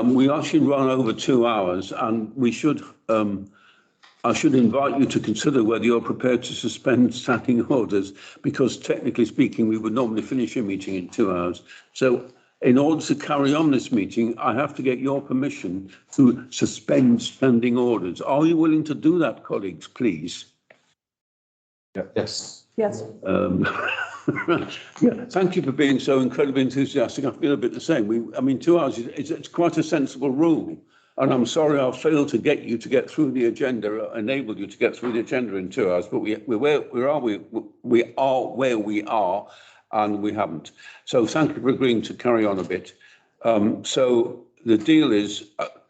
We actually run over 2 hours, and we should, I should invite you to consider whether you're prepared to suspend standing orders, because technically speaking, we would normally finish a meeting in 2 hours. So in order to carry on this meeting, I have to get your permission to suspend standing orders. Are you willing to do that, colleagues, please? Yes. Yes. Yeah, thank you for being so incredibly enthusiastic. I feel a bit the same. I mean, 2 hours it's quite a sensible rule. And I'm sorry I failed to get you to get through the agenda, enable you to get through the agenda in 2 hours, but we are where we are, and we haven't. So thank you for agreeing to carry on a bit. So the deal is,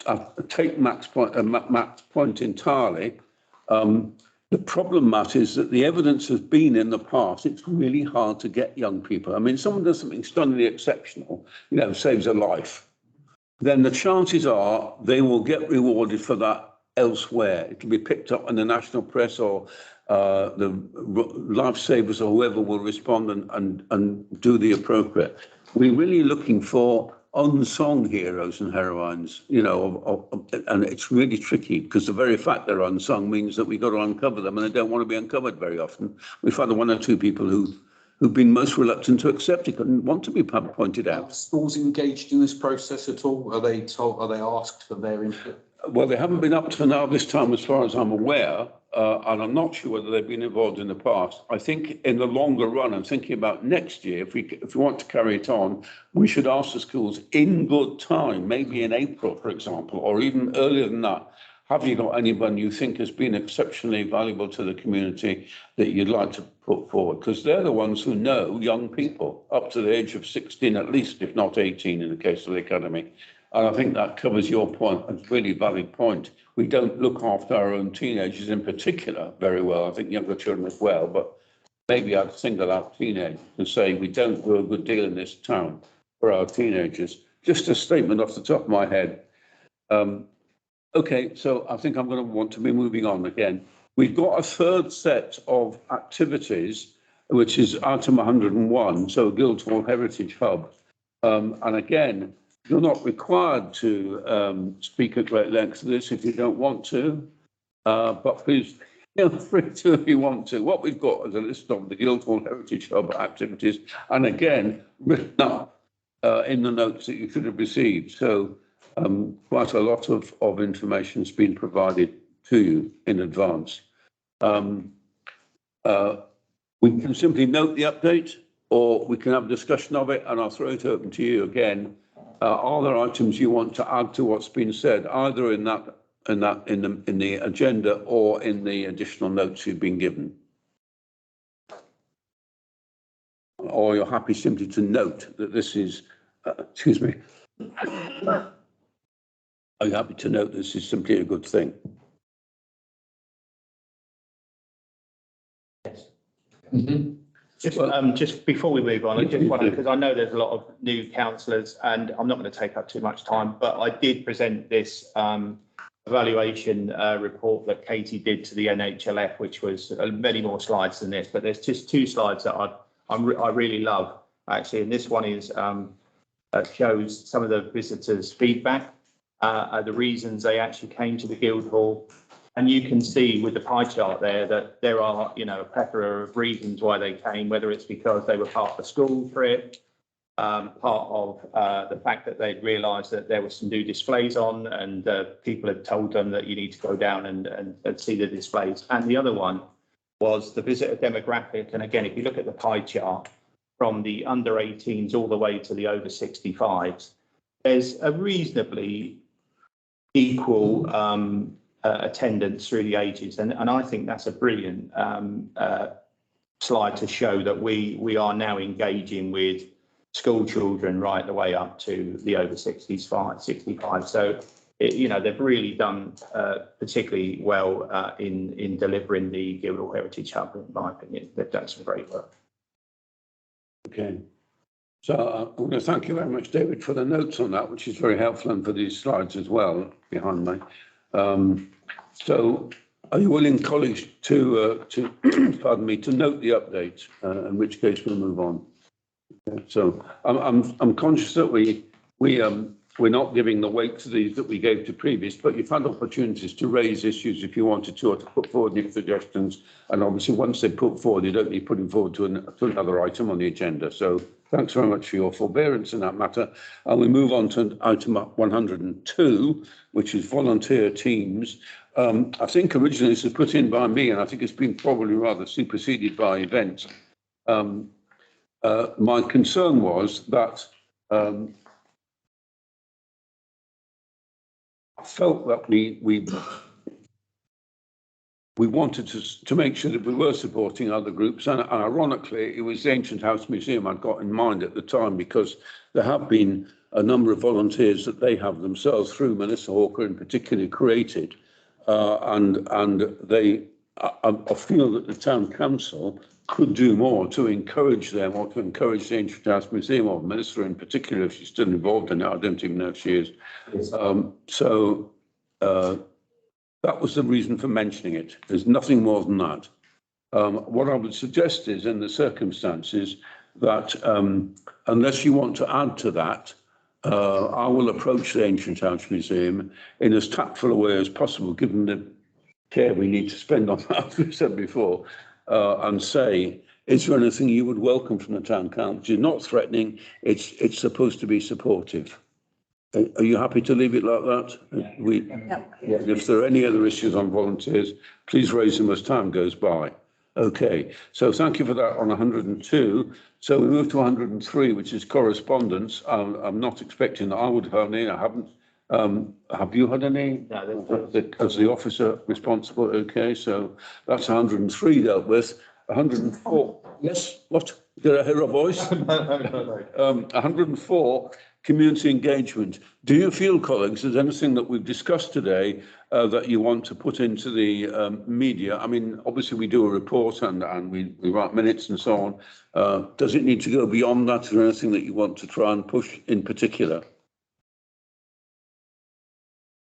I take Matt's point entirely. The problem, Matt, is that the evidence has been in the past, it's really hard to get young people. I mean, someone does something stunningly exceptional, saves a life, then the chances are they will get rewarded for that elsewhere. It will be picked up in the national press, or the lifesavers or whoever will respond and do the appropriate. We're really looking for unsung heroes and heroines, and it's really tricky because the very fact they're unsung means that we've got to uncover them, and they don't want to be uncovered very often. We've had 1 or 2 people who've been most reluctant to accept it and want to be pointed out. Are schools engaged in this process at all? Are they asked for their input? Well, they haven't been up to now this time, as far as I'm aware, and I'm not sure whether they've been involved in the past. I think in the longer run, I'm thinking about next year, if we want to carry it on, we should ask the schools in good time, maybe in April, for example, or even earlier than that. Have you got anyone you think has been exceptionally valuable to the community that you'd like to put forward? Because they're the ones who know young people up to the age of 16 at least, if not 18 in the case of the academy. And I think that covers your point, a really valid point. We don't look after our own teenagers in particular very well. I think younger children as well, but maybe I'd single out teenagers and say we don't do a good deal in this town for our teenagers. Just a statement off the top of my head. Okay, so I think I'm going to want to be moving on again. We've got a third set of activities, which is item 101, so Guildhall Heritage Hub. And again, you're not required to speak at great length to this if you don't want to, but please feel free to if you want to. What we've got is a list of the Guildhall Heritage Hub activities, and again, written up in the notes that you should have received. So quite a lot of information has been provided to you in advance. We can simply note the update, or we can have a discussion of it, and I'll throw it open to you again. Are there items you want to add to what's been said, either in the agenda or in the additional notes you've been given? Or you're happy simply to note that this is, excuse me, are you happy to note this is simply a good thing? Yes. Mm-hmm. Just before we move on, I just want to, because I know there's a lot of new councillors, and I'm not going to take up too much time, but I did present this evaluation report that Katie did to the NHLF, which was many more slides than this, but there's just 2 slides that I really love, actually, and this one is shows some of the visitors' feedback, the reasons they actually came to the Guildhall. And you can see with the pie chart there that there are, a plethora of reasons why they came, whether it's because they were part of the school trip, part of the fact that they'd realised that there were some new displays on, and people had told them that you need to go down and see the displays. And the other one was the visitor demographic. And again, if you look at the pie chart from the under 18s all the way to the over 65s, there's a reasonably equal attendance through the ages, and I think that's a brilliant slide to show that we are now engaging with school children right the way up to the over 65. So they've really done particularly well in delivering the Guildhall Heritage Hub. In my opinion, they've done some great work. Okay. So I want to thank you very much, David, for the notes on that, which is very helpful, and for these slides as well behind me. So are you willing, colleagues, to pardon me, to note the update, in which case we'll move on. Okay. So I'm conscious that we're not giving the weight to these that we gave to previous, but you've had opportunities to raise issues if you wanted to, or to put forward new suggestions. And obviously, once they're put forward, you don't need putting forward to another item on the agenda. So thanks very much for your forbearance in that matter. And we move on to item 102, which is volunteer teams. I think originally this was put in by me, and I think it's been probably rather superseded by events. My concern was that felt that we wanted to make sure that we were supporting other groups, and ironically, it was the Ancient House Museum I'd got in mind at the time, because there have been a number of volunteers that they have themselves, through Melissa Hawker in particular, created, and they I feel that the town council could do more to encourage them, or to encourage the Ancient House Museum, or Melissa in particular, if she's still involved in it. I don't even know if she is. That was the reason for mentioning it. There's nothing more than that. What I would suggest is, in the circumstances, that unless you want to add to that, I will approach the Ancient House Museum in as tactful a way as possible, given the care we need to spend on that, as we said before, and say, is there anything you would welcome from the town council? You're not threatening, it's supposed to be supportive. Are you happy to leave it like that? If there are any other issues on volunteers, please raise them as time goes by. Okay, so thank you for that on 102. So we move to 103, which is correspondence. I'm not expecting that I would have any. I haven't. Have you had any? No, as the officer responsible. Okay, so that's 103 dealt with. 104. Yes. What? Did I hear a voice? 104. Community engagement. Do you feel, colleagues, there's anything that we've discussed today that you want to put into the media? I mean, obviously we do a report and we write minutes and so on. Does it need to go beyond that? Is there anything that you want to try and push in particular?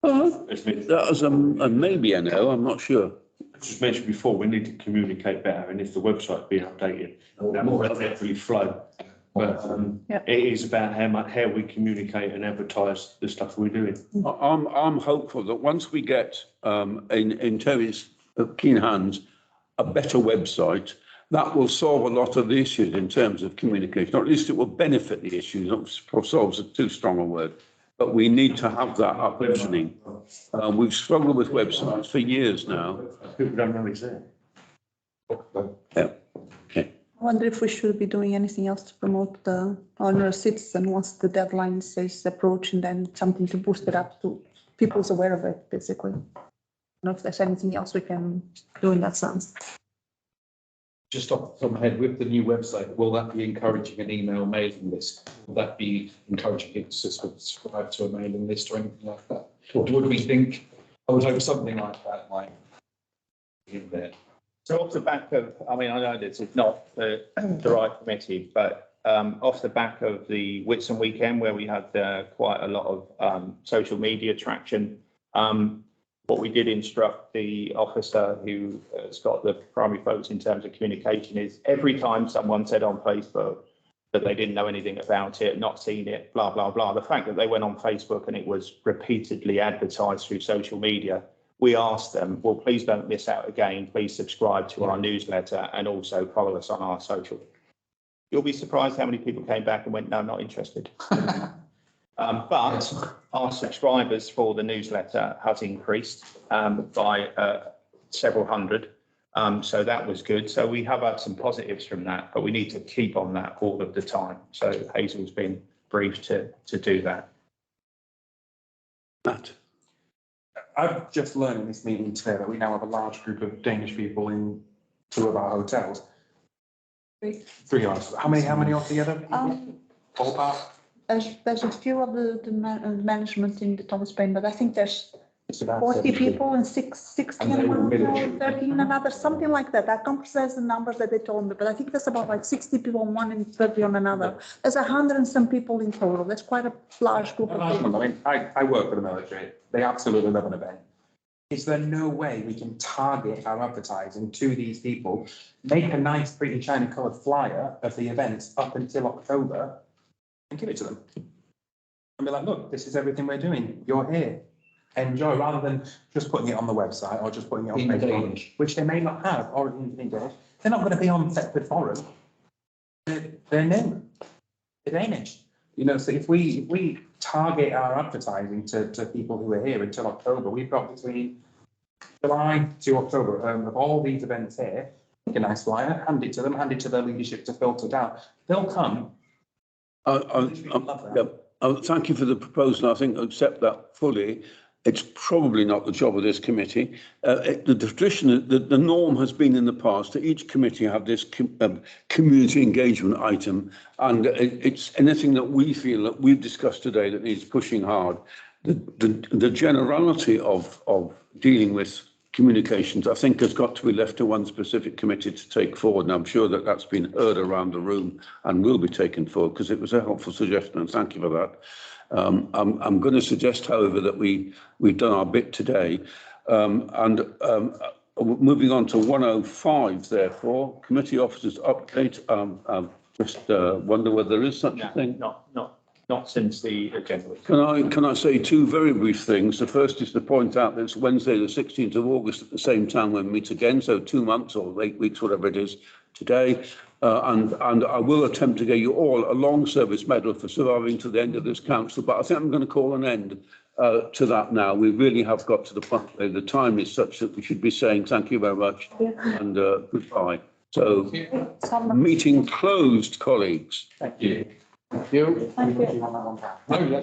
That was a maybe a no, I'm not sure. As just mentioned before, we need to communicate better, and if the website being updated, that will definitely flow. But it is about how we communicate and advertise the stuff we're doing. I'm hopeful that once we get in Terry's keen hands a better website, that will solve a lot of the issues in terms of communication, or at least it will benefit the issues. Not solves is too strong a word, but we need to have that up and running. We've struggled with websites for years now. People don't know it's there. Yeah. Okay. I wonder if we should be doing anything else to promote the honor citizen once the deadline says approaching, then something to boost it up to people's aware of it, basically. I don't know if there's anything else we can do in that sense. Just off the top of my head, with the new website, will that be encouraging an email mailing list? Will that be encouraging people to subscribe to a mailing list or anything like that? Or would we think, I would hope something like that might be in there. So off the back of, I mean, I know this is not the right committee, but off the back of the Whitsun weekend, where we had quite a lot of social media traction, what we did instruct the officer who has got the primary focus in terms of communication is every time someone said on Facebook that they didn't know anything about it, not seen it, blah, blah, blah, the fact that they went on Facebook and it was repeatedly advertised through social media, we asked them, well, please don't miss out again. Please subscribe to our newsletter and also follow us on our social. You'll be surprised how many people came back and went, no, not interested. But our subscribers for the newsletter has increased by several hundred. So that was good. So we have had some positives from that, but we need to keep on that all of the time. So Hazel's been briefed to do that. Matt. I've just learned in this meeting today that we now have a large group of Danish people in 2 of our hotels. 3 of us. How many altogether? Ballpark? There's a few of the management in the Thomas Paine, but I think there's 40 people and 60 and one, 13 another, something like that. I can't precise the numbers that they told me, but I think there's about like 60 people on one and 30 on another. There's 100 and some people in total. That's quite a large group of people. I mean, I work for the military. They absolutely love an event. Is there no way we can target our advertising to these people, make a nice, pretty, shiny coloured flyer of the events up until October and give it to them? And be like, look, this is everything we're doing. You're here. Enjoy, rather than just putting it on the website or just putting it on Facebook, which they may not have, or in English. They're not going to be on Thetford Forum. They're new. They're Danish. You know, so if we target our advertising to people who are here until October, we've got between July to October of all these events here. Make a nice flyer, hand it to them, hand it to their leadership to filter it out. They'll come. Thank you for the proposal. I think I accept that fully. It's probably not the job of this committee. The tradition, the norm has been in the past that each committee have this community engagement item, and it's anything that we feel that we've discussed today that needs pushing hard. The generality of dealing with communications, I think, has got to be left to one specific committee to take forward, and I'm sure that that's been heard around the room and will be taken forward, because it was a helpful suggestion, and thank you for that. I'm going to suggest, however, that we've done our bit today, moving on to 105. Therefore, committee officers update. Just wonder whether there is such a thing. Not since the agenda. Can I say two very brief things? The first is to point out that it's Wednesday, the 16th of August, at the same time when we meet again. So 2 months or 8 weeks, whatever it is, today. And I will attempt to get you all a long service medal for surviving to the end of this council. But I think I'm going to call an end to that now. We really have got to the point where the time is such that we should be saying thank you very much and goodbye. So meeting closed, colleagues. Thank you. Thank you. Thank you. No,